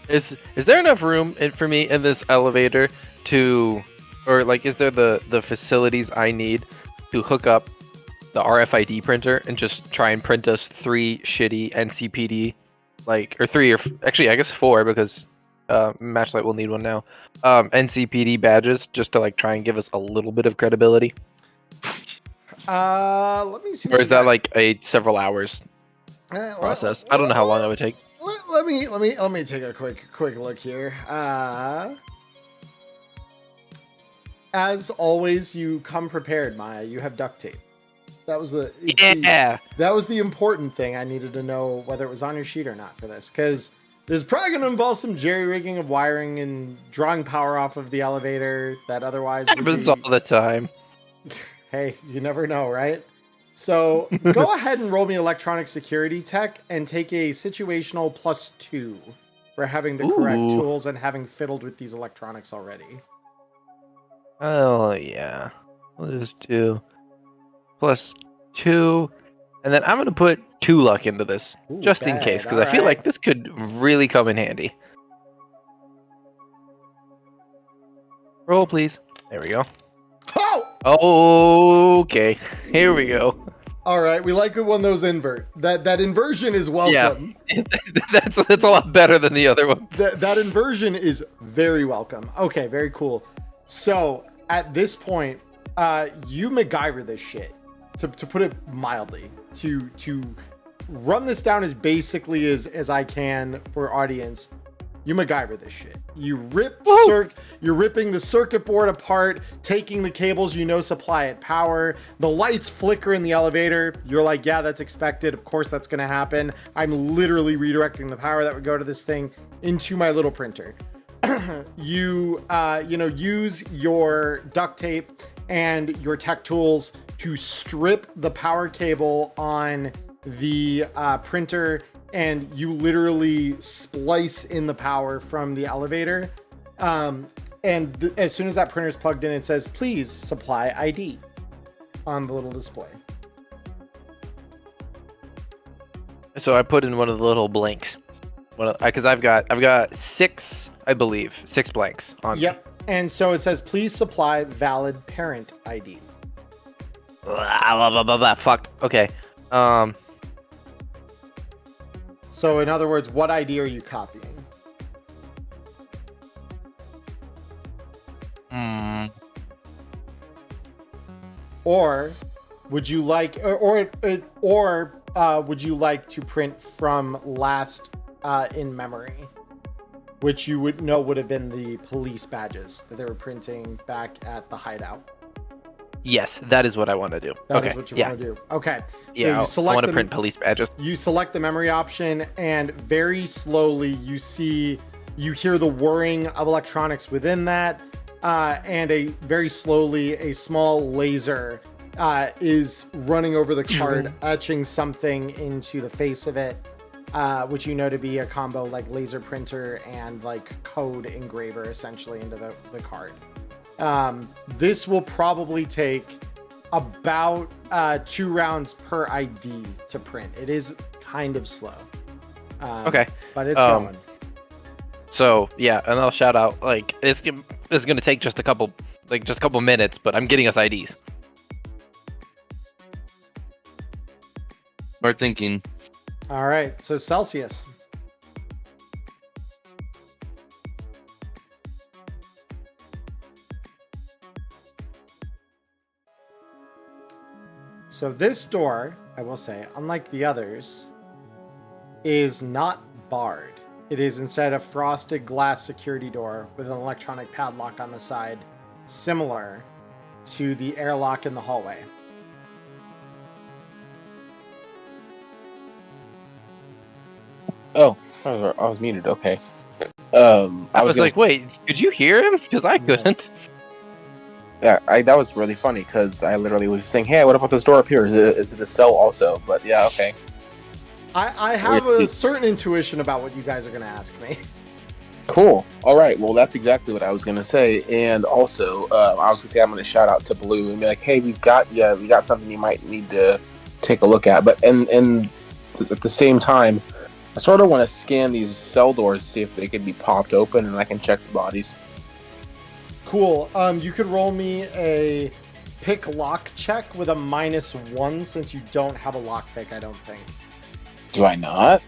Is there enough room for me in this elevator to, or like, is there the facilities I need to hook up the RFID printer and just try and print us 3 shitty NCPD, or 3, or actually I guess 4, because Matchlight will need one now. NCPD badges just to try and give us a little bit of credibility. Let me see. Or is that like a several hours process? I don't know how long that would take. Let me take a quick look here. As always, you come prepared, Maya. You have duct tape. That was that was the important thing I needed to know, whether it was on your sheet or not for this, because there's probably going to involve some jerry-rigging of wiring and drawing power off of the elevator that otherwise would Happens be... all the time. Hey, you never know, right? So go ahead and roll me electronic security tech and take a situational +2 for having the correct Ooh. tools and having fiddled with these electronics already. Oh yeah, we'll just do +2, and then I'm gonna put 2 luck into this Ooh, just in bad. case, because I feel Alright. like this could really come in handy. Roll, please. There we go. Oh! Okay, here we go. All right, we like it when those invert. That inversion is welcome. That's a lot better than the other one. That inversion is very welcome. Okay, very cool. So at this point, you MacGyver this shit, to put it mildly, to run this down as basically as I can for audience. You MacGyver this shit. You you're ripping the circuit board apart, taking the cables supply it power. The lights flicker in the elevator. You're like, yeah, that's expected. Of course that's gonna happen. I'm literally redirecting the power that would go to this thing into my little printer. You use your duct tape and your tech tools to strip the power cable on the printer, and you literally splice in the power from the elevator. As soon as that printer is plugged in, it says, please supply ID on the little display. So I put in one of the little blanks, because I've got 6, I believe, 6 blanks on. Yep. And so it says, please supply valid parent ID. Fuck. Okay. So in other words, what ID are you copying? Or would you like, or would you like to print from last in memory, which you would know would have been the police badges that they were printing back at the hideout? Yes, that is what I want to do. That is what you want to do. Okay. Yeah, So you I want to print police badges. You select the memory option, and very slowly you hear the whirring of electronics within that, and very slowly a small laser is running over the card, etching something into the face of it, which you know to be a combo like laser printer and like code engraver essentially into the card. This will probably take about 2 rounds per ID to print. It is kind of slow. Okay. But it's going. So yeah, and I'll shout out it's gonna take just a couple minutes, but I'm getting us IDs. Smart thinking. All right. So Celsius. So this door, I will say, unlike the others, is not barred. It is instead a frosted glass security door with an electronic padlock on the side, similar to the airlock in the hallway. Oh, I was muted. Okay. I was like, wait, could you hear him? Because I couldn't. yeah, that was really funny because I literally was saying, "Hey, what about this door up here? Is it a cell also?" But yeah, okay. I have a certain intuition about what you guys are going to ask me. Cool. All right. Well, that's exactly what I was gonna say. And also, I was gonna say I'm gonna shout out to Blue and be like, "Hey, we got something you might need to take a look at." But and at the same time, I sort of want to scan these cell doors to see if they can be popped open, and I can check the bodies. Cool. You could roll me a pick lock check with a -1 since you don't have a lock pick. I don't think. Do I not?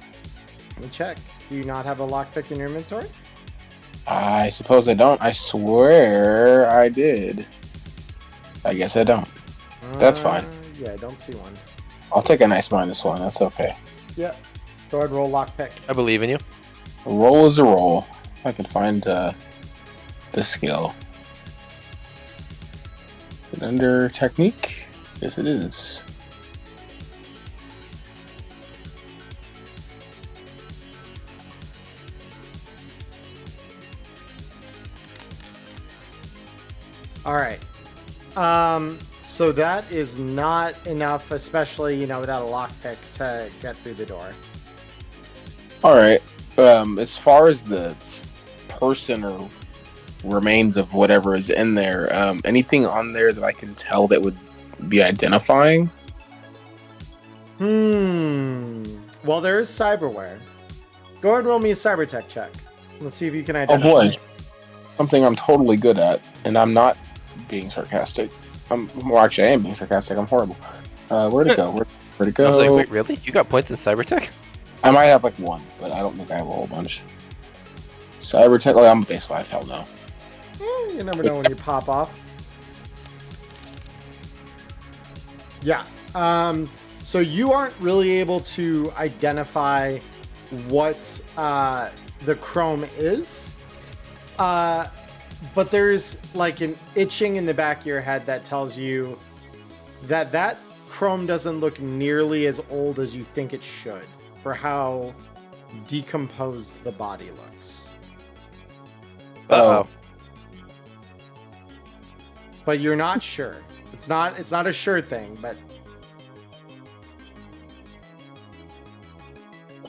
Let me check. Do you not have a lock pick in your inventory? I suppose I don't. I swear I did. I guess I don't. That's fine. Yeah, I don't see one. I'll take a nice -1. That's okay. Yeah. Go ahead, roll lock pick. I believe in you. A roll is a roll. I can find the skill. Is it under technique? Yes, it is. All right. So that is not enough, especially, without a lockpick to get through the door. All right. As far as the person or remains of whatever is in there, anything on there that I can tell that would be identifying? Well, there is cyberware. Go ahead and roll me a cyber tech check. Let's see if you can Oh identify. boy. Something I'm totally good at, and I'm not being sarcastic. Actually, I am being sarcastic. I'm horrible. Where'd it go? Where'd it go? I was like, wait, really? You got points in cyber tech? I might have like one, but I don't think I have a whole bunch. Cyber tech. Oh, I'm a base 5. Hell no. You never know when you pop off. Yeah. So you aren't really able to identify what the chrome is. But there's like an itching in the back of your head that tells you that chrome doesn't look nearly as old as you think it should for how decomposed the body looks. Uh-oh. But you're not sure. It's not a sure thing, but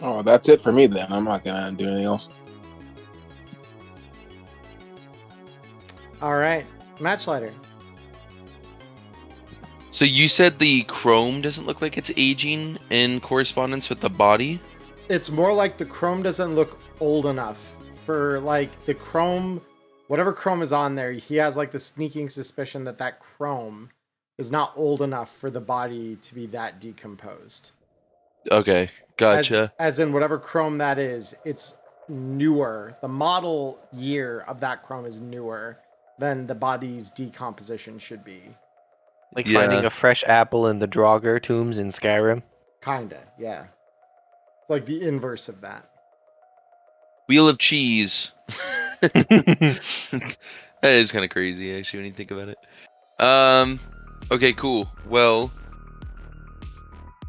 Oh, that's it for me then. I'm not gonna do anything else. all right. Matchlighter. So you said the chrome doesn't look like it's aging in correspondence with the body? It's more like the chrome doesn't look old enough for like the chrome, whatever chrome is on there. He has like the sneaking suspicion that chrome is not old enough for the body to be that decomposed. Okay, gotcha. As in whatever chrome that is, it's newer. The model year of that chrome is newer than the body's decomposition should be. Like Yeah. finding a fresh apple in the Draugr tombs in Skyrim. Kinda, yeah. It's like the inverse of that. Wheel of cheese. That is kind of crazy, actually, when you think about it. Okay, cool. Well,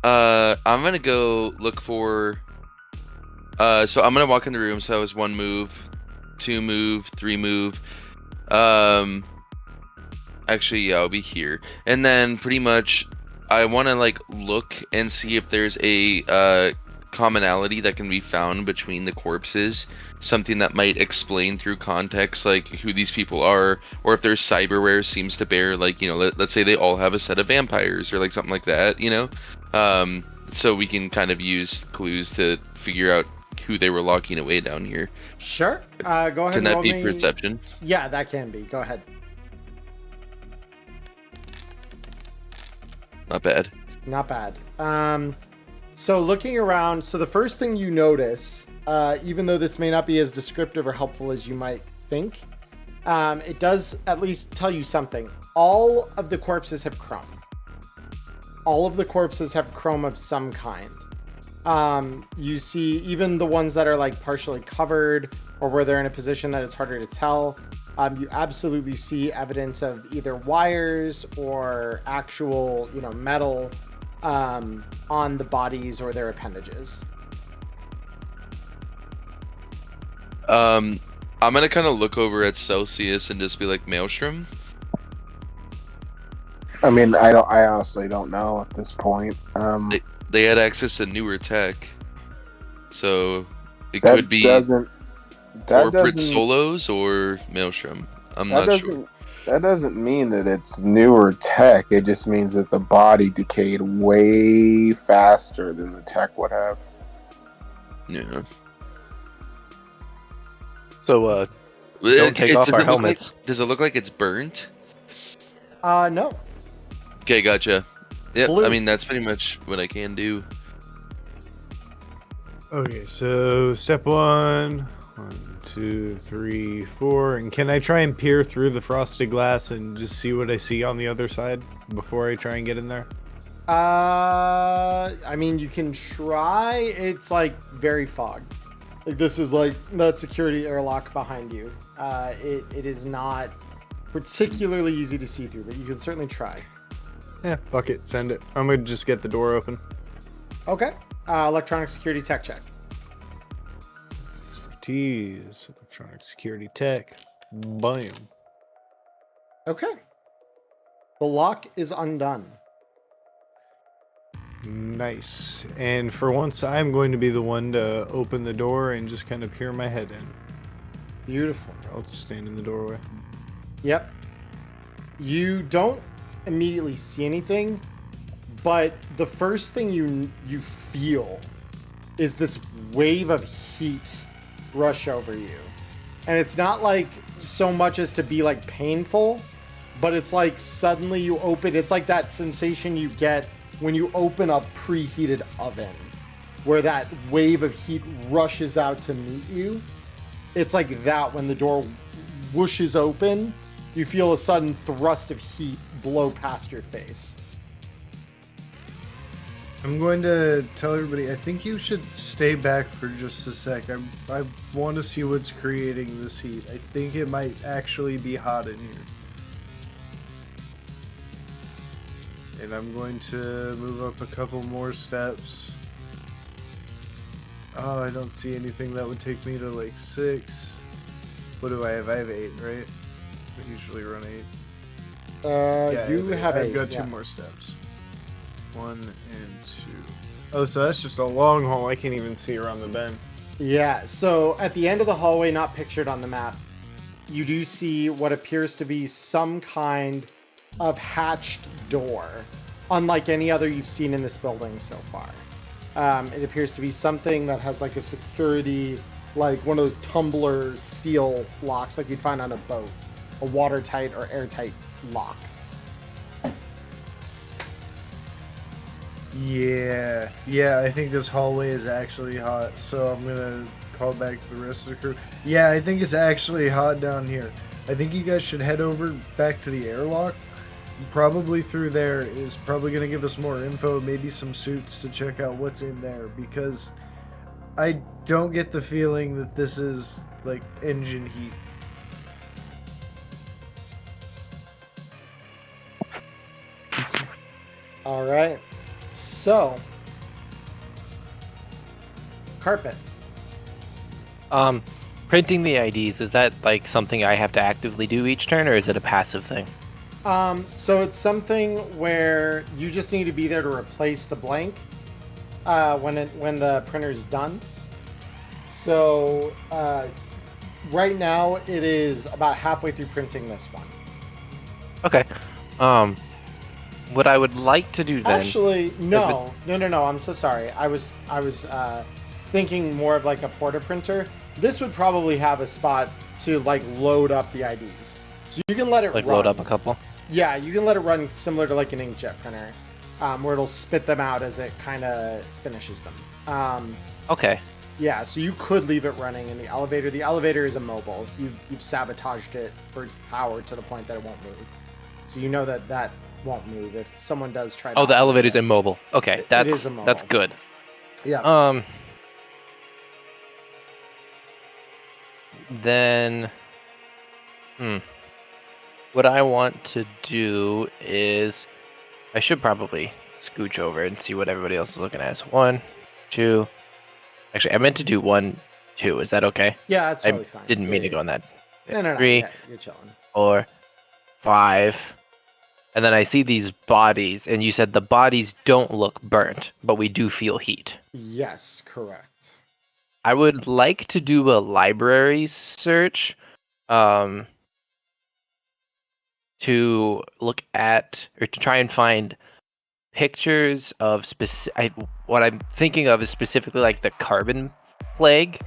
I'm gonna go look for. So I'm gonna walk in the room. So that was 1 move, 2 move, 3 move. Actually, yeah, I'll be here, and then pretty much, I want to like look and see if there's a commonality that can be found between the corpses, something that might explain through context like who these people are, or if there's cyberware seems to bear like, let's say they all have a set of vampires or like something like that, so we can kind of use clues to figure out who they were locking away down here. Sure. Go ahead Can and that roll be me... perception? Yeah, that can be. Go ahead. Not bad. Not bad. So looking around, so the first thing you notice, even though this may not be as descriptive or helpful as you might think, it does at least tell you something. All of the corpses have chrome. all of the corpses have chrome of some kind. You see even the ones that are like partially covered or where they're in a position that it's harder to tell. You absolutely see evidence of either wires or actual, metal on the bodies or their appendages. I'm gonna kind of look over at Celsius and just be like, Maelstrom. I mean, I honestly don't know at this point. They had access to newer tech, so it That could be corporate solos or Maelstrom. I'm not sure. That doesn't mean that it's newer tech. It just means that the body decayed way faster than the tech would have. Yeah. So, don't take off our helmets. Does it look like it's burnt? No. Okay, gotcha. Yeah, Blue. I mean, that's pretty much what I can do. Okay, so step 1, 1, 2, 3, 4, and can I try and peer through the frosted glass and just see what I see on the other side before I try and get in there? I mean, you can try. It's like very fogged. Like this is like that security airlock behind you. It is not particularly easy to see through, but you can certainly try. Yeah, fuck it, send it. I'm gonna just get the door open. Okay. Electronic security tech check. Expertise, electronic security tech. Bam. Okay. The lock is undone. Nice. And for once, I'm going to be the one to open the door and just kind of peer my head in. Beautiful. I'll just stand in the doorway. Yep. You don't immediately see anything, but the first thing you feel is this wave of heat rush over you. And it's not like so much as to be like painful, but it's like suddenly you open, it's like that sensation you get when you open a preheated oven, where that wave of heat rushes out to meet you. It's like that when the door whooshes open, you feel a sudden thrust of heat blow past your face. I'm going to tell everybody, I think you should stay back for just a sec. I want to see what's creating this heat. I think it might actually be hot in here. And I'm going to move up a couple more steps. Oh, I don't see anything that would take me to like 6. What do I have? I have 8, right? I usually run 8. You have I've 8. got yeah. 2 more steps. 1 and 2. Oh, so that's just a long hall. I can't even see around the bend. Yeah, so at the end of the hallway, not pictured on the map, you do see what appears to be some kind of hatched door, unlike any other you've seen in this building so far. It appears to be something that has like a security, like one of those tumbler seal locks like you'd find on a boat, a watertight or airtight lock. Yeah, I think this hallway is actually hot, so I'm gonna call back the rest of the crew. Yeah, I think it's actually hot down here. I think you guys should head over back to the airlock. Probably through there is probably gonna give us more info, maybe some suits to check out what's in there, because I don't get the feeling that this is like engine heat. All right. So, carpet. Printing the IDs, is that like something I have to actively do each turn, or is it a passive thing? So it's something where you just need to be there to replace the blank when the printer's done. So right now it is about halfway through printing this one. Okay. What I would like to do then... Actually, no. I'm so sorry. I was thinking more of like a porta printer. This would probably have a spot to like load up the IDs. So you can let it like run. load up a couple? Yeah, you can let it run similar to like an inkjet printer, where it'll spit them out as it kind of finishes them. Okay. Yeah, so you could leave it running in the elevator. The elevator is immobile. You've sabotaged it for its power to the point that it won't move. So you know that won't move if someone does try. Oh, to the elevator's operate immobile. Okay, It that's is immobile. that's good. it. Yeah. Then, what I want to do is, I should probably scooch over and see what everybody else is looking at. So 1, 2. Actually, I meant to do 1, 2. Is that okay? Yeah, that's I totally fine. didn't mean to go on that. No. 3, Yeah, you're chilling. 4, 5. And then I see these bodies, and you said the bodies don't look burnt, but we do feel heat. Yes, correct. I would like to do a library search to look at or to try and find pictures of what I'm thinking of is specifically like the carbon plague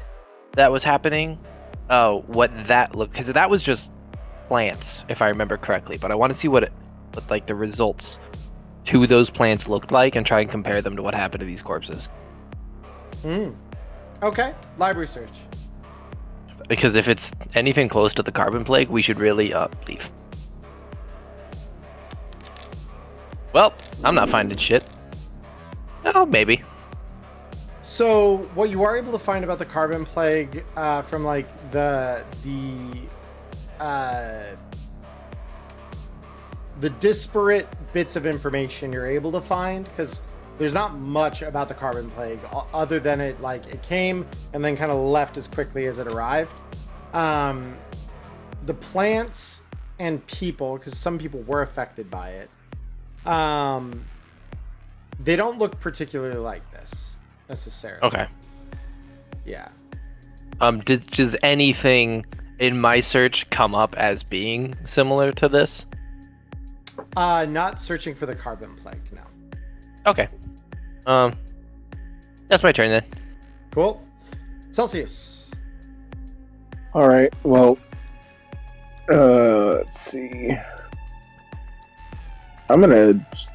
that was happening. What that looked, because that was just plants, if I remember correctly. But I want to see what like the results to those plants looked like and try and compare them to what happened to these corpses. Okay, library search. Because if it's anything close to the carbon plague, we should really leave. Well, I'm not finding shit. Oh, maybe. So what you are able to find about the carbon plague from like the disparate bits of information you're able to find, because there's not much about the carbon plague other than it came and then kind of left as quickly as it arrived. The plants and people, because some people were affected by it, they don't look particularly like this necessarily. Okay. Yeah. Does anything in my search come up as being similar to this? Not searching for the carbon plague, no. Okay. That's my turn then. Cool. Celsius. All right. Well, let's see. I'm gonna just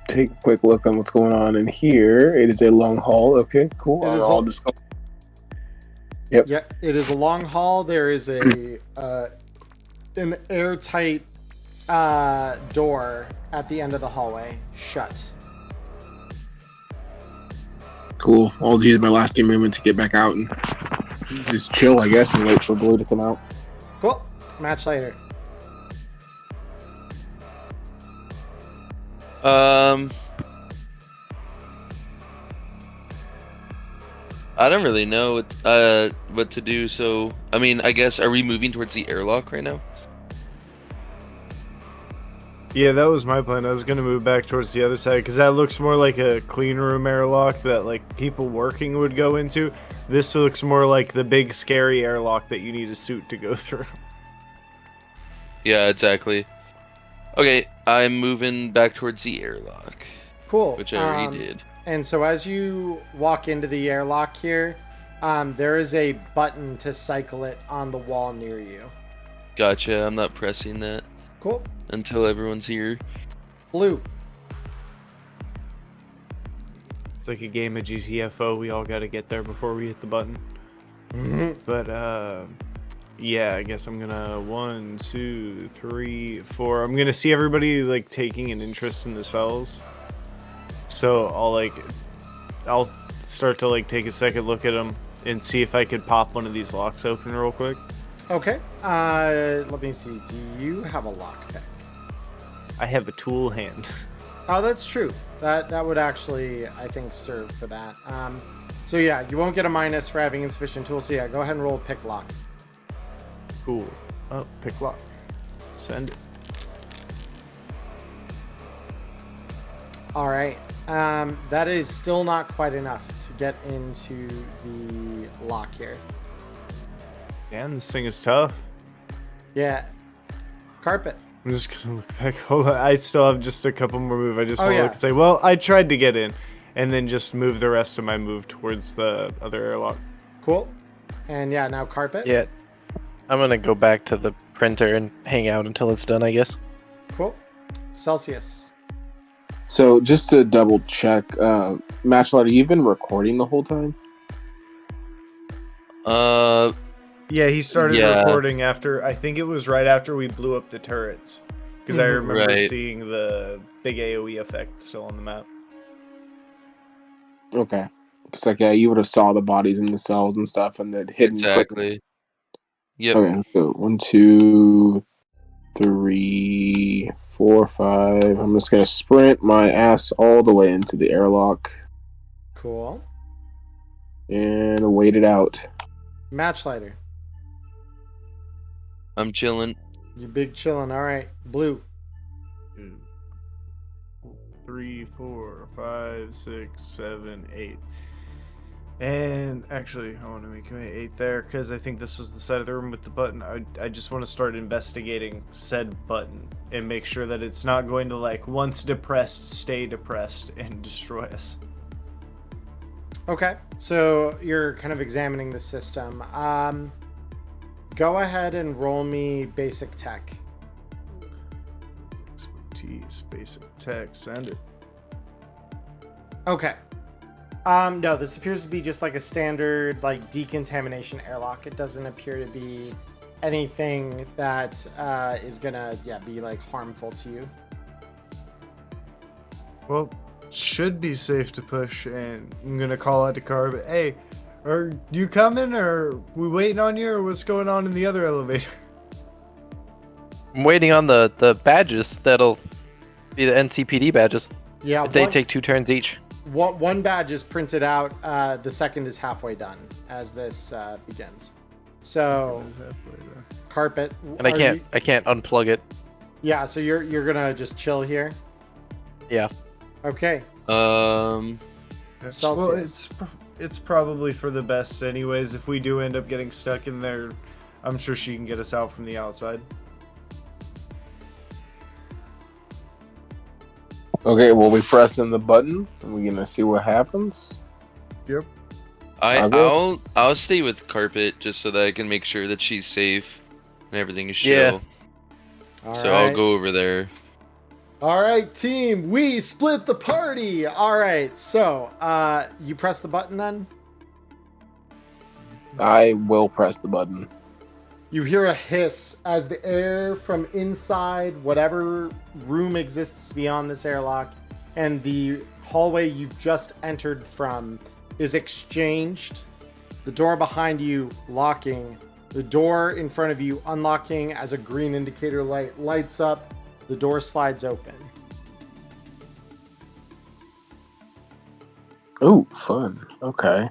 take a quick look on what's going on in here. It is a long haul. Okay, cool. It is I'll just go. Yeah, it is a long hall. There is a an airtight door at the end of the hallway, shut. Cool. I'll use my last team movement to get back out and just chill, I guess, and wait for Blue to come out. Cool. Match later. I don't really know what to do. So, I mean, I guess, are we moving towards the airlock right now? Yeah, that was my plan. I was gonna move back towards the other side because that looks more like a clean room airlock that like people working would go into. This looks more like the big scary airlock that you need a suit to go through. Yeah, exactly. Okay, I'm moving back towards the airlock, Cool. which I already did. And so as you walk into the airlock here, there is a button to cycle it on the wall near you. Gotcha. I'm not pressing that Cool. until everyone's here. Blue. It's like a game of GTFO. We all got to get there before we hit the button. But yeah, I guess I'm gonna 1, 2, 3, 4. I'm gonna see everybody like taking an interest in the cells. So I'll start to like take a second look at them and see if I could pop one of these locks open real quick. Okay. Let me see. Do you have a lockpick? I have a tool hand. Oh, that's true. That would actually, I think, serve for that. So yeah, you won't get a minus for having insufficient tools. So yeah, go ahead and roll pick lock. Cool. Oh, pick lock. Send it. All right. That is still not quite enough to get into the lock here. Damn, this thing is tough. Yeah. Carpet. I'm just gonna look back. Hold on. I still have just a couple more moves. I just want to yeah. look and say, well, I tried to get in, and then just move the rest of my move towards the other airlock. Cool. And yeah, now carpet. Yeah. I'm gonna go back to the printer and hang out until it's done, I guess. Cool. Celsius. So just to double check, Matchlighter, you've been recording the whole time? Yeah, he started Yeah. recording after, I think it was right after we blew up the turrets. because I Mhm. remember Right. seeing the big AoE effect still on the map. Okay. It's like, yeah, you would have saw the bodies in the cells and stuff and the hidden equipment. Exactly. Yep. Okay, so 1, 2, 3, 4, 5. I'm just gonna sprint my ass all the way into the airlock Cool. and wait it out. Matchlighter. I'm chilling. You big chillin'. All right. Blue. 2, 3, 4, 5, 6, 7, 8. And actually, I want to make my 8 there because I think this was the side of the room with the button. I just want to start investigating said button and make sure that it's not going to, like, once depressed, stay depressed and destroy us. Okay. So you're kind of examining the system. Go ahead and roll me basic tech. Expertise, basic tech, send it. Okay. No, this appears to be just like a standard like decontamination airlock. It doesn't appear to be anything that is gonna be like harmful to you. Well, should be safe to push, and I'm gonna call out to Carb. Hey, are you coming, or we waiting on you, or what's going on in the other elevator? I'm waiting on the badges that'll be the NCPD badges. Yeah, They take 2 turns each. one badge is printed out. The second is halfway done as this begins. So carpet. And I are can't you- I can't unplug it. Yeah, so you're gonna just chill here. Yeah. Okay. Um, Celsius. Well, it's probably for the best, anyways. If we do end up getting stuck in there, I'm sure she can get us out from the outside. Okay, well, we pressing the button and we're gonna see what happens. Yep. I'll stay with Carpet just so that I can make sure that she's safe and everything is chill. All So right. I'll go over there. All right, team. We split the party. All right. So, you press the button then. I will press the button. You hear a hiss as the air from inside whatever room exists beyond this airlock and the hallway you just entered from is exchanged. The door behind you locking. The door in front of you unlocking as a green indicator light lights up. The door slides open. Ooh, fun. Okay.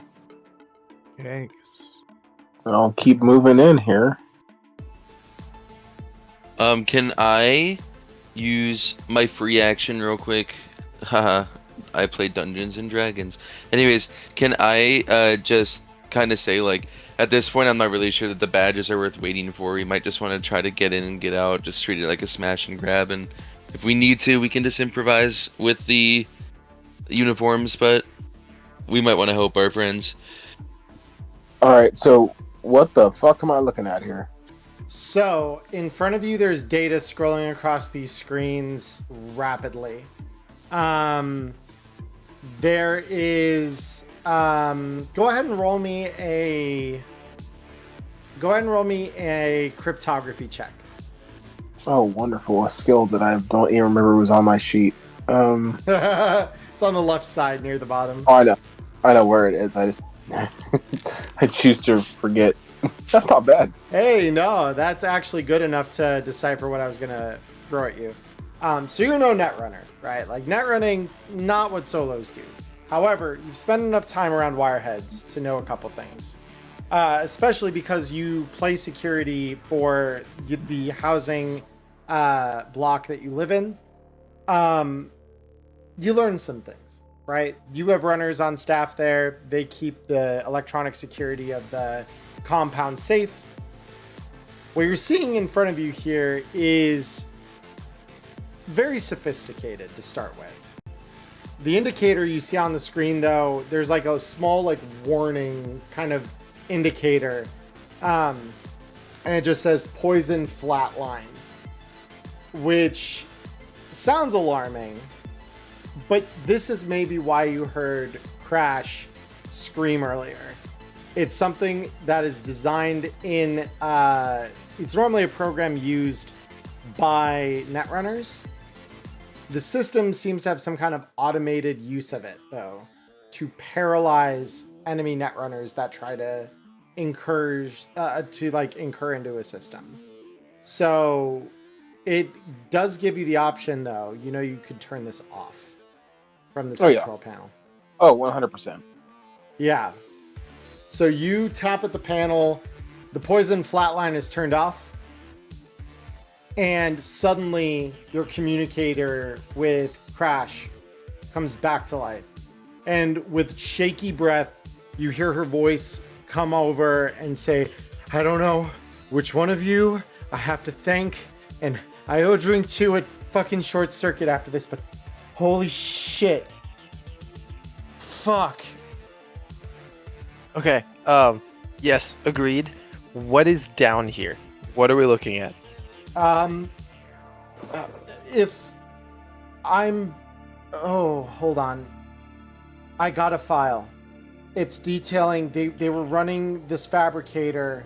Thanks. I'll keep moving in here. Can I use my free action real quick? Haha, I play Dungeons and Dragons. Anyways, can I just kind of say, like, at this point I'm not really sure that the badges are worth waiting for. We might just want to try to get in and get out, just treat it like a smash and grab, and if we need to, we can just improvise with the uniforms, but we might want to help our friends. Alright, so what the fuck am I looking at here? So, in front of you, there's data scrolling across these screens rapidly. There is. Go ahead and roll me a cryptography check. Oh, wonderful. A skill that I don't even remember was on my sheet. It's on the left side near the bottom. Oh, I know where it is. I just I choose to forget. That's not bad. Hey, no, that's actually good enough to decipher what I was gonna throw at you. So you know Netrunner, right? Like Netrunning, not what solos do. However, you've spent enough time around Wireheads to know a couple things. Especially because you play security for the housing block that you live in. You learn some things, right? You have runners on staff there. They keep the electronic security of the compound safe. What you're seeing in front of you here is very sophisticated to start with. The indicator you see on the screen, though, there's like a small like warning kind of indicator, and it just says poison flatline, which sounds alarming, but this is maybe why you heard Crash scream earlier. It's something that is designed in, it's normally a program used by netrunners. The system seems to have some kind of automated use of it, though, to paralyze enemy netrunners that try to incur into a system. So it does give you the option, though. You know, you could turn this off from this control panel. Oh, 100%. Yeah. So you tap at the panel, the poison flatline is turned off, and suddenly your communicator with Crash comes back to life. And with shaky breath, you hear her voice come over and say, I don't know which one of you I have to thank, and I owe a drink to a fucking short circuit after this, but holy shit. Fuck. Okay. Yes, agreed. What is down here? What are we looking at? If I'm... Oh, hold on. I got a file. It's detailing... They were running this fabricator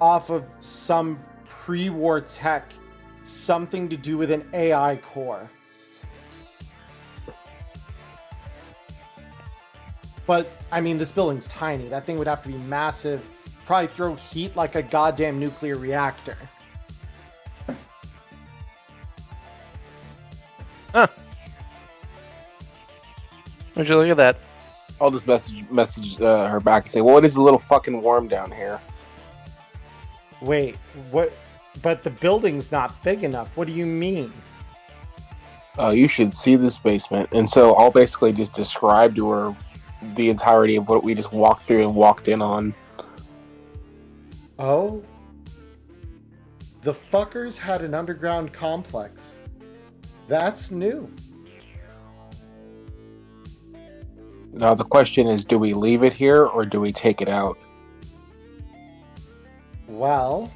off of some pre-war tech. Something to do with an AI core. But, I mean, this building's tiny. That thing would have to be massive. Probably throw heat like a goddamn nuclear reactor. Huh. Would you look at that? I'll just message her back and say, well, it is a little fucking warm down here. Wait, what? But the building's not big enough. What do you mean? You should see this basement. And so I'll basically just describe to her the entirety of what we just walked through and walked in on. Oh? The fuckers had an underground complex. That's new. Now the question is, do we leave it here or do we take it out? Well,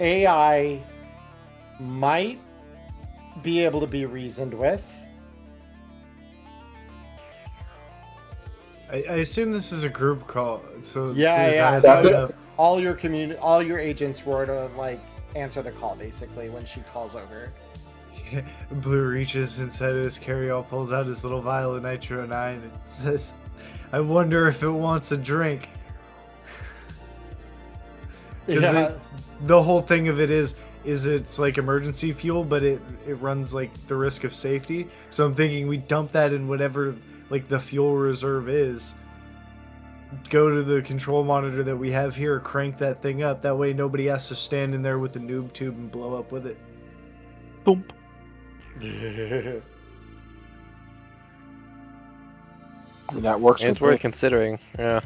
AI might be able to be reasoned with. I assume this is a group call. So Yeah. That's it. All your agents were to like answer the call basically when she calls over. Blue reaches inside of his carry-all, pulls out his little vial of Nitro 9, and says, I wonder if it wants a drink. Yeah. The whole thing of it is it's like emergency fuel, but it runs like the risk of safety. So I'm thinking we dump that in whatever like the fuel reserve is. Go to the control monitor that we have here, crank that thing up. That way nobody has to stand in there with the noob tube and blow up with it. Boom. That works. It's worth considering. Yeah.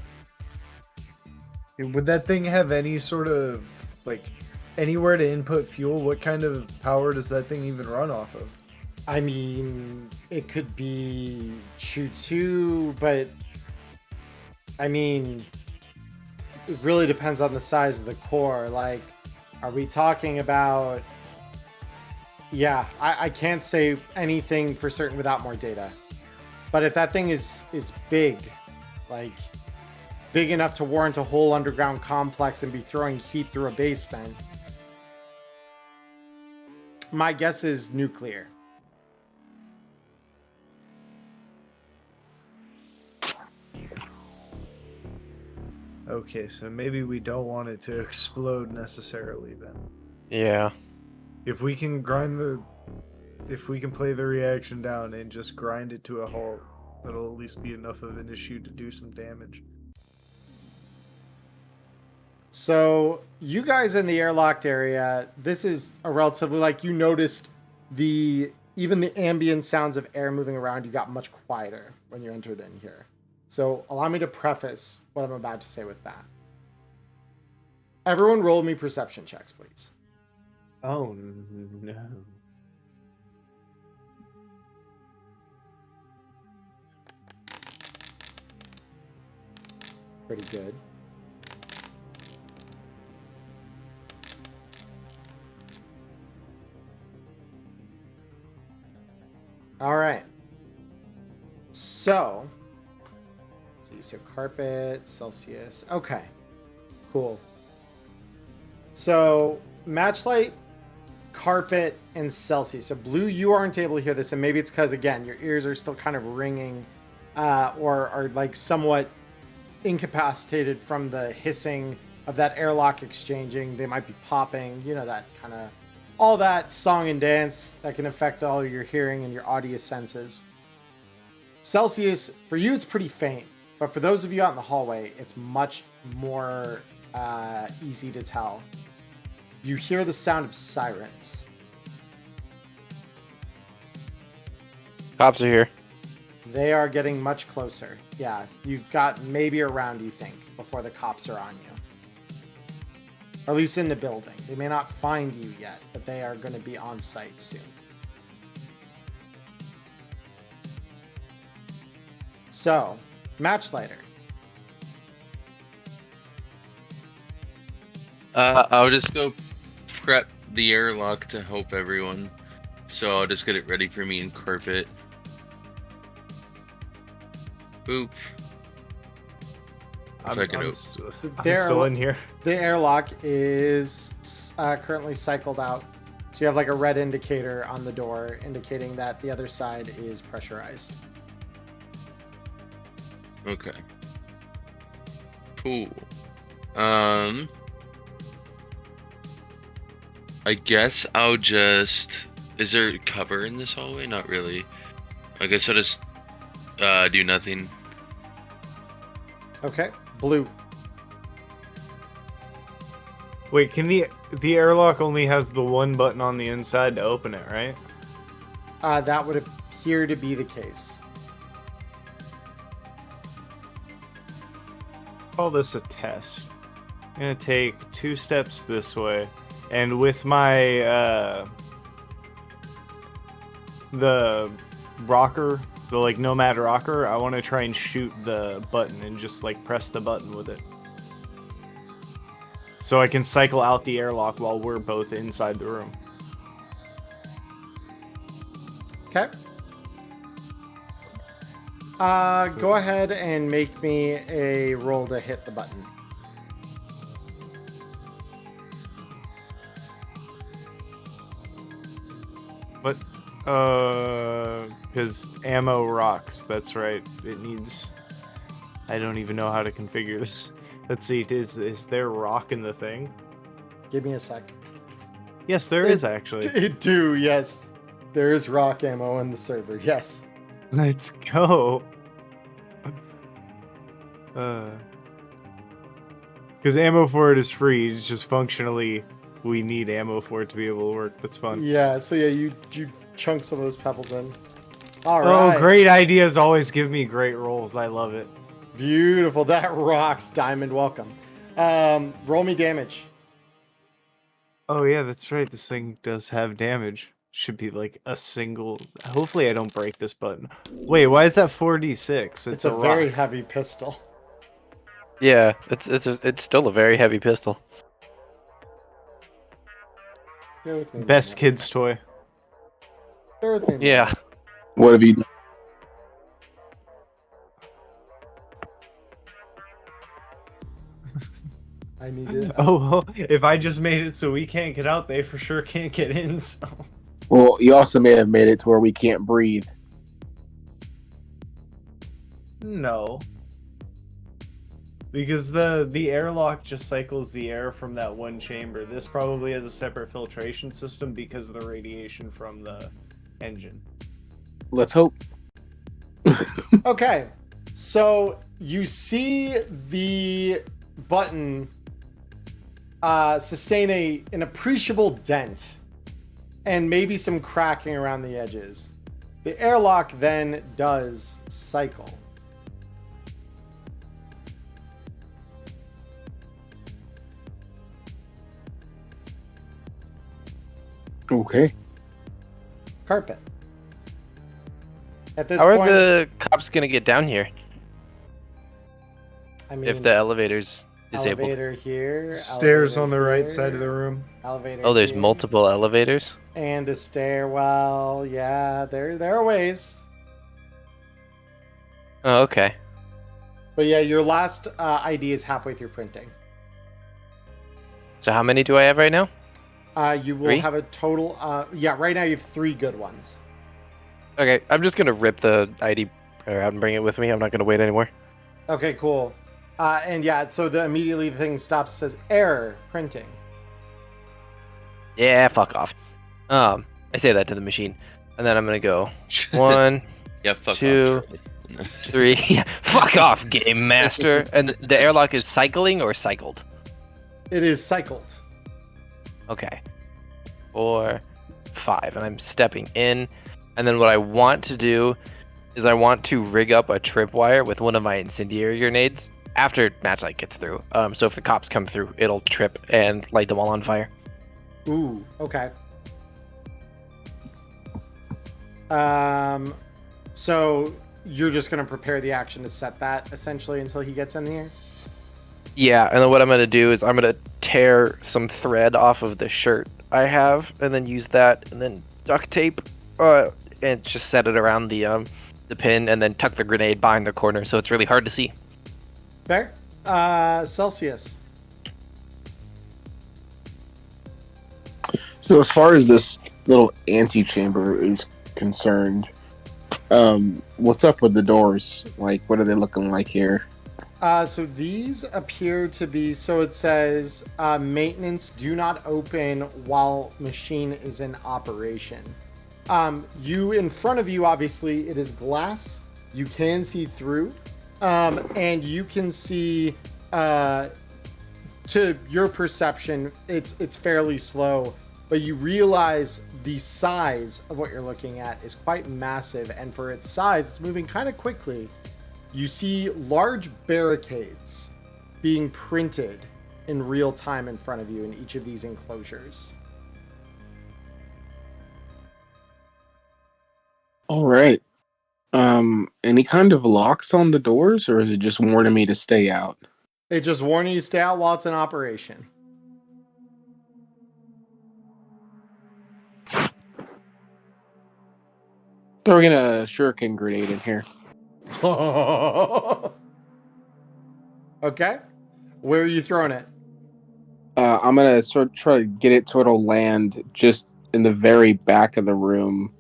Would that thing have any sort of like anywhere to input fuel? What kind of power does that thing even run off of? I mean, it could be Choo-2, but I mean, it really depends on the size of the core. Like, are we talking about... Yeah, I can't say anything for certain without more data. But if that thing is big, like big enough to warrant a whole underground complex and be throwing heat through a basement, my guess is nuclear. Okay, so maybe we don't want it to explode necessarily then. Yeah. If we can play the reaction down and just grind it to a halt, that'll at least be enough of an issue to do some damage. So you guys in the airlocked area, this is a relatively, like, you noticed even the ambient sounds of air moving around, you got much quieter when you entered in here. So allow me to preface what I'm about to say with that. Everyone roll me perception checks, please. Oh no. Pretty good. All right. So, let's see. So carpet, Celsius. Okay. Cool. So Matchlight, Carpet, and Celsius. So Blue, you aren't able to hear this, and maybe it's because, again, your ears are still kind of ringing or are like somewhat incapacitated from the hissing of that airlock exchanging. They might be popping, you know, that kind of, all that song and dance that can affect all your hearing and your audio senses. Celsius, for you, it's pretty faint, but for those of you out in the hallway, it's much more easy to tell. You hear the sound of sirens. Cops are here. They are getting much closer. Yeah, you've got maybe a round, you think, before the cops are on you. Or at least in the building. They may not find you yet, but they are going to be on site soon. So, Matchlighter. I'll just go prep the airlock to help everyone. So I'll just get it ready for me and Carpet. Boop. If I can I'm open. still in here. The airlock is currently cycled out. So you have like a red indicator on the door indicating that the other side is pressurized. Okay. Cool. I guess I'll just... Is there cover in this hallway? Not really. I guess I'll just do nothing. Okay, Blue. Wait, can the airlock only has the one button on the inside to open it, right? That would appear to be the case. Call this a test. I'm gonna take 2 steps this way, and with my the rocker, the like Nomad rocker, I want to try and shoot the button and just like press the button with it, so I can cycle out the airlock while we're both inside the room. Okay. Go ahead and make me a roll to hit the button. What? Because ammo rocks. That's right. It needs. I don't even know how to configure this. Let's see. Is there rock in the thing? Give me a sec. Yes, there is actually. It do, yes. There is rock ammo in the server, yes. Let's go. Because ammo for it is free. It's just functionally we need ammo for it to be able to work. That's fun. Yeah, so yeah, you chunk some of those pebbles in. All right. Oh, great ideas always give me great rolls. I love it. Beautiful. That rocks, Diamond. Welcome. Roll me damage. Oh yeah, that's right. This thing does have damage. Should be like a single. Hopefully, I don't break this button. Wait, why is that 4d6? It's a very heavy pistol. Yeah, it's still a very heavy pistol. Bear with me. Best kid's toy. Bear with me. Yeah. What have you done? I need it. Oh, well, if I just made it so we can't get out, they for sure can't get in. So. Well, you also may have made it to where we can't breathe. No. Because the airlock just cycles the air from that one chamber. This probably has a separate filtration system because of the radiation from the engine. Let's hope. Okay, so you see the button sustain an appreciable dent and maybe some cracking around the edges. The airlock then does cycle. Okay. Carpet. At this How are point, the cops gonna get down here I mean, if the elevator's disabled? elevator here, Stairs elevator on the right here, side of the room. Elevator. Oh, there's here, multiple elevators. and a stairwell. Yeah, there are ways. Oh, okay. But yeah, your last ID is halfway through printing. So how many do I have right now? You will 3? have a total. Yeah, right now you have 3 good ones. Okay, I'm just gonna rip the ID out and bring it with me. I'm not gonna wait anymore. Okay, cool. And yeah, so immediately the thing stops, says error printing. Yeah, fuck off. I say that to the machine, and then I'm gonna go 1, Yeah, fuck 2, off, Charlie. 3. Yeah, fuck off, game master. And the airlock is cycling or cycled? It is cycled. Okay. 4, 5, and I'm stepping in. And then what I want to do is I want to rig up a tripwire with one of my incendiary grenades after Matchlight gets through. So if the cops come through, it'll trip and light them all on fire. Ooh, okay. So you're just gonna prepare the action to set that essentially until he gets in here? Yeah, and then what I'm gonna do is I'm gonna tear some thread off of the shirt I have, and then use that, and then duct tape, and just set it around the pin, and then tuck the grenade behind the corner, so it's really hard to see. Fair. Celsius. So as far as this little antechamber is concerned, what's up with the doors? Like, what are they looking like here? So these appear to be, so it says maintenance do not open while machine is in operation. You in front of you, obviously it is glass. You can see through, and you can see to your perception, it's fairly slow, but you realize the size of what you're looking at is quite massive, and for its size, it's moving kind of quickly. You see large barricades being printed in real time in front of you in each of these enclosures. All right. Any kind of locks on the doors, or is it just warning me to stay out? It just warning you to stay out while it's in operation. Throwing a shuriken grenade in here. Okay. Where are you throwing it? I'm gonna sort of try to get it so it'll land just in the very back of the room,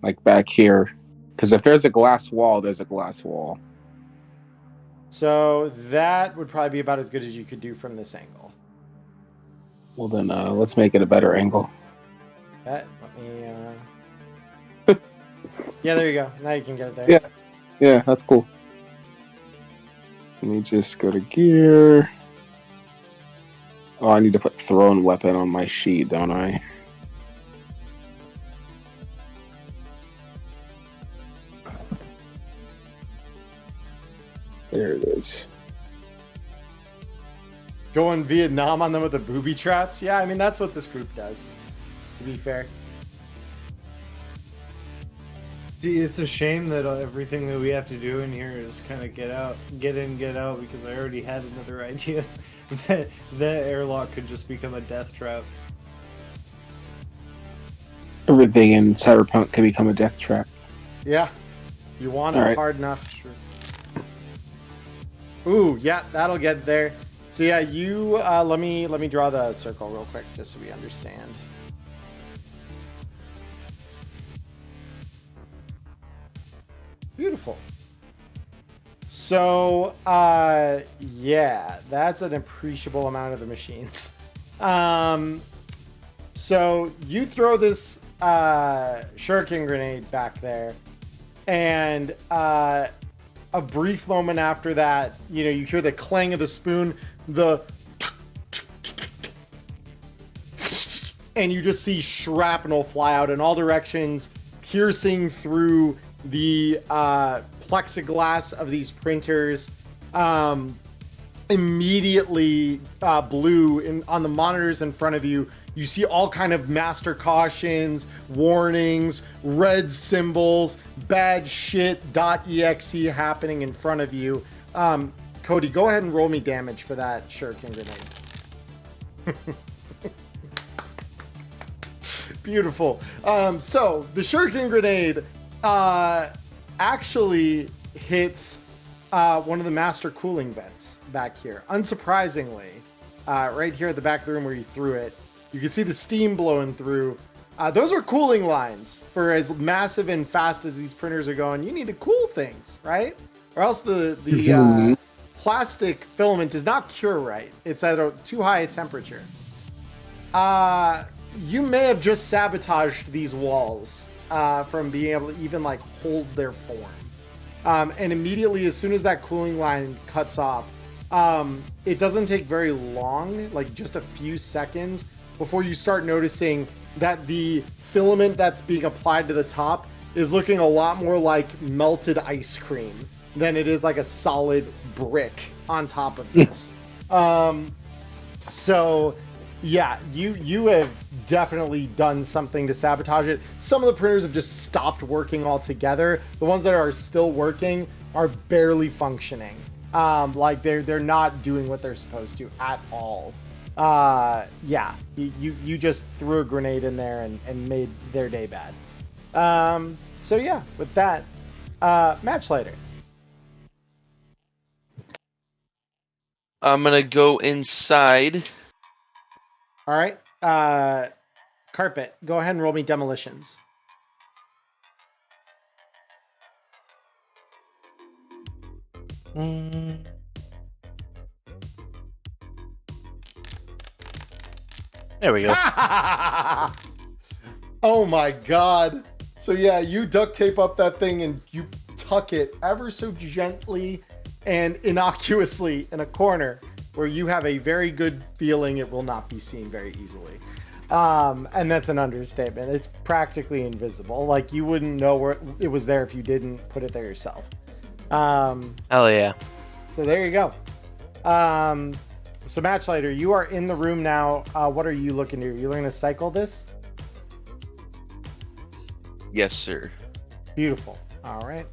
like back here. Because if there's a glass wall, there's a glass wall. So that would probably be about as good as you could do from this angle. Well then, let's make it a better angle. Let me. Yeah, there you go. Now you can get it there. Yeah. Yeah, that's cool. Let me just go to gear. Oh, I need to put thrown weapon on my sheet, don't I? There it is. Going Vietnam on them with the booby traps? Yeah, I mean, that's what this group does, to be fair. See, it's a shame that everything that we have to do in here is kind of get in, get out, because I already had another idea that that airlock could just become a death trap. Everything in Cyberpunk can become a death trap. Yeah. You want it All right. hard enough. Sure. Ooh, yeah, that'll get there. So yeah, you let me draw the circle real quick just so we understand. Beautiful. So yeah, that's an appreciable amount of the machines. So you throw this shuriken grenade back there, and a brief moment after that, you know, you hear the clang of the spoon, and you just see shrapnel fly out in all directions, piercing through the plexiglass of these printers. Immediately blue on the monitors in front of you. You see all kind of master cautions, warnings, red symbols, bad shit.exe happening in front of you. Cody, go ahead and roll me damage for that shuriken grenade. Beautiful. So the shuriken grenade actually hits one of the master cooling vents back here. Unsurprisingly, right here at the back of the room where you threw it, You can see the steam blowing through. Those are cooling lines. For as massive and fast as these printers are going, you need to cool things, right? Or else the plastic filament does not cure right. It's at a too high a temperature. You may have just sabotaged these walls from being able to even like hold their form. And immediately, as soon as that cooling line cuts off, it doesn't take very long, like just a few seconds, before you start noticing that the filament that's being applied to the top is looking a lot more like melted ice cream than it is like a solid brick on top of this. So yeah, you have definitely done something to sabotage it. Some of the printers have just stopped working altogether. The ones that are still working are barely functioning. Like they're not doing what they're supposed to at all. Yeah, you just threw a grenade in there and made their day bad. So yeah, with that, Matchlighter. I'm gonna go inside. All right. Carpet, go ahead and roll me demolitions. There we go. Oh my god. So yeah, you duct tape up that thing and you tuck it ever so gently and innocuously in a corner where you have a very good feeling it will not be seen very easily. And that's an understatement. It's practically invisible. Like you wouldn't know where it was there if you didn't put it there yourself. Hell yeah. So there you go. So Matchlighter, you are in the room now. What are you looking to do? You're looking to cycle this? Yes, sir. Beautiful. All right.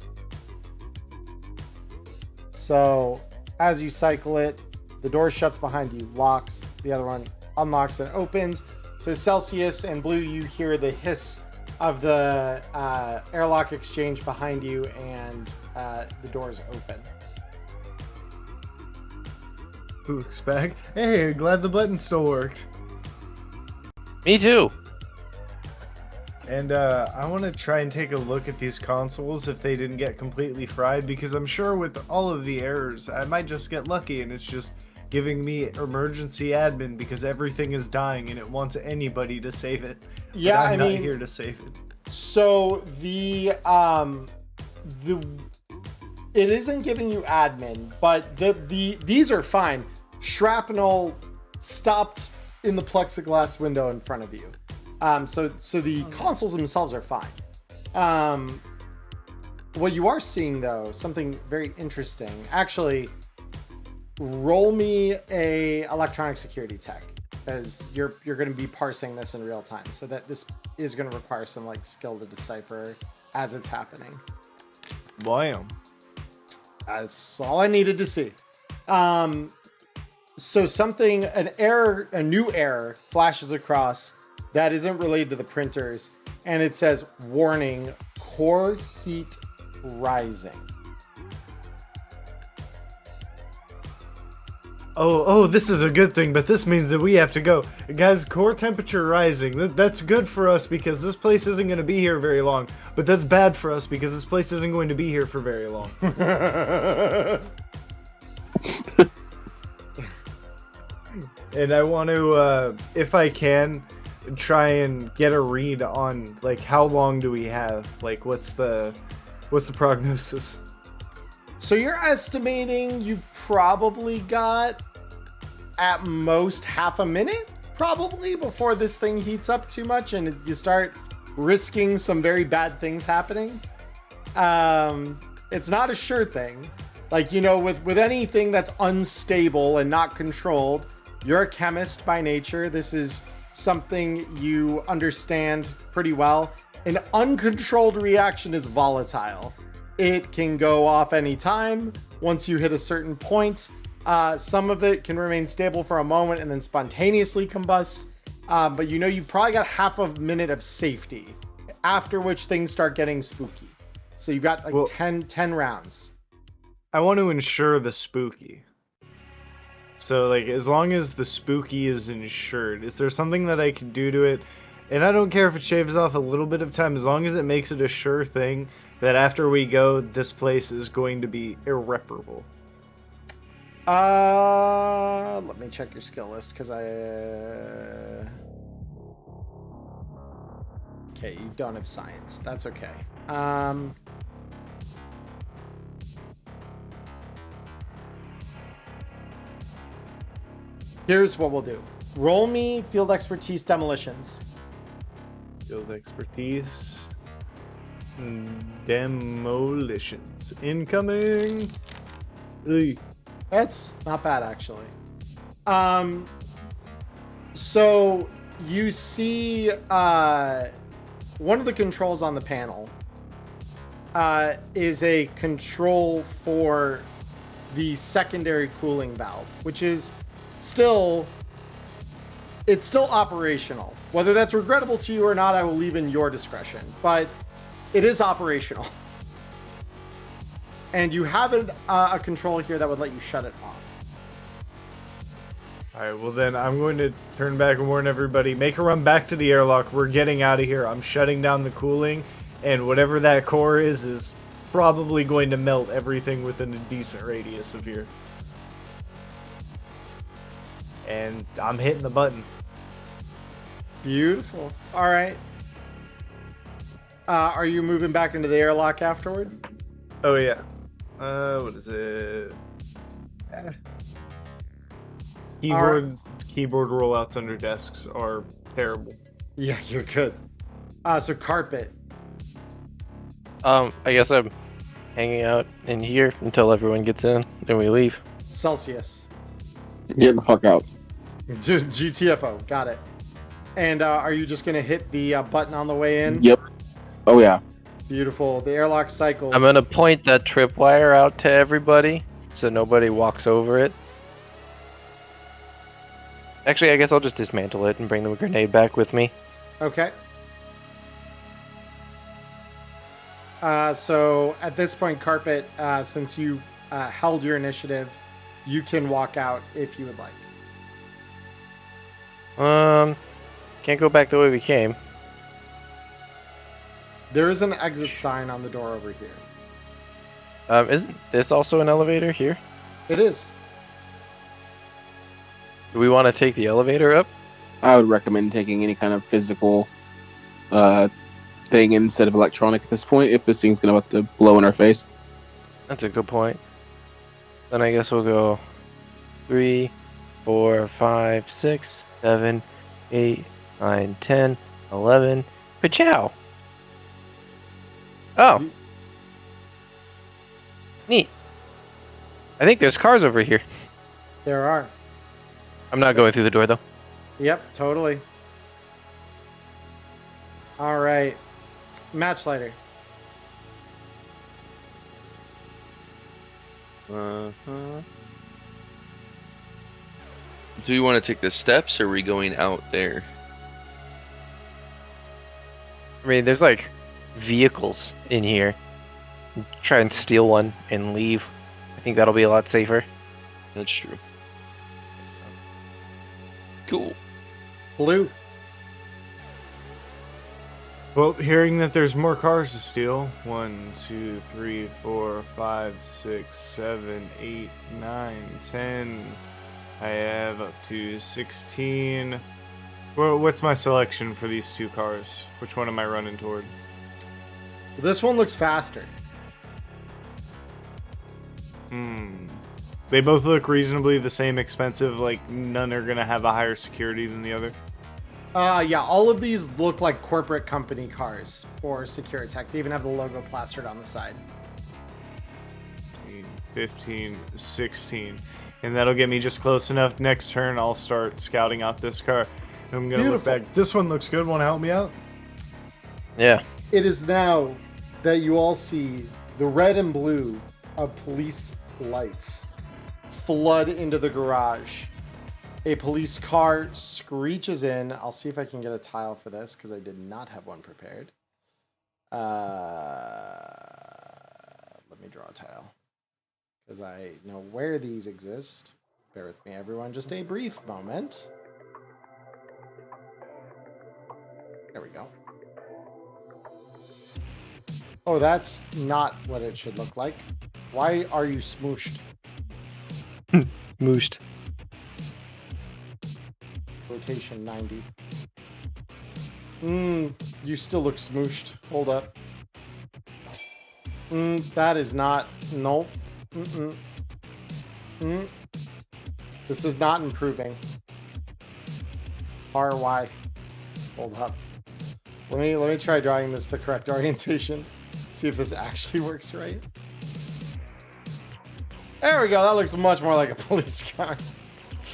So as you cycle it, the door shuts behind you, locks. The other one unlocks and opens. So Celsius and Blue, you hear the hiss of the airlock exchange behind you, and the doors open. Pook's back. Hey, glad the button still worked. Me too. And I want to try and take a look at these consoles if they didn't get completely fried, because I'm sure with all of the errors, I might just get lucky and it's just giving me emergency admin because everything is dying and it wants anybody to save it. Yeah, I'm not here to save it. So it isn't giving you admin, but these are fine. Shrapnel stopped in the plexiglass window in front of you. So the consoles themselves are fine. What you are seeing though, something very interesting. Actually, roll me a electronic security tech, as you're going to be parsing this in real time. So that this is going to require some like skill to decipher as it's happening. Blam. That's all I needed to see. So a new error flashes across that isn't related to the printers, and it says, warning, core heat rising. Oh, this is a good thing, but this means that we have to go. Guys, core temperature rising. That's good for us because this place isn't going to be here very long. But that's bad for us because this place isn't going to be here for very long. And I want to, if I can, try and get a read on, like, how long do we have? Like, what's the prognosis? So you're estimating you probably got at most half a minute, probably, before this thing heats up too much and you start risking some very bad things happening. It's not a sure thing. Like, you know, with anything that's unstable and not controlled, you're a chemist by nature. This is something you understand pretty well. An uncontrolled reaction is volatile. It can go off anytime once you hit a certain point. Some of it can remain stable for a moment and then spontaneously combust. But you know, you've probably got half a minute of safety, after which things start getting spooky. So you've got like 10 rounds. I want to ensure the spooky. So, like, as long as the spooky is insured, is there something that I can do to it? And I don't care if it shaves off a little bit of time, as long as it makes it a sure thing that after we go, this place is going to be irreparable. Let me check your skill list because okay, you don't have science. That's okay. Here's what we'll do. Roll me field expertise demolitions. Field expertise. Demolitions. Incoming. Ugh. That's not bad, actually. So you see one of the controls on the panel is a control for the secondary cooling valve, which is still operational. Whether that's regrettable to you or not, I will leave in your discretion, but it is operational. And you have a control here that would let you shut it off. Alright, well then I'm going to turn back and warn everybody. Make a run back to the airlock. We're getting out of here. I'm shutting down the cooling, and whatever that core is probably going to melt everything within a decent radius of here. And I'm hitting the button. Beautiful. All right. Are you moving back into the airlock afterward? Oh yeah. What is it? Keyboard rollouts under desks are terrible. Yeah, you're good. So carpet. I guess I'm hanging out in here until everyone gets in, then we leave. Celsius. Get the fuck out. GTFO. Got it. And are you just going to hit the button on the way in? Yep. Oh yeah. Beautiful. The airlock cycles. I'm gonna point that tripwire out to everybody so nobody walks over it. Actually, I guess I'll just dismantle it and bring the grenade back with me. Okay. So at this point, Carpet, since you held your initiative, you can walk out if you would like. Can't go back the way we came. There is an exit sign on the door over here. Isn't this also an elevator here? It is. Do we want to take the elevator up? I would recommend taking any kind of physical thing instead of electronic at this point if this thing's gonna about to blow in our face. That's a good point. Then I guess we'll go 3, 4, 5, 6, 7, 8, 9, 10, 11. Pachow! Oh. Neat. I think there's cars over here. There are. I'm not going through the door, though. Yep, totally. All right. Matchlighter. Do we want to take the steps, or are we going out there? I mean, there's like vehicles in here. Try and steal one and leave. I think that'll be a lot safer. That's true. Cool. Blue. Well, hearing that there's more cars to steal. 1, 2, 3, 4, 5, 6, 7, 8, 9, 10. I have up to 16. Well, what's my selection for these two cars? Which one am I running toward? This one looks faster. They both look reasonably the same expensive, like none are gonna have a higher security than the other. Yeah, all of these look like corporate company cars for SecuraTech. They even have the logo plastered on the side. 15, 16. And that'll get me just close enough. Next turn, I'll start scouting out this car. I'm gonna look back. This one looks good. Want to help me out? Yeah. It is now that you all see the red and blue of police lights flood into the garage. A police car screeches in. I'll see if I can get a tile for this because I did not have one prepared. Let me draw a tile because I know where these exist. Bear with me, everyone. Just a brief moment. There we go. Oh, that's not what it should look like. Why are you smooshed? Mooshed. Rotation 90. You still look smooshed. Hold up. That is not. Nope. This is not improving. RY. Hold up. Let me try drawing this the correct orientation. See if this actually works right. There we go. That looks much more like a police car.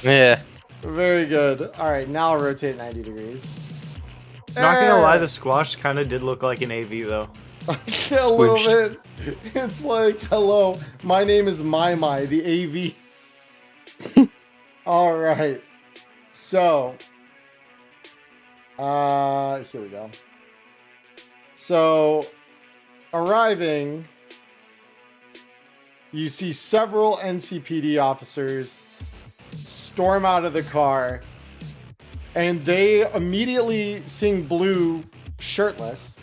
Yeah. Very good. All right, now I'll rotate 90 degrees. Not gonna lie, the squash kind of did look like an AV though. A little bit. It's like, hello, my name is My, the AV. All right. So, here we go. So, arriving, you see several NCPD officers storm out of the car, and they immediately seeing Blue shirtless,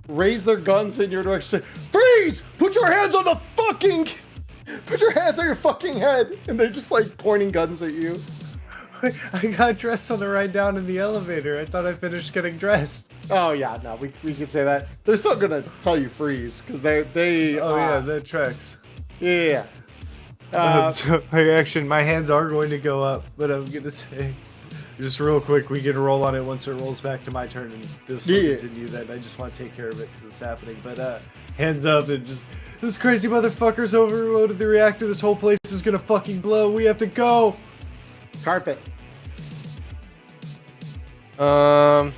raise their guns in your direction, say, freeze! Put your hands on your fucking head! And they're just like pointing guns at you. I got dressed on the ride down in the elevator. I thought I finished getting dressed. Oh yeah, no, we could say that. They're still gonna tell you freeze, because yeah, that tracks. Yeah. So, my hands are going to go up, but I'm gonna say, just real quick, we can roll on it once it rolls back to my turn, and this will continue. That I just want to take care of it because it's happening. But hands up, and just this crazy motherfuckers overloaded the reactor. This whole place is gonna fucking blow. We have to go. Carpet. I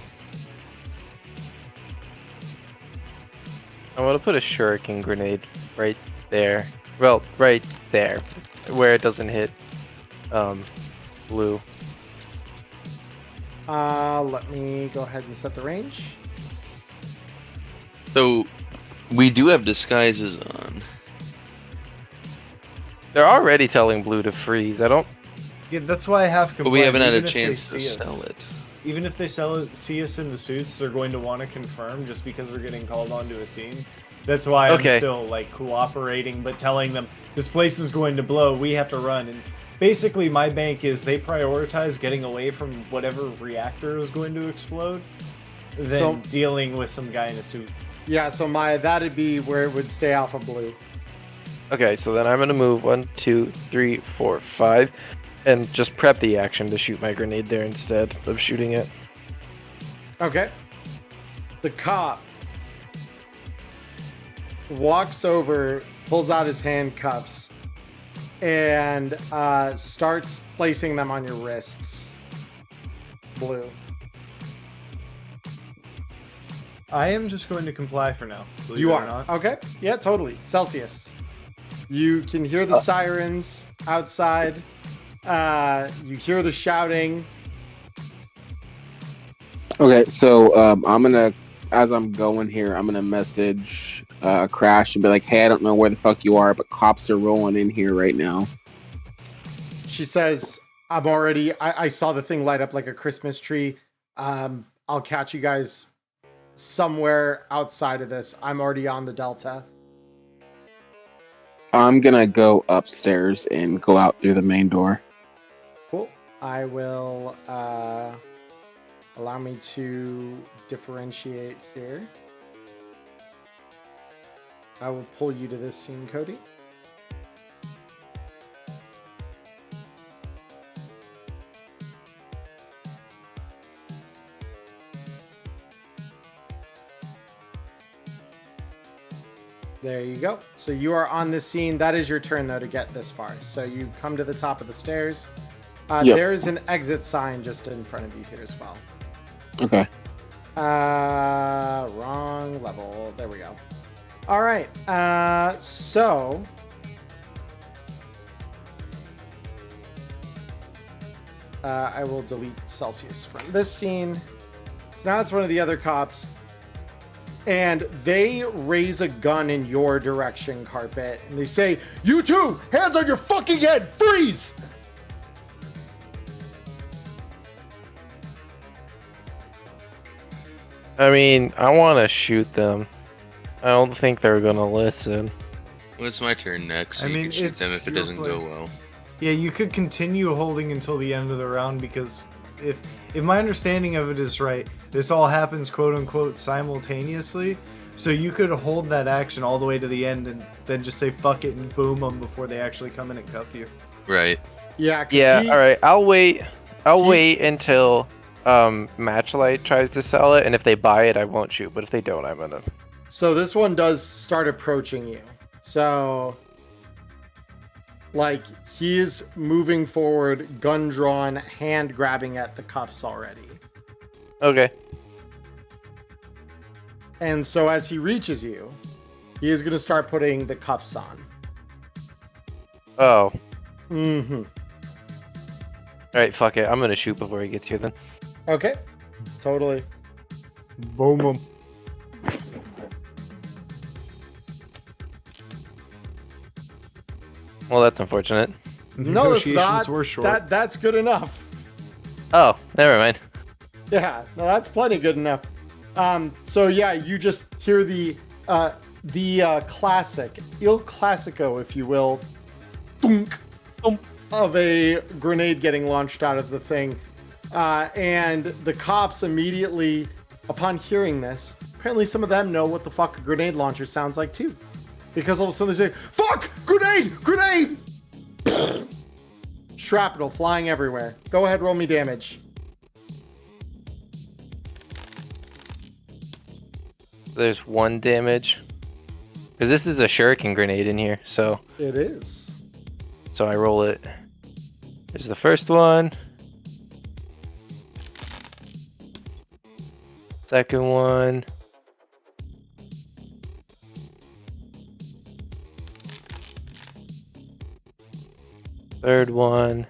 want to put a shuriken grenade right there. Well, right there, where it doesn't hit Blue. Let me go ahead and set the range. So, we do have disguises on. They're already telling Blue to freeze. I don't. Yeah, that's why I have. But we haven't had a Even if they chance to see us. sell it. Even if they see us in the suits, they're going to want to confirm just because they're getting called onto a scene. That's why I'm still like cooperating, but telling them this place is going to blow. We have to run. And basically, my bank is they prioritize getting away from whatever reactor is going to explode than dealing with some guy in a suit. Yeah, so Maya, that'd be where it would stay Alpha Blue. Okay, so then I'm gonna move 1, 2, 3, 4, 5, and just prep the action to shoot my grenade there instead of shooting it. Okay. The cop walks over, pulls out his handcuffs, and starts placing them on your wrists. Blue. I am just going to comply for now. You are. Okay. Yeah, totally. Celsius. You can hear the sirens outside. You hear the shouting. Okay, so I'm gonna, as I'm going here, I'm gonna message Crash and be like, "Hey, I don't know where the fuck you are, but cops are rolling in here right now." She says, "I'm already. I saw the thing light up like a Christmas tree. I'll catch you guys somewhere outside of this. I'm already on the Delta." I'm gonna go upstairs and go out through the main door. Cool. I will allow me to differentiate here. I will pull you to this scene, Cody. There you go. So you are on this scene. That is your turn, though, to get this far. So you come to the top of the stairs. Yep. There is an exit sign just in front of you here as well. Okay. Wrong level. There we go. All right. So I will delete Celsius from this scene. So now it's one of the other cops. And they raise a gun in your direction, Carpet. And they say, "You two, hands on your fucking head, freeze!" I mean, I want to shoot them. I don't think they're gonna listen. Well, it's my turn next, so I you mean, can shoot them it's if it your doesn't play. go well. Yeah, you could continue holding until the end of the round because if my understanding of it is right, this all happens quote unquote simultaneously. So you could hold that action all the way to the end and then just say fuck it and boom them before they actually come in and cuff you. Right. Yeah. 'Cause Yeah. he- All right. I'll wait. I'll he- wait until Matchlight tries to sell it, and if they buy it, I won't shoot. But if they don't, I'm gonna. So this one does start approaching you. So, like, he is moving forward, gun drawn, hand grabbing at the cuffs already. Okay. And so as he reaches you, he is going to start putting the cuffs on. Oh. Mm-hmm. All right. Fuck it. I'm gonna shoot before he gets here then. Okay. Totally. Boom them. Well, that's unfortunate. No, it's Negotiations not. were short. That's good enough. Oh, never mind. Yeah, no, that's plenty good enough. So yeah, you just hear the classic, Il Classico, if you will, thunk, Thump. of a grenade getting launched out of the thing. And the cops immediately, upon hearing this, apparently some of them know what the fuck a grenade launcher sounds like too. Because all of a sudden they say, fuck! Grenade! Grenade! Shrapnel flying everywhere. Go ahead, roll me damage. There's 1 damage. Because this is a shuriken grenade in here, so It is. I roll it. There's the first one. Second one. Third one.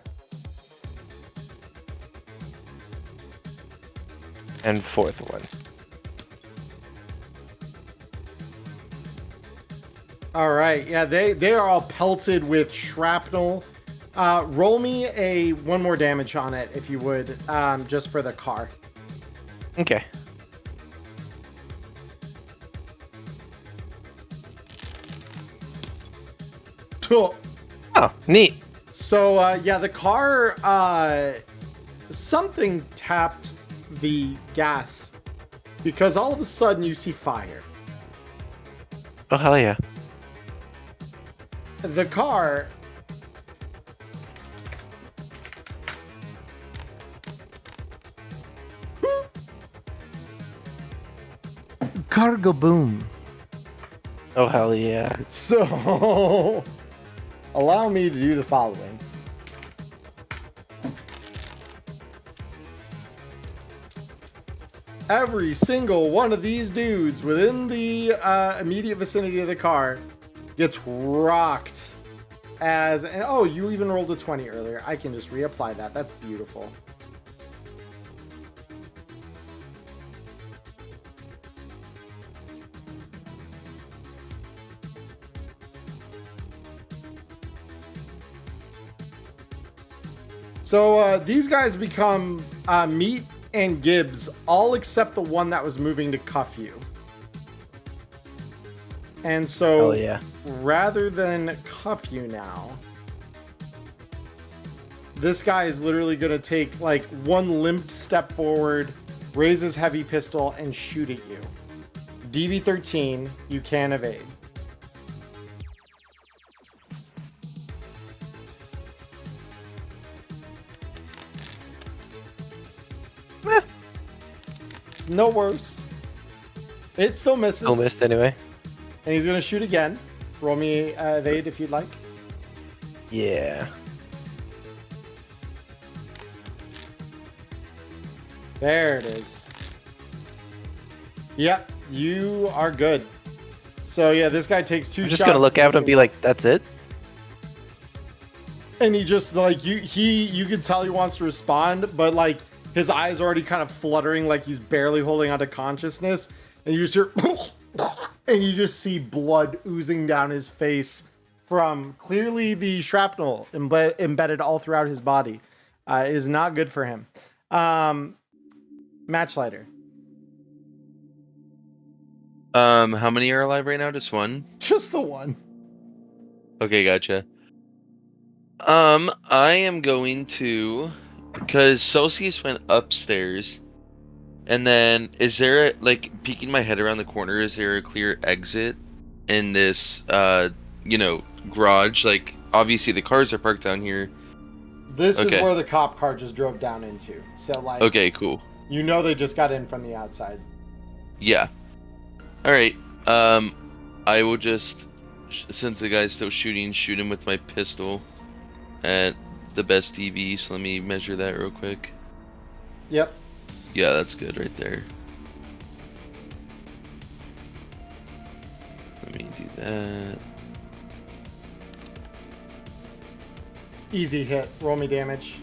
And fourth one. All right. Yeah, they are all pelted with shrapnel. Roll me one more damage on it, if you would, just for the car. Okay. Cool. Oh, neat. So yeah, the car, something tapped the gas because all of a sudden you see fire. Oh, hell yeah. The car cargo boom. Oh, hell yeah. So allow me to do the following. Every single one of these dudes within the immediate vicinity of the car gets rocked as, and oh, you even rolled a 20 earlier. I can just reapply that. That's beautiful. So these guys become Meat and Gibbs, all except the one that was moving to cuff you. And so Hell yeah. rather than cuff you now, this guy is literally going to take like one limp step forward, raise his heavy pistol, and shoot at you. DV13, you can evade. No worse. It still misses. Still missed anyway. And he's going to shoot again. Roll me evade if you'd like. Yeah. There it is. Yep, you are good. So yeah, this guy takes 2 I'm shots. just gonna look at him and missing. be like, that's it? And he just like you can tell he wants to respond, but like his eyes are already kind of fluttering, like he's barely holding onto consciousness. And you just hear, and you just see blood oozing down his face from clearly the shrapnel embedded all throughout his body. It is not good for him. Matchlighter. How many are alive right now? Just one? Just the one. Okay, gotcha. I am going to, because Celsius went upstairs, and then is there like peeking my head around the corner? Is there a clear exit in this, garage? Like obviously the cars are parked down here. This is Okay. where the cop car just drove down into. So like, Okay, cool. you know they just got in from the outside. Yeah. All right. I will just, since the guy's still shooting, shoot him with my pistol at the best EV. So let me measure that real quick. Yep. Yeah, that's good right there. Let me do that. Easy hit. Roll me damage.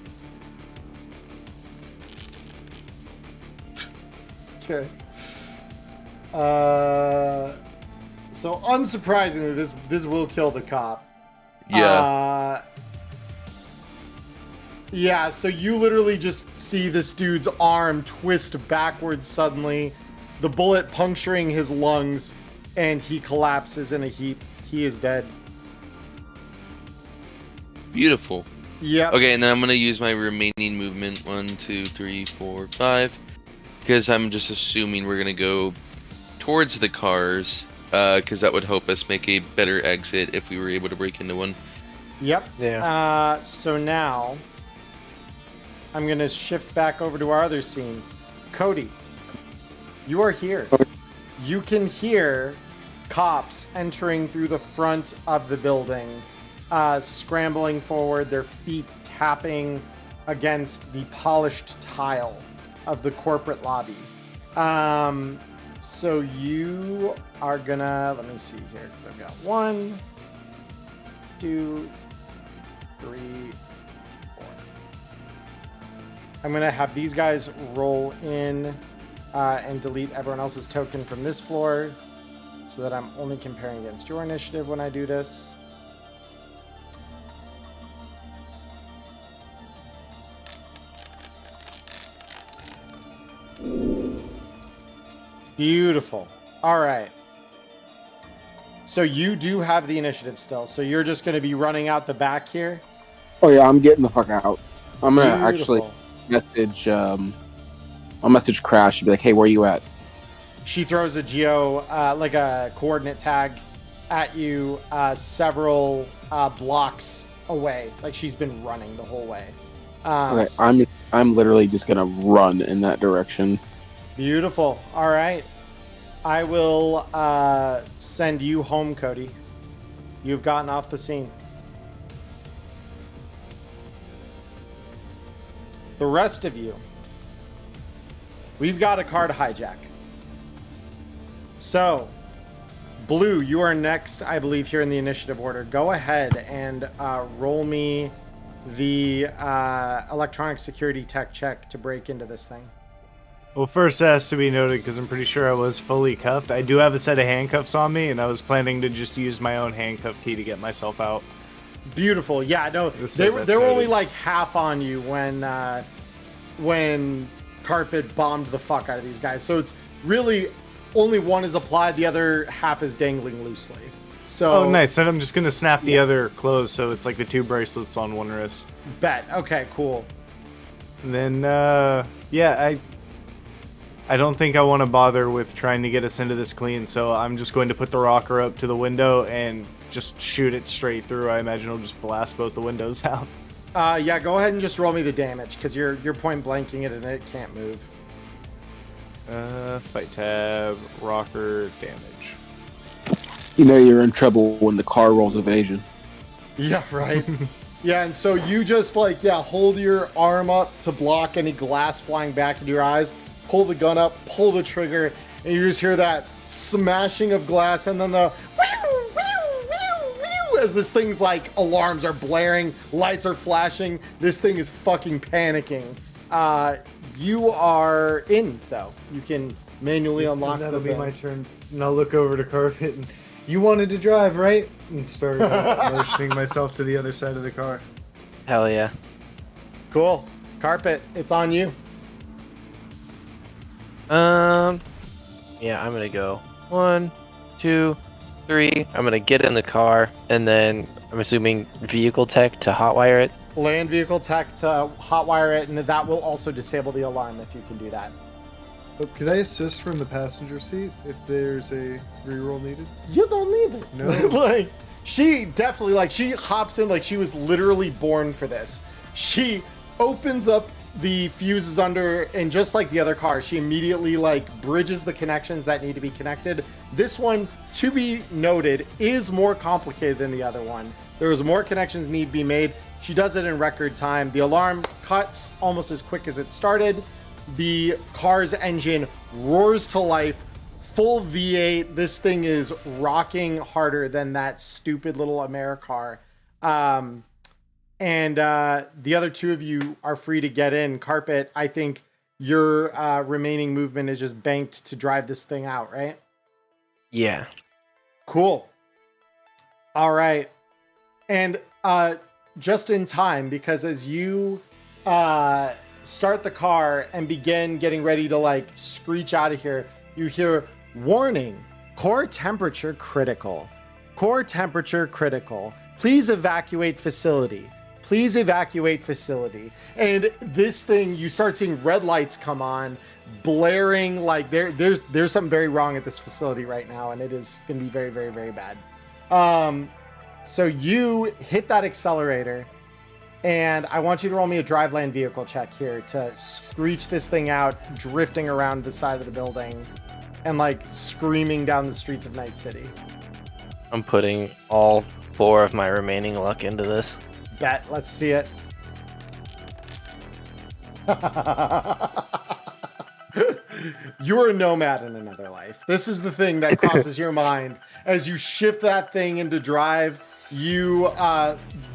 Okay. So unsurprisingly, this will kill the cop. Yeah. Yeah, so you literally just see this dude's arm twist backwards suddenly, the bullet puncturing his lungs, and he collapses in a heap. He is dead. Beautiful. Yep. Okay, and then I'm gonna use my remaining movement. 1, 2, 3, 4, 5. Because I'm just assuming we're gonna go towards the cars. Because that would help us make a better exit if we were able to break into one. Yep. Yeah. So now I'm going to shift back over to our other scene. Cody, you are here. You can hear cops entering through the front of the building, scrambling forward, their feet tapping against the polished tile of the corporate lobby. So you are gonna, let me see here, because I've got 1, 2, 3, 4. I'm gonna have these guys roll in and delete everyone else's token from this floor so that I'm only comparing against your initiative when I do this. Beautiful. All right. So you do have the initiative still. So you're just going to be running out the back here. Oh yeah, I'm getting the fuck out. I'm gonna actually Beautiful. I'll message Crash and be like, hey, where you at? She throws a like a coordinate tag at you several blocks away. Like she's been running the whole way. Okay, I'm literally just gonna run in that direction. Beautiful. All right. I will send you home, Cody. You've gotten off the scene. The rest of you, we've got a car to hijack. So, Blue, you are next, I believe, here in the initiative order. Go ahead and roll me the electronic security tech check to break into this thing. Well, first it has to be noted, because I'm pretty sure I was fully cuffed. I do have a set of handcuffs on me, and I was planning to just use my own handcuff key to get myself out. Beautiful. Yeah, no, they were only like half on you when Carpet bombed the fuck out of these guys. So it's really only one is applied, the other half is dangling loosely. So Oh, nice. Then I'm just gonna snap the other closed, so it's like the 2 bracelets on one wrist. Bet. Okay, cool. And then, yeah, I don't think I want to bother with trying to get us into this clean, so I'm just going to put the rocker up to the window and just shoot it straight through. I imagine it'll just blast both the windows out. Yeah, go ahead and just roll me the damage, because you're point blanking it and it can't move. Fight tab, rocker, damage. You know you're in trouble when the car rolls evasion. Yeah, right. Yeah, and so you just hold your arm up to block any glass flying back into your eyes, pull the gun up, pull the trigger, and you just hear that smashing of glass, and then the as this thing's alarms are blaring, lights are flashing, this thing is fucking panicking. You are in, though. You can manually unlock That'll the be thing. my turn. And I'll look over to Carpet and, you wanted to drive, right? And start motioning myself to the other side of the car. Hell yeah. Cool. Carpet, it's on you. Yeah, I'm gonna go 1, 2, 3. I'm gonna get in the car, and then I'm assuming vehicle tech to hotwire it. Land vehicle tech to hotwire it, and that will also disable the alarm if you can do that. But could I assist from the passenger seat if there's a reroll needed? You don't need it. No. Like, she definitely, like, she hops in like she was literally born for this. She opens up the fuses under, and just like the other car, she immediately like bridges the connections that need to be connected. This one, to be noted, is more complicated than the other one. There's more connections need to be made. She does it in record time. The alarm cuts almost as quick as it started. The car's engine roars to life, full V8. This thing is rocking harder than that stupid little Americar. And the other two of you are free to get in. Carpet, I think your remaining movement is just banked to drive this thing out, right? Yeah. Cool. All right. And just in time, because as you start the car and begin getting ready to like screech out of here, you hear warning, core temperature critical. Core temperature critical. Please evacuate facility. Please evacuate facility. And this thing, you start seeing red lights come on, blaring like there's something very wrong at this facility right now, and it is going to be very, very, very bad. So you hit that accelerator, and I want you to roll me a drive land vehicle check here to screech this thing out, drifting around the side of the building and like screaming down the streets of Night City. I'm putting all 4 of my remaining luck into this. Bet. Let's see it. You're a nomad in another life. This is the thing that crosses your mind as you shift that thing into drive. You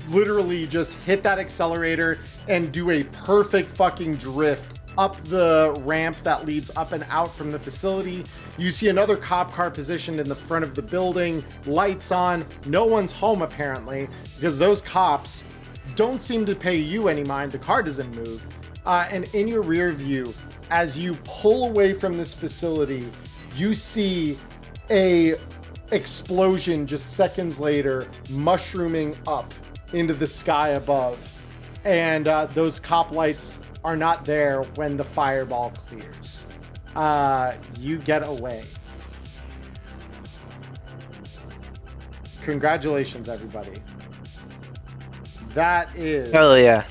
literally just hit that accelerator and do a perfect fucking drift up the ramp that leads up and out from the facility. You see another cop car positioned in the front of the building, lights on. No one's home apparently, because those cops don't seem to pay you any mind. The car doesn't move. And in your rear view, as you pull away from this facility, you see a explosion just seconds later, mushrooming up into the sky above. And those cop lights are not there when the fireball clears. You get away. Congratulations, everybody. That is... Hell yeah.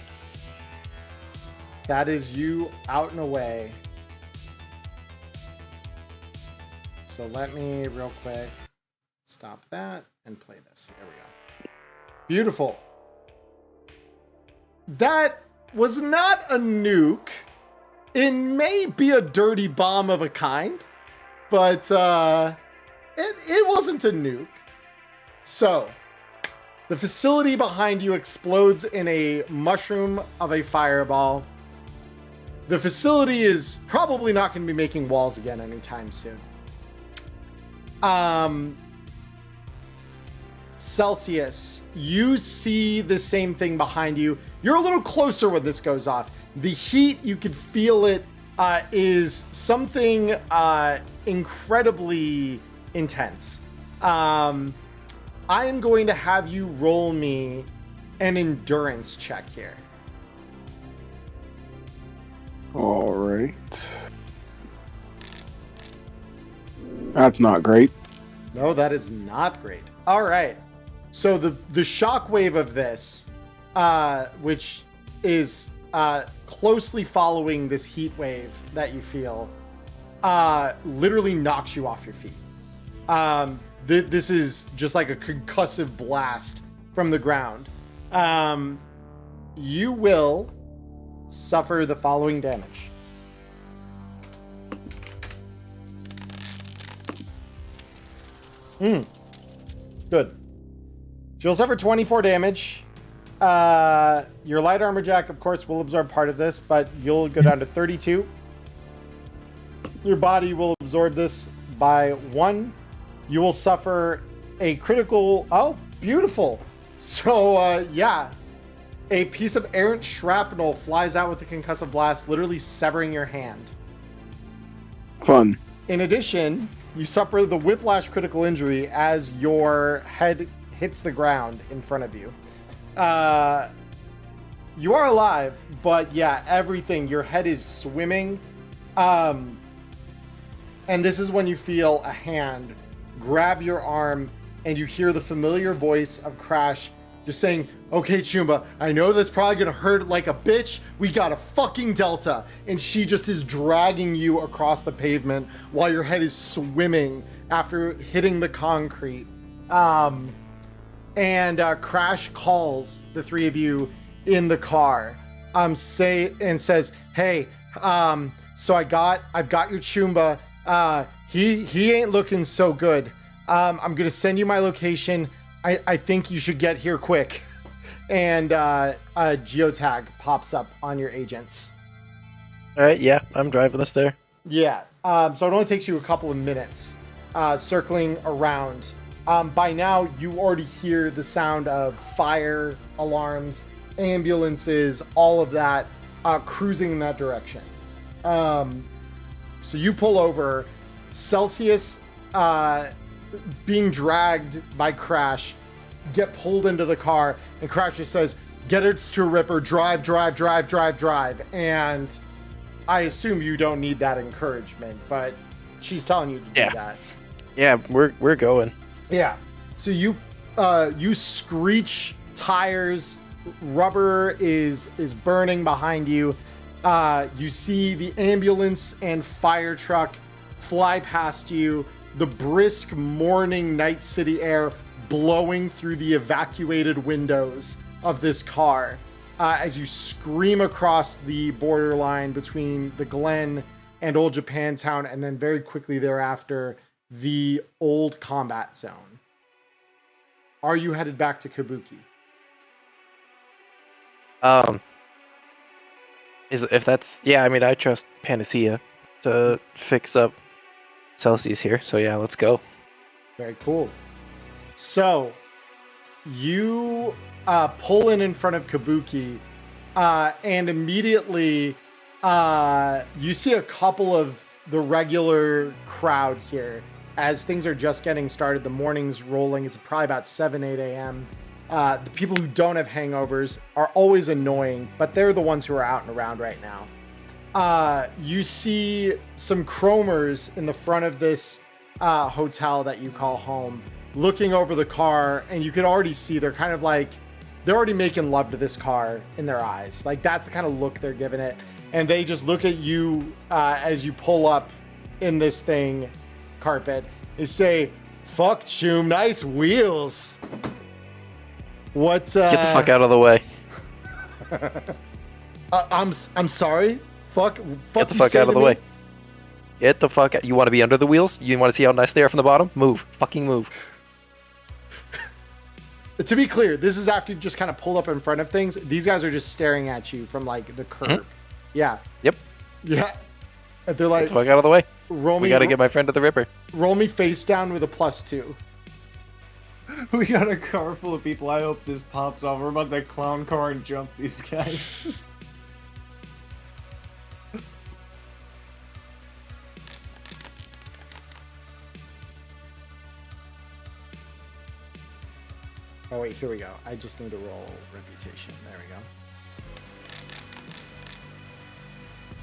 That is you out and away. So let me real quick stop that and play this. There we go. Beautiful. That was not a nuke. It may be a dirty bomb of a kind, but it wasn't a nuke. So the facility behind you explodes in a mushroom of a fireball. The facility is probably not going to be making walls again anytime soon. Celsius, you see the same thing behind you. You're a little closer when this goes off. The heat, you can feel it, is something incredibly intense. I am going to have you roll me an endurance check here. All right. That's not great. No, that is not great. All right. So the shockwave of this, which is closely following this heat wave that you feel, literally knocks you off your feet. This is just like a concussive blast from the ground. You will suffer the following damage. Good. You'll suffer 24 damage. Your light armor jack, of course, will absorb part of this, but you'll go down to 32. Your body will absorb this by 1. You will suffer a critical... Oh, beautiful. So, yeah. A piece of errant shrapnel flies out with the concussive blast, literally severing your hand. Fun. In addition, you suffer the whiplash critical injury as your head hits the ground in front of you. You are alive, but yeah, everything. Your head is swimming. And this is when you feel a hand grab your arm and you hear the familiar voice of Crash just saying, okay, Chumba, I know that's probably gonna hurt like a bitch. We got a fucking Delta. And she just is dragging you across the pavement while your head is swimming after hitting the concrete. And Crash calls the three of you in the car, says, hey, so I've got your Chumba. He ain't looking so good. I'm gonna send you my location. I think you should get here quick. And a geotag pops up on your agents. All right, yeah, I'm driving us there. Yeah, so it only takes you a couple of minutes circling around. By now, you already hear the sound of fire alarms, ambulances, all of that cruising in that direction. So you pull over. Celsius, being dragged by Crash, get pulled into the car, and Crash just says, get it to a Ripper, drive. And I assume you don't need that encouragement, but she's telling you to do that. Yeah, we're going. Yeah. So you screech tires, rubber is burning behind you. You see the ambulance and fire truck fly past you, the brisk morning night city air blowing through the evacuated windows of this car as you scream across the borderline between the Glen and Old Japantown, and then very quickly thereafter, the old combat zone. Are you headed back to Kabuki? I trust Panacea to fix up Celsius here. So yeah, let's go. Very cool. So you pull in front of Kabuki, and immediately you see a couple of the regular crowd here as things are just getting started. The morning's rolling. It's probably about 7, 8 a.m. The people who don't have hangovers are always annoying, but they're the ones who are out and around right now. You see some chromers in the front of this hotel that you call home, looking over the car, and you can already see they're kind of like, they're already making love to this car in their eyes. Like, that's the kind of look they're giving it. And they just look at you as you pull up in this thing, carpet, and say, fuck, Chum, nice wheels. What's Get the fuck out of the way. I'm sorry. Fuck. Get the fuck out of the way. Get the fuck out. You want to be under the wheels? You want to see how nice they are from the bottom? Move. Fucking move. To be clear, this is after you've just kind of pulled up in front of things. These guys are just staring at you from like the curb. Mm-hmm. Yeah. Yep. Yeah. And they're like, get the fuck out of the way. We gotta get my friend to the Ripper. Roll me face down with a +2. We got a car full of people. I hope this pops off. We're about to clown car and jump these guys. Oh wait, here we go. I just need to roll reputation. There we go.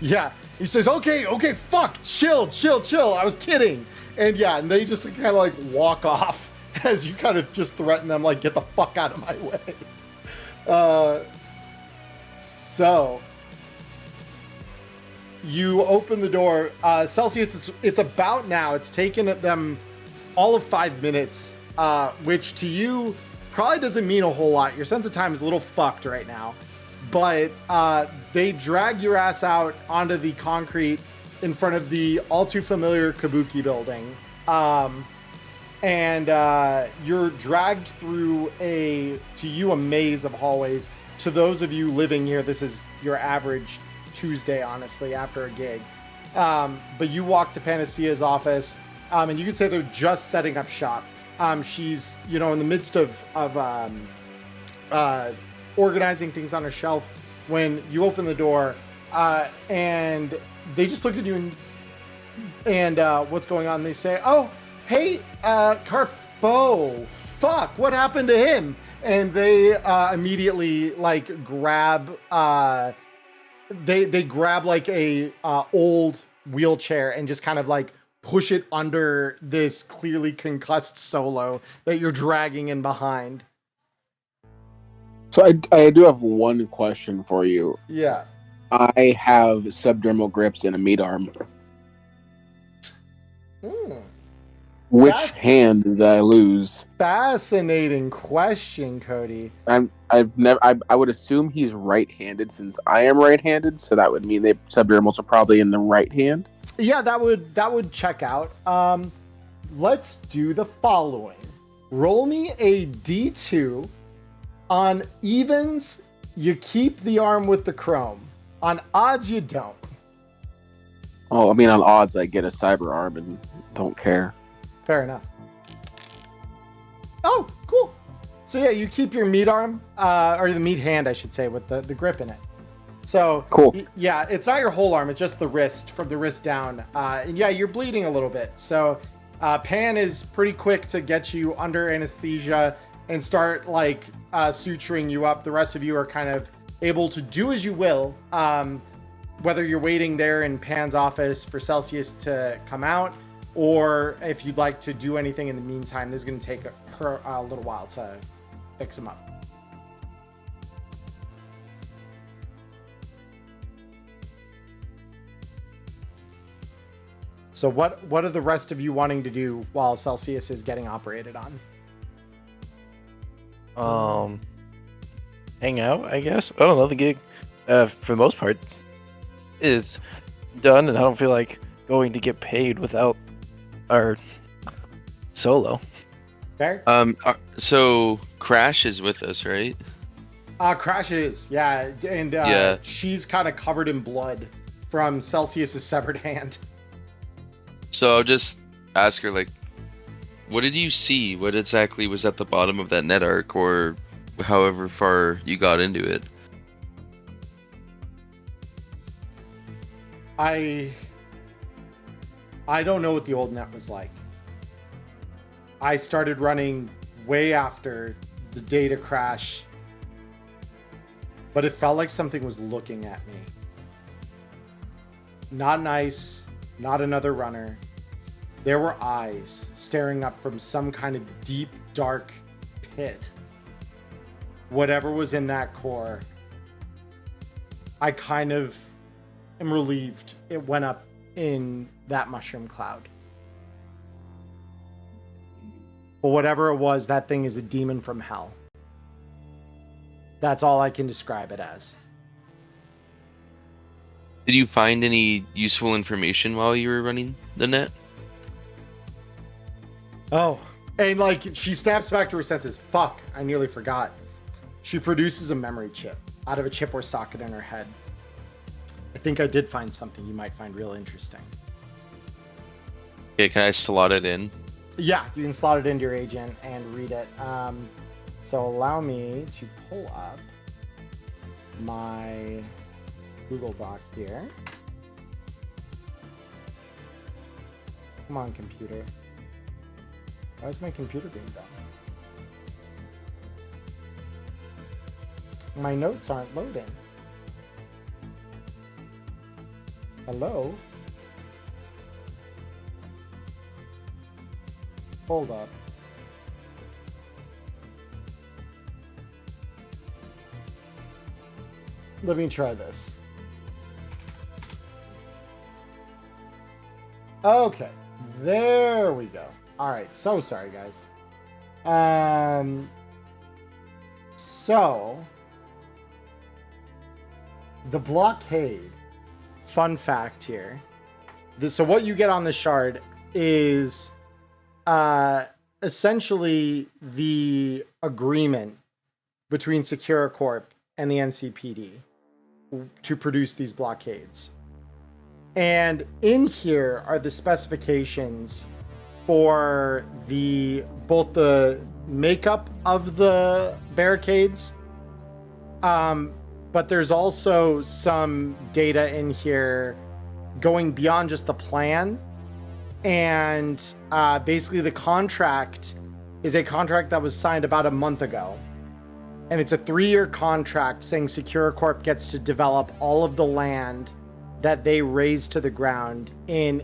Yeah, he says, okay, fuck, chill. I was kidding. And yeah, and they just kind of like walk off as you kind of just threaten them, like, get the fuck out of my way. So you open the door. Celsius, it's about now. It's taken them all of 5 minutes, which to you probably doesn't mean a whole lot. Your sense of time is a little fucked right now. But they drag your ass out onto the concrete in front of the all too familiar Kabuki building. And you're dragged through to you, a maze of hallways. To those of you living here, this is your average Tuesday, honestly, after a gig. But you walk to Panacea's office, and you can say they're just setting up shop. She's, in the midst of organizing things on a shelf when you open the door, and they just look at you and And what's going on? They say, "Oh, hey, Carpo, fuck, what happened to him?" And they immediately like grab they grab like a old wheelchair and just kind of like push it under this clearly concussed Solo that you're dragging in behind. So I do have one question for you. Yeah. I have subdermal grips and a meat arm. Which That's- hand did I lose? Fascinating question, Cody. I would assume he's right-handed since I am right-handed, so that would mean the subdermals are probably in the right hand. Yeah, that would check out. Let's do the following. Roll me a D2. On evens, you keep the arm with the chrome. On odds, you don't. Oh, I mean, on odds, I get a cyber arm and don't care. Fair enough. Oh, cool. So yeah, you keep your meat arm, or the meat hand, I should say, with the grip in it. So Cool. Yeah, it's not your whole arm; it's just the wrist, from the wrist down. And yeah, you're bleeding a little bit. So Pan is pretty quick to get you under anesthesia and start like suturing you up. The rest of you are kind of able to do as you will. Whether you're waiting there in Pan's office for Celsius to come out, or if you'd like to do anything in the meantime, this is going to take her a little while to fix him up. So what are the rest of you wanting to do while Celsius is getting operated on? Hang out, I guess. I don't know. The gig, for the most part, is done, and I don't feel like going to get paid without our Solo. Fair? So Crash is with us, right? Crash is, yeah, and Yeah. she's kind of covered in blood from Celsius's severed hand. So I'll just ask her, like, what did you see? What exactly was at the bottom of that net arc, or however far you got into it? I don't know what the old net was like. I started running way after the data crash, but it felt like something was looking at me. Not nice, not another runner. There were eyes staring up from some kind of deep, dark pit. Whatever was in that core, I kind of am relieved it went up in that mushroom cloud. But whatever it was, that thing is a demon from hell. That's all I can describe it as. Did you find any useful information while you were running the net? Oh, and like she snaps back to her senses. Fuck, I nearly forgot. She produces a memory chip out of a chipware socket in her head. I think I did find something you might find real interesting. Okay, can I slot it in? Yeah, you can slot it into your agent and read it. So allow me to pull up my Google Doc here. Come on, computer. Why is my computer being dumb? My notes aren't loading. Hello? Hold up. Let me try this. Okay, there we go. All right, so sorry, guys. So the blockade. Fun fact here. So what you get on the shard is essentially the agreement between SecuraCorp and the NCPD to produce these blockades. And in here are the specifications for both the makeup of the barricades, but there's also some data in here going beyond just the plan And basically the contract is a contract that was signed about a month ago. And it's a 3-year contract saying SecuraCorp gets to develop all of the land that they raise to the ground in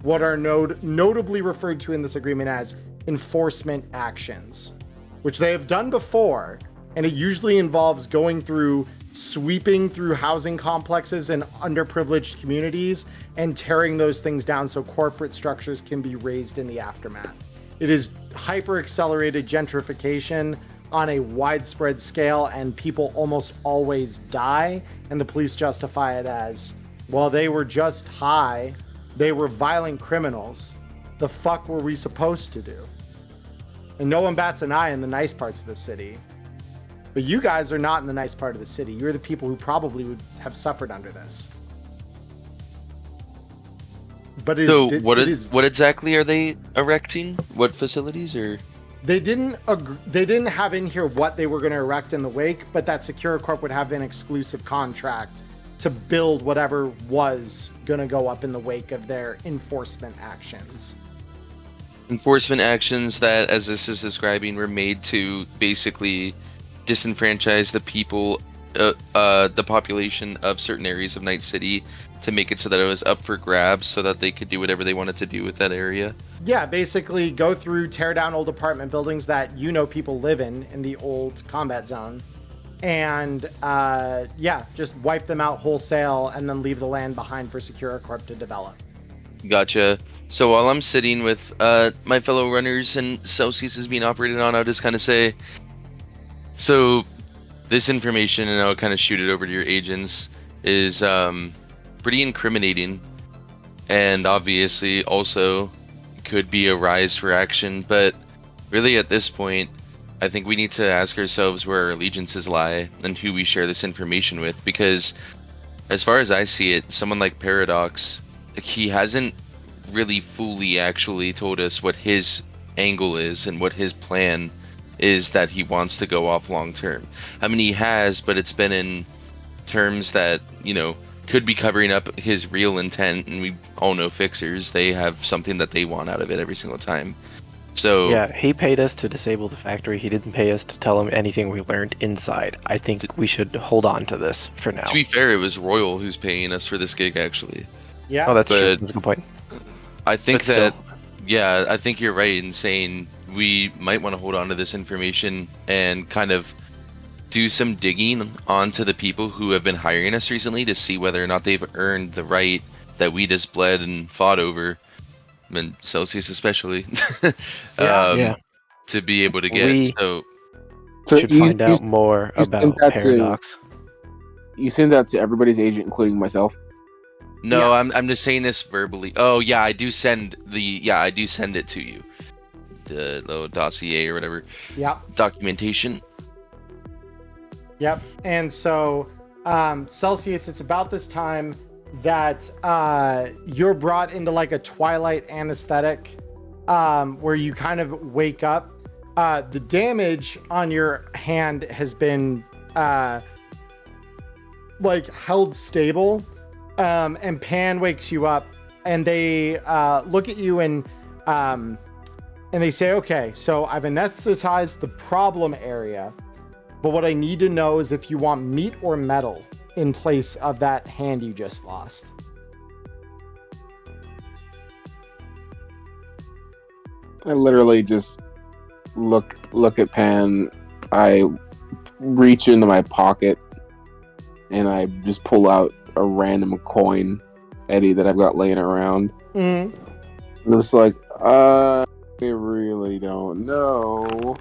what are notably referred to in this agreement as enforcement actions, which they have done before. And it usually involves going through, sweeping through housing complexes and underprivileged communities and tearing those things down so corporate structures can be raised in the aftermath. It is hyper accelerated gentrification on a widespread scale, and people almost always die. And the police justify it as, well, they were just high. They were violent criminals. The fuck were we supposed to do? And no one bats an eye in the nice parts of the city. But you guys are not in the nice part of the city. You're the people who probably would have suffered under this. But what exactly are they erecting? What facilities or? They didn't have in here what they were going to erect in the wake, but that SecuraCorp would have an exclusive contract to build whatever was going to go up in the wake of their enforcement actions. Enforcement actions that, as this is describing, were made to basically disenfranchise the people, the population of certain areas of Night City, to make it so that it was up for grabs so that they could do whatever they wanted to do with that area. Yeah, basically go through, tear down old apartment buildings that people live in the old combat zone. And just wipe them out wholesale and then leave the land behind for SecuraCorp to develop. Gotcha. So while I'm sitting with my fellow runners and Celsius is being operated on, I'll just kind of say, so this information, and I'll kind of shoot it over to your agents, is pretty incriminating, and obviously also could be a rise for action. But really at this point, I think we need to ask ourselves where our allegiances lie and who we share this information with, because as far as I see it, someone like Paradox, he hasn't really fully actually told us what his angle is and what his plan is that he wants to go off long term. I mean, he has, but it's been in terms that, could be covering up his real intent, and we all know fixers, they have something that they want out of it every single time. So yeah, he paid us to disable the factory. He didn't pay us to tell him anything we learned inside. I think we should hold on to this for now. To be fair, it was Royal who's paying us for this gig, actually. Yeah. Oh, that's true. That's a good point. I think I think you're right in saying we might want to hold on to this information and kind of do some digging onto the people who have been hiring us recently to see whether or not they've earned the right that we just bled and fought over, and Celsius especially, to be able to get. We so should find out more about Paradox. You send that to everybody's agent, including myself? No, yeah. I'm just saying this verbally. Oh yeah, I do send it to you. The little dossier or whatever. Yep. Documentation. Yep. And so, Celsius, it's about this time that you're brought into like a twilight anesthetic, where you kind of wake up. The damage on your hand has been held stable. And Pan wakes you up, and they look at you and they say, okay, so I've anesthetized the problem area, but what I need to know is if you want meat or metal in place of that hand you just lost. I literally just look at Pan. I reach into my pocket and I just pull out a random coin, Eddie, that I've got laying around. Mm-hmm. And it's like, I really don't know.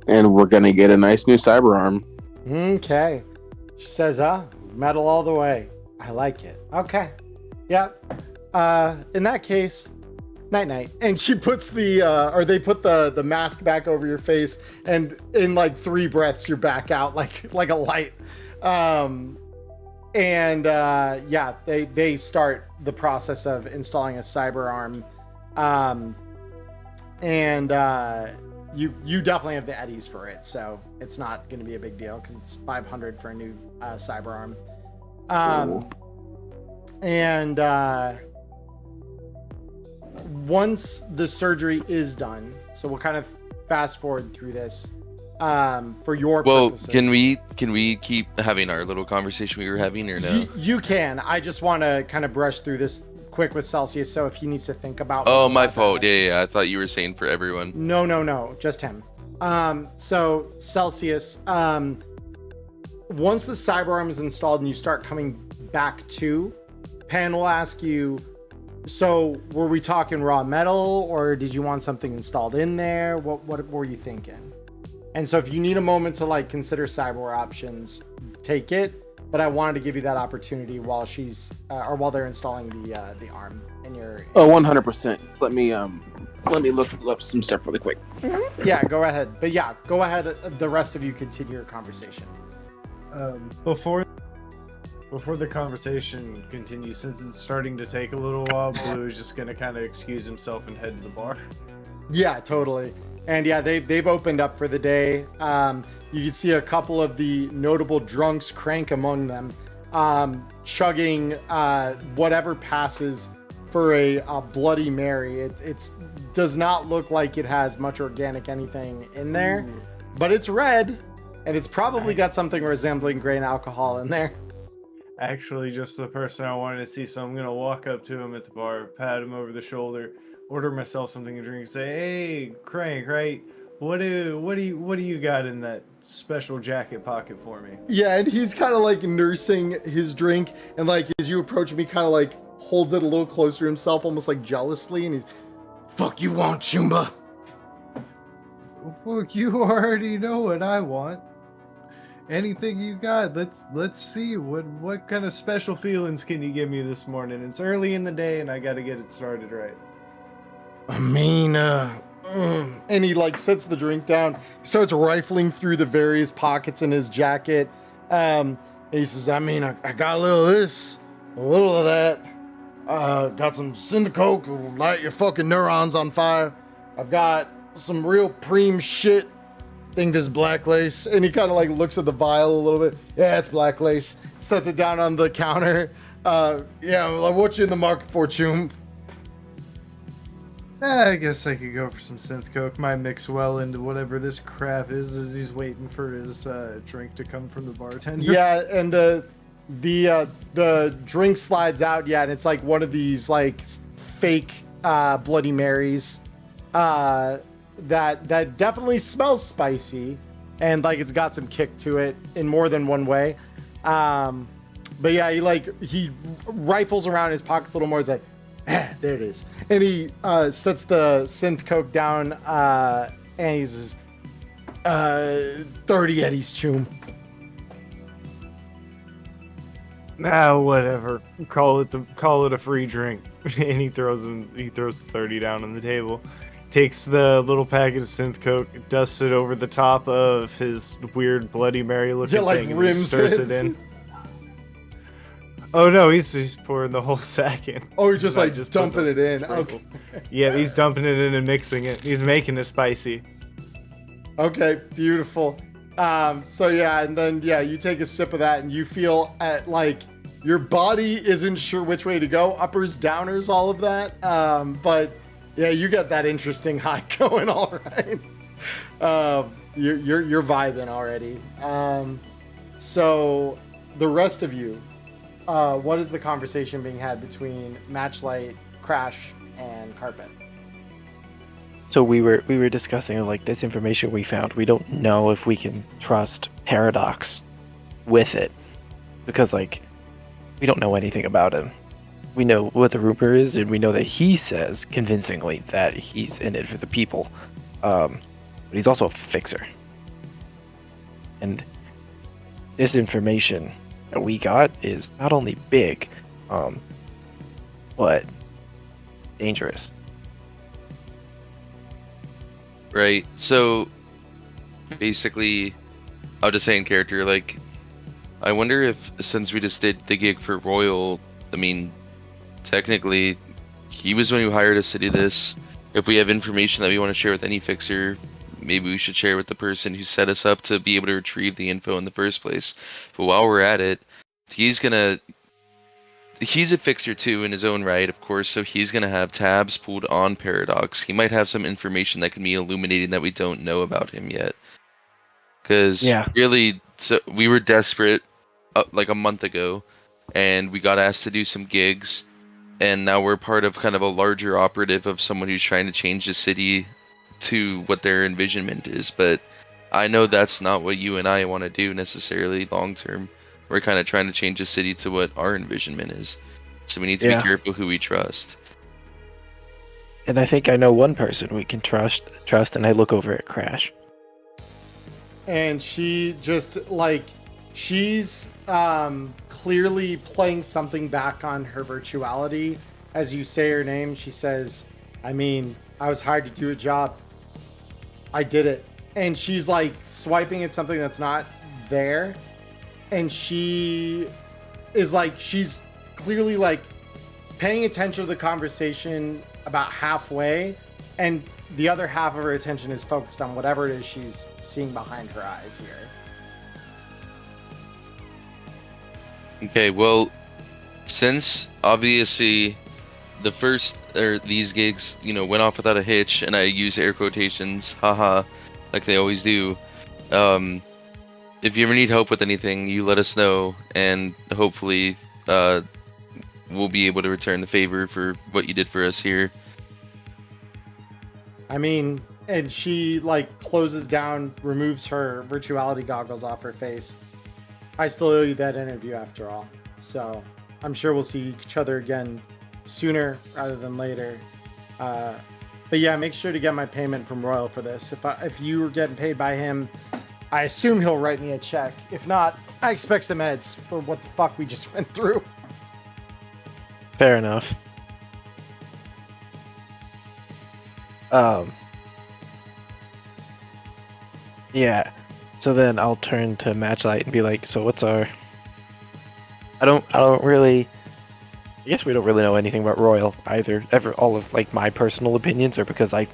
And we're gonna get a nice new cyber arm. Okay. She says, metal all the way. I like it. Okay. Yep. In that case, night. And she puts they put the mask back over your face, and in like 3 breaths, you're back out like a light. They start the process of installing a cyber arm. You definitely have the eddies for it, so it's not going to be a big deal because it's 500 for a new cyber arm. once the surgery is done, so we'll kind of fast forward through this for your Well, purposes. can we keep having our little conversation we were having, or no? You can. I just want to kind of brush through this quick with Celsius, so if he needs to think about. Oh, what we're my about to fault. ask- Yeah, I thought you were saying for everyone. No, just him. So Celsius, once the cyber arm is installed and you start coming back to, Pan will ask you, so were we talking raw metal, or did you want something installed in there? What were you thinking? And so if you need a moment to like consider cyber options, take it. But I wanted to give you that opportunity while she's or while they're installing the arm in your. Oh, 100%. Let me look up some stuff really quick. Yeah, go ahead. But yeah, go ahead. The rest of you continue your conversation. Before the conversation continues, since it's starting to take a little while, Blue is just gonna kind of excuse himself and head to the bar. Yeah, totally. And yeah, they've opened up for the day. You can see a couple of the notable drunks, Crank among them, chugging whatever passes for a Bloody Mary. It does not look like it has much organic anything in there, but it's red, and it's probably got something resembling grain alcohol in there. Actually, just the person I wanted to see, so I'm gonna walk up to him at the bar, pat him over the shoulder, order myself something to drink, and say, "Hey, Crank, right? What do you got in that special jacket pocket for me?" Yeah, and he's kind of like nursing his drink, and like as you approach him, he kind of like holds it a little closer to himself, almost like jealously, and he's, "Fuck you want, Chumba?" Look, you already know what I want. Anything you got? Let's see. What kind of special feelings can you give me this morning? It's early in the day, and I got to get it started right. I mean, and he like sets the drink down, starts rifling through the various pockets in his jacket. And he says, I mean, I got a little of this, a little of that. Got some Synth-Coke, that'll light your fucking neurons on fire. I've got some real preem shit. Think this is black lace. And he kind of like looks at the vial a little bit. Yeah, it's black lace. Sets it down on the counter. Yeah, well, what you in the market for, Chum? I guess I could go for some synth coke. Might mix well into whatever this crap is as he's waiting for his drink to come from the bartender. Yeah, and the drink slides out. Yeah, and it's like one of these like fake Bloody Marys that definitely smells spicy, and like it's got some kick to it in more than one way. But yeah, he rifles around his pockets a little more. He's like, there it is. And he sets the synth coke down and he says, 30 eddies, Chum. Whatever. Call it a free drink. And he throws 30 down on the table. Takes the little packet of synth coke, dusts it over the top of his weird Bloody Mary looking thing, and rims stirs it in. Oh no, he's pouring the whole sack in. Oh, he's just Not like just dumping put it the in. sprinkle. Okay. Yeah, he's dumping it in and mixing it. He's making it spicy. Okay, beautiful. So yeah, and then yeah, you take a sip of that and you feel at like your body isn't sure which way to go, uppers, downers, all of that. But yeah, you got that interesting high going, all right. You're vibing already. So the rest of you, what is the conversation being had between Matchlight, Crash, and Carpet? So we were discussing like this information we found. We don't know if we can trust Paradox with it because like we don't know anything about him. We know what the rumor is, and we know that he says convincingly that he's in it for the people. But he's also a fixer. And this information that we got is not only big, but dangerous. Right. So basically, I'll just say in character, like, I wonder if since we just did the gig for Royal, I mean, technically, he was the one who hired us to do this. If we have information that we want to share with any fixer, maybe we should share with the person who set us up to be able to retrieve the info in the first place. But while we're at it, he's gonna he's a fixer too in his own right, of course, so he's gonna have tabs pulled on Paradox. He might have some information that can be illuminating that we don't know about him yet. Because Yeah. really, so we were desperate like a month ago, and we got asked to do some gigs, and now we're part of kind of a larger operative of someone who's trying to change the city to what their envisionment is. But I know that's not what you and I want to do necessarily long term. We're kind of trying to change the city to what our envisionment is. So we need to be Yeah. careful who we trust. And I think I know one person we can trust, and I look over at Crash. And she just like she's clearly playing something back on her virtuality. As you say her name, she says, I mean, I was hired to do a job. I did it. And she's like swiping at something that's not there. And she is like, she's clearly like paying attention to the conversation about halfway. And the other half of her attention is focused on whatever it is she's seeing behind her eyes here. Okay, well, since obviously the first or these gigs, went off without a hitch, and I use air quotations, haha, like they always do. If you ever need help with anything, you let us know, and hopefully, we'll be able to return the favor for what you did for us here. I mean, and she like closes down, removes her virtuality goggles off her face. I still owe you that interview after all. So I'm sure we'll see each other again sooner rather than later. But yeah, make sure to get my payment from Royal for this. If you were getting paid by him, I assume he'll write me a check. If not, I expect some meds for what the fuck we just went through. Fair enough. Yeah. So then I'll turn to Matchlight and be like, so what's our... I don't really... I guess we don't really know anything about Royal either. All of like my personal opinions are because I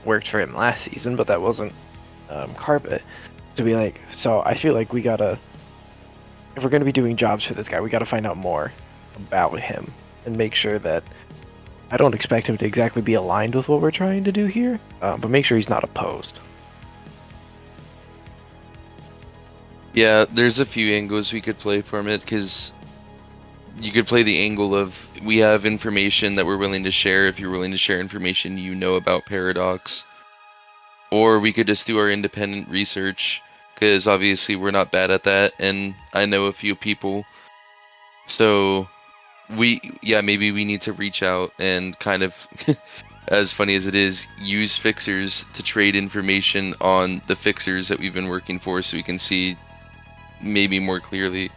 worked for him last season, but that wasn't Carpet. To be like, so I feel like we gotta... If we're gonna be doing jobs for this guy, we gotta find out more about him and make sure that... I don't expect him to exactly be aligned with what we're trying to do here, but make sure he's not opposed. Yeah, there's a few angles we could play from it, because you could play the angle of, we have information that we're willing to share if you're willing to share information you know about Paradox. Or we could just do our independent research, because obviously we're not bad at that, and I know a few people. So, maybe we need to reach out and kind of, as funny as it is, use fixers to trade information on the fixers that we've been working for, so we can see maybe more clearly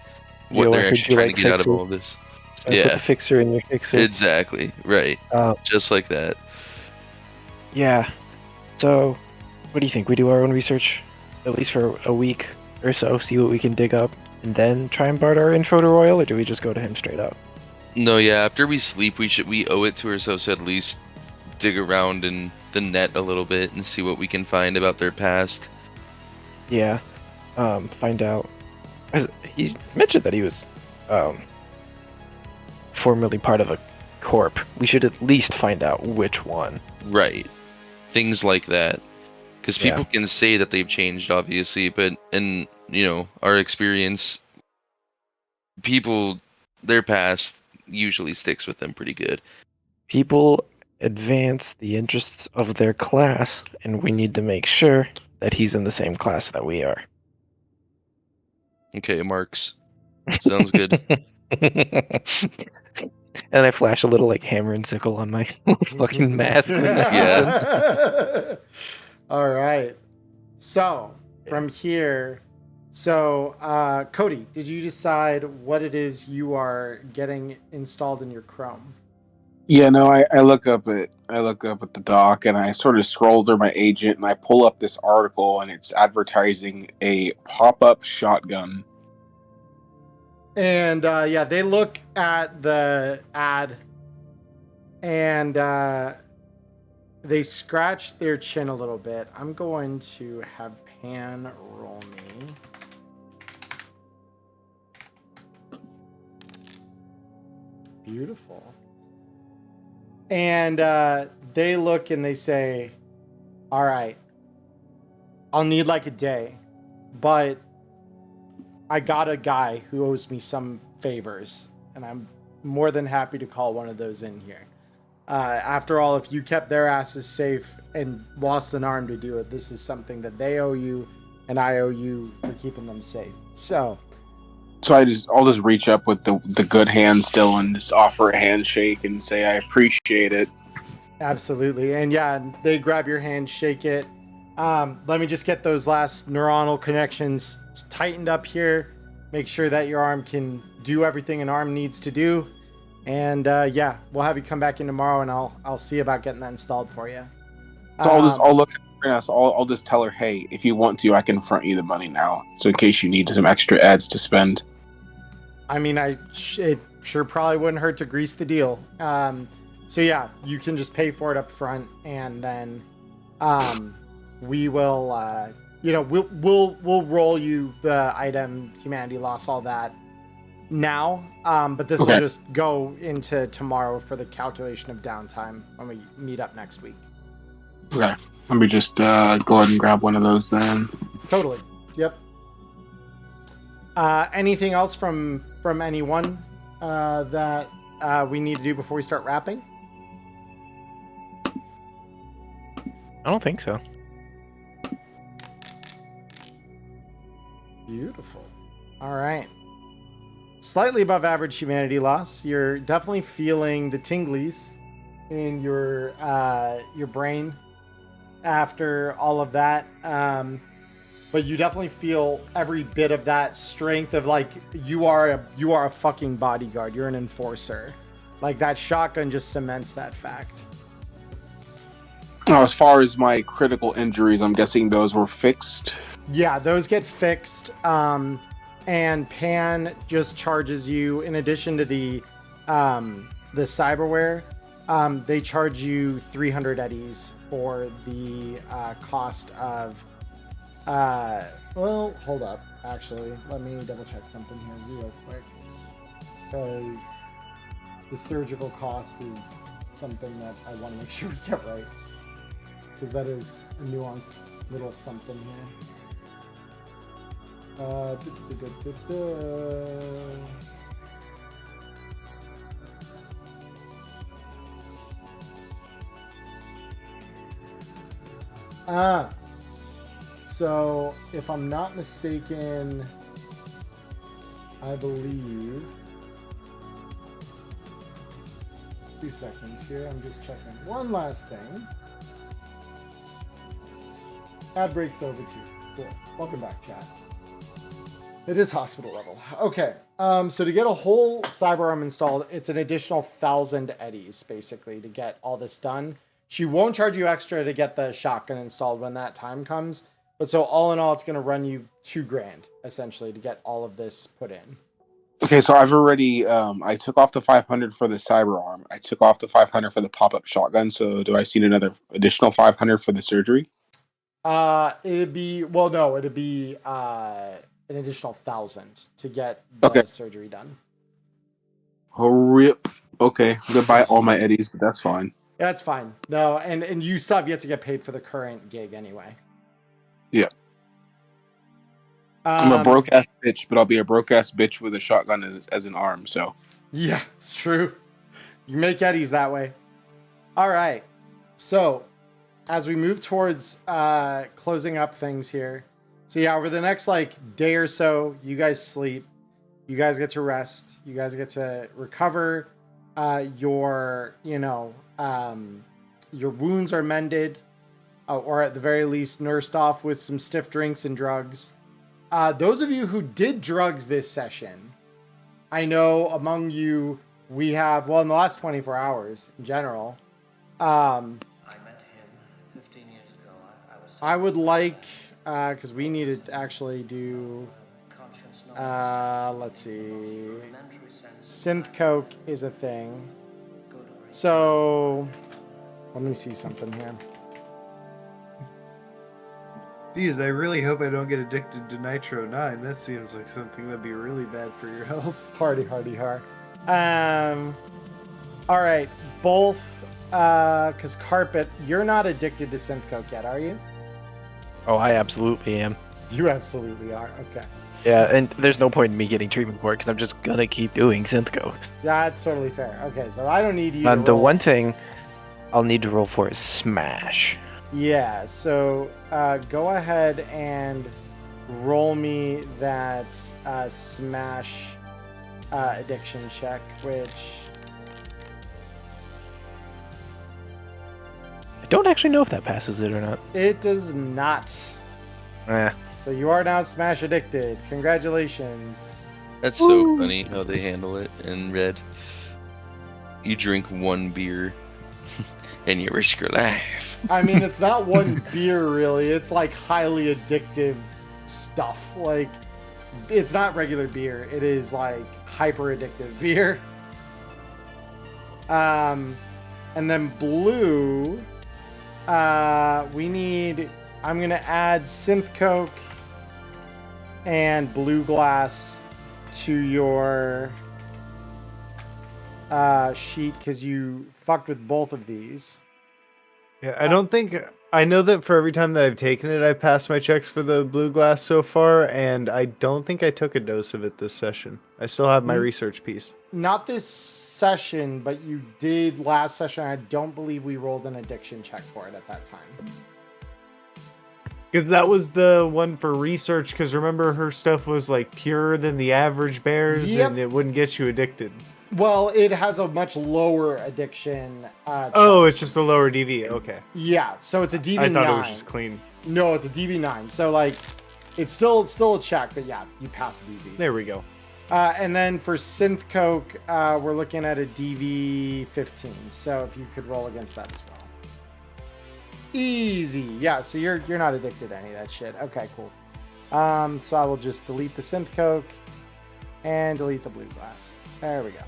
what they're actually trying to get out of all of this. So put the fixer in your fixer. Exactly, right. Just like that. Yeah. So, what do you think? We do our own research, at least for a week or so, see what we can dig up, and then try and barter our info to Royal, or do we just go to him straight up? No, yeah, after we sleep, we owe it to ourselves to at least dig around in the net a little bit and see what we can find about their past. Yeah. Find out. He mentioned that he was formerly part of a corp. We should at least find out which one. Right. Things like that. Because people can say that they've changed, obviously, but in, our experience, people, their past usually sticks with them pretty good. People advance the interests of their class, and we need to make sure that he's in the same class that we are. Okay, Marks. Sounds good. And I flash a little like hammer and sickle on my fucking mask. Yeah. All right. So from here, Cody, did you decide what it is you are getting installed in your Chrome? Yeah, no, I look up at the doc, and I sort of scroll through my agent, and I pull up this article, and it's advertising a pop-up shotgun. And they look at the ad, and they scratch their chin a little bit. I'm going to have Pan roll me. Beautiful. And they look and they say, all right, I'll need like a day, but I got a guy who owes me some favors, and I'm more than happy to call one of those in here. After all, if you kept their asses safe and lost an arm to do it, this is something that they owe you, and I owe you for keeping them safe. So I'll just reach up with the good hand still and just offer a handshake and say I appreciate it. absolutely. And yeah, they grab your hand, shake it. Let me just get those last neuronal connections tightened up here. Make sure that your arm can do everything an arm needs to do. And yeah, we'll have you come back in tomorrow, and I'll see about getting that installed for you. So I'll look at her. So I'll just tell her, hey, if you want to, I can front you the money now. So in case you need some extra ads to spend. I mean, it sure probably wouldn't hurt to grease the deal. So yeah, you can just pay for it up front, and then we will, we'll roll you the item, humanity loss, all that now. But this will just go into tomorrow for the calculation of downtime when we meet up next week. Okay, let me just go ahead and grab one of those then. Totally. Yep. Anything else from anyone that we need to do before we start wrapping? I don't think so. Beautiful. All right. Slightly above average humanity loss. You're definitely feeling the tinglies in your brain after all of that. But you definitely feel every bit of that strength of like you are a fucking bodyguard. You're an enforcer. Like that shotgun just cements that fact. Now, as far as my critical injuries, I'm guessing those were fixed. Yeah, those get fixed. And Pan just charges you, in addition to the cyberware, they charge you 300 eddies for the cost of. Well, hold up. Actually, let me double check something here real quick, because the surgical cost is something that I want to make sure we get right, because that is a nuanced little something here. So if I'm not mistaken, I believe 2 seconds here. I'm just checking one last thing. Ad breaks over 2. Cool. Welcome back, chat. It is hospital level. Okay. So to get a whole cyberarm installed, it's an additional 1,000 eddies basically to get all this done. She won't charge you extra to get the shotgun installed when that time comes. But so all in all, it's going to run you $2,000 essentially to get all of this put in. Okay, so I've already I took off the 500 for the cyberarm. I took off the 500 for the pop-up shotgun. So do I see another additional 500 for the surgery? It'd be an additional 1,000 to get the surgery done. Oh, rip. Okay, I'm gonna buy all my eddies, but that's fine. Yeah, that's fine. No, and you still have yet to get paid for the current gig anyway. Yeah. I'm a broke ass bitch, but I'll be a broke ass bitch with a shotgun as an arm. So. Yeah, it's true. You make eddies that way. All right. So, as we move towards closing up things here. So yeah, over the next day or so, you guys sleep. You guys get to rest. You guys get to recover. Your wounds are mended, or at the very least nursed off with some stiff drinks and drugs. Those of you who did drugs this session, I know among you we have, in the last 24 hours in general. I met him 15 years ago. I would like, because we need to actually do, let's see, synth coke is a thing. So, let me see something here. Geez, I really hope I don't get addicted to Nitro 9. That seems like something that'd be really bad for your health. Hardy har. All right, both. Because Carpet, you're not addicted to synth coke yet, are you? Oh, I absolutely am. You absolutely are. Okay. Yeah, and there's no point in me getting treatment for it because I'm just gonna keep doing synth coke. That's totally fair. Okay, so I don't need you to And the roll. one thing I'll need to roll for is smash. Yeah, so go ahead and roll me that smash addiction check, which I don't actually know if that passes it or not. it does not. Eh. So you are now smash addicted. Congratulations. That's so funny how they handle it in Red. You drink one beer and you risk your life. I mean, it's not one beer really. It's like highly addictive stuff. Like, it's not regular beer. It is like hyper addictive beer. And then blue, we need. I'm gonna add synth coke and blue glass to your sheet because you fucked with both of these. Yeah, I don't think I know that for every time that I've taken it, I've passed my checks for the blue glass so far, and I don't think I took a dose of it this session. I still have my research piece. Not this session, but you did last session. I don't believe we rolled an addiction check for it at that time. Because that was the one for research, because remember her stuff was like purer than the average bears, Yep. and it wouldn't get you addicted. Well, it has a much lower addiction. Check. Oh, it's just a lower DV. Okay. Yeah, so it's a DV9. I thought it was just clean. No, it's a DV9. So like, it's still a check, but yeah, you pass it easy. There we go. And then for synth coke, we're looking at a DV15. So if you could roll against that as well. Easy. Yeah, so you're not addicted to any of that shit. Okay, cool. So I will just delete the synth coke and delete the blue glass. There we go.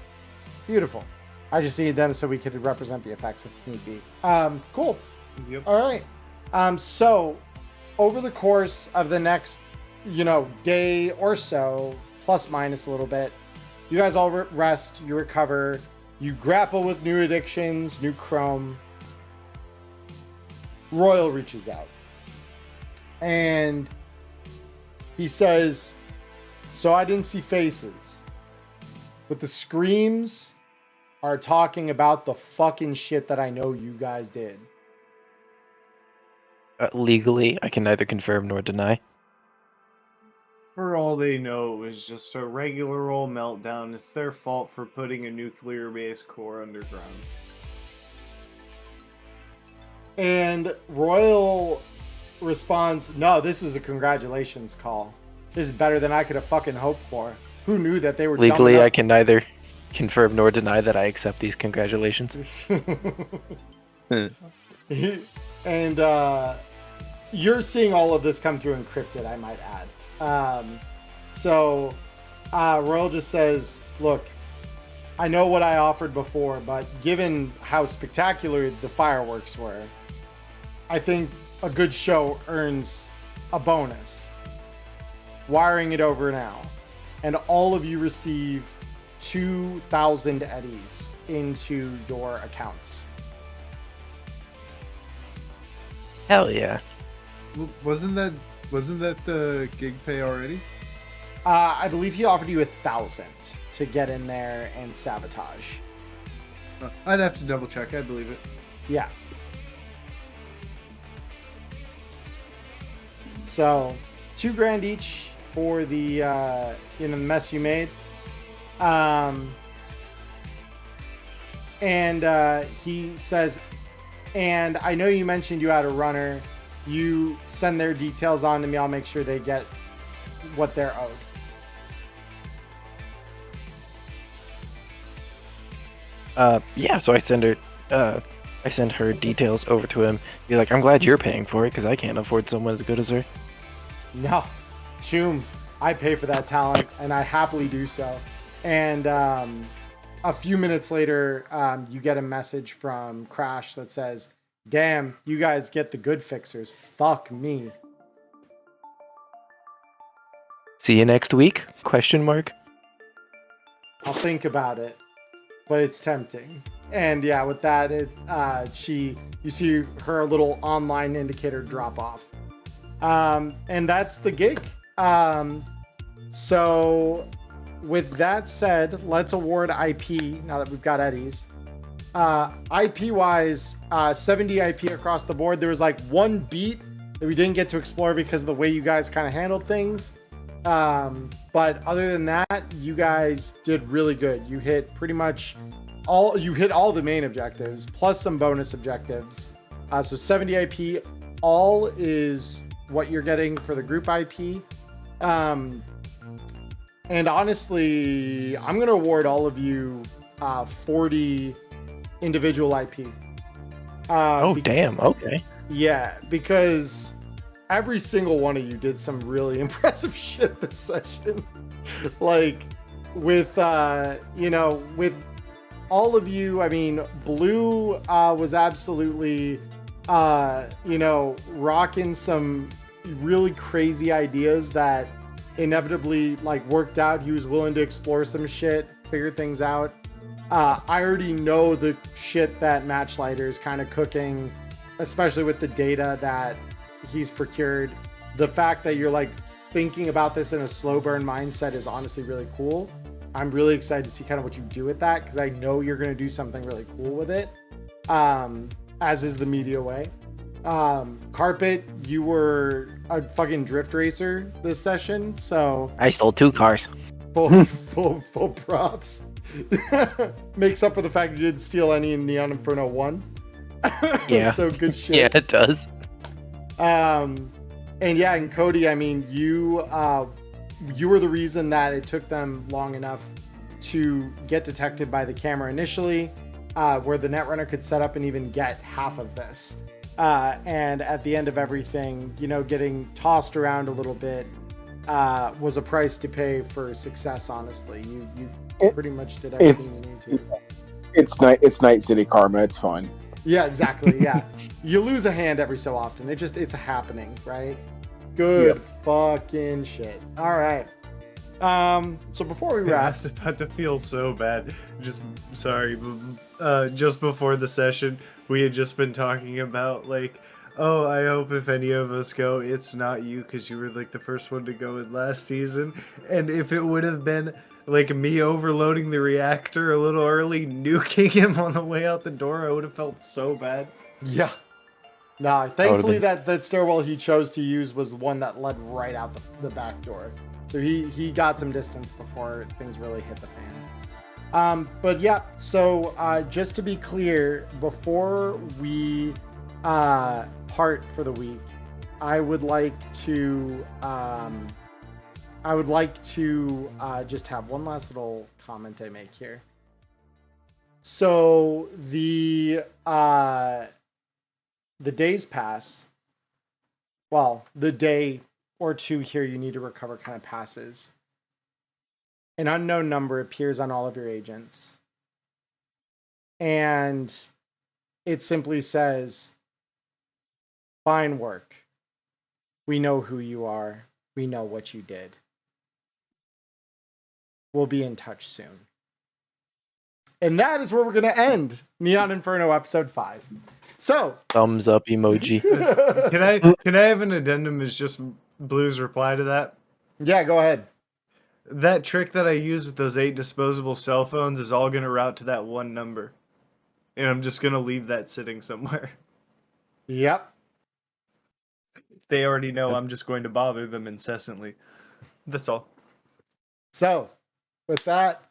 Beautiful. I just needed them so we could represent the effects if need be. Cool. Yep. All right. So over the course of the next, day or so, plus minus a little bit, you guys all rest, you recover, you grapple with new addictions, new chrome. Royal reaches out and he says, so I didn't see faces, but the screams are talking about the fucking shit that I know you guys did. Legally, I can neither confirm nor deny. For all they know, it was just a regular old meltdown. It's their fault for putting a nuclear-based core underground. And Royal responds, no, this was a congratulations call. This is better than I could have fucking hoped for. Who knew that they were dumb Legally, enough- I can neither confirm nor deny that I accept these congratulations. And you're seeing all of this come through encrypted, I might add. So Royal just says, look, I know what I offered before, but given how spectacular the fireworks were, I think a good show earns a bonus. Wiring it over now. And all of you receive 2,000 eddies into your accounts. Hell yeah. Wasn't that the gig pay already? I believe he offered you 1,000 to get in there and sabotage. I'd have to double check. I believe it. Yeah. So, $2,000 each for the the mess you made. And he says, and I know you mentioned you had a runner. You send their details on to me. I'll make sure they get what they're owed. Yeah, so I send her details over to him. Be like, I'm glad you're paying for it because I can't afford someone as good as her. No, Choom, I pay for that talent, and I happily do so. And a few minutes later, you get a message from Crash that says, damn, you guys get the good fixers. Fuck me. See you next week? Question mark. I'll think about it. but it's tempting. And yeah, with that, you see her little online indicator drop off. And that's the gig. So with that said, let's award IP now that we've got Eddie's. IP wise, 70 IP across the board. There was like one beat that we didn't get to explore because of the way you guys kind of handled things. But other than that, you guys did really good. You hit pretty much all the main objectives plus some bonus objectives. So 70 IP, all is what you're getting for the group IP. And honestly, I'm going to award all of you 40 individual IP. Damn. Okay. Yeah, because every single one of you did some really impressive shit this session. Like with, with all of you, I mean, Blue was absolutely, rocking some really crazy ideas that inevitably like worked out. He was willing to explore some shit, figure things out. I already know the shit that Matchlighter is kind of cooking, especially with the data that he's procured. The fact that you're like thinking about this in a slow burn mindset is honestly really cool. I'm really excited to see kind of what you do with that, because I know you're going to do something really cool with it, as is the media way. Carpet, you were a fucking drift racer this session, so I sold 2 cars. full props. Makes up for the fact you didn't steal any in Neon Inferno 1. Yeah. So good shit. Yeah, it does. And yeah, and Cody, I mean, you were the reason that it took them long enough to get detected by the camera initially, where the Netrunner could set up and even get half of this. And at the end of everything, getting tossed around a little bit was a price to pay for success, honestly. You pretty much did everything you need to. It's Night City karma. It's fine. Yeah, exactly. Yeah. You lose a hand every so often. It's happening, right? Good fucking shit. All right. So before we I wrap, was about to feel so bad. Just before the session, we had just been talking about like, oh, I hope if any of us go, it's not you, because you were like the first one to go in last season. And if it would have been like me overloading the reactor a little early, nuking him on the way out the door, I would have felt so bad. yeah. Nah, thankfully that stairwell he chose to use was one that led right out the back door. So he got some distance before things really hit the fan. But yeah, so just to be clear, before we part for the week, I would like to just have one last little comment I make here. So the days pass. Well, the day or two here you need to recover kind of passes. An unknown number appears on all of your agents. And it simply says, "Fine work. We know who you are. We know what you did. We'll be in touch soon." And that is where we're going to end Neon Inferno episode 5. So, Thumbs up emoji. Can I have an addendum as just Blue's reply to that? yeah, go ahead. That trick that I used with those 8 disposable cell phones is all going to route to that one number. And I'm just going to leave that sitting somewhere. Yep. They already know I'm just going to bother them incessantly. That's all. So, with that,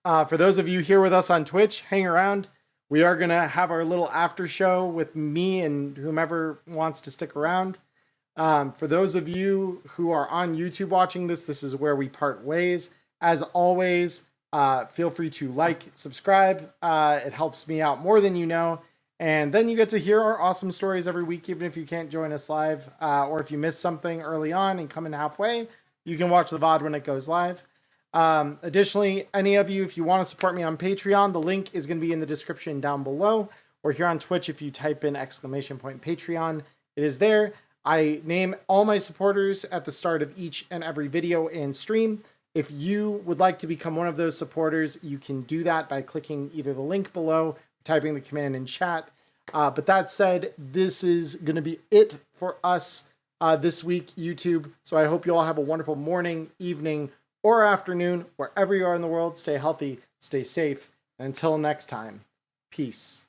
for those of you here with us on Twitch, hang around. We are going to have our little after show with me and whomever wants to stick around. For those of you who are on YouTube watching this is where we part ways. As always, feel free to like, subscribe. It helps me out more than you know. And then you get to hear our awesome stories every week, even if you can't join us live. Or if you missed something early on and come in halfway, you can watch the VOD when it goes live. Additionally, any of you, if you want to support me on Patreon, the link is going to be in the description down below, or here on Twitch. If you type in !Patreon, it is there. I name all my supporters at the start of each and every video and stream. If you would like to become one of those supporters, you can do that by clicking either the link below, typing the command in chat. But that said, this is going to be it for us this week, YouTube. So I hope you all have a wonderful morning, evening, or afternoon, wherever you are in the world. Stay healthy, stay safe, and until next time, peace.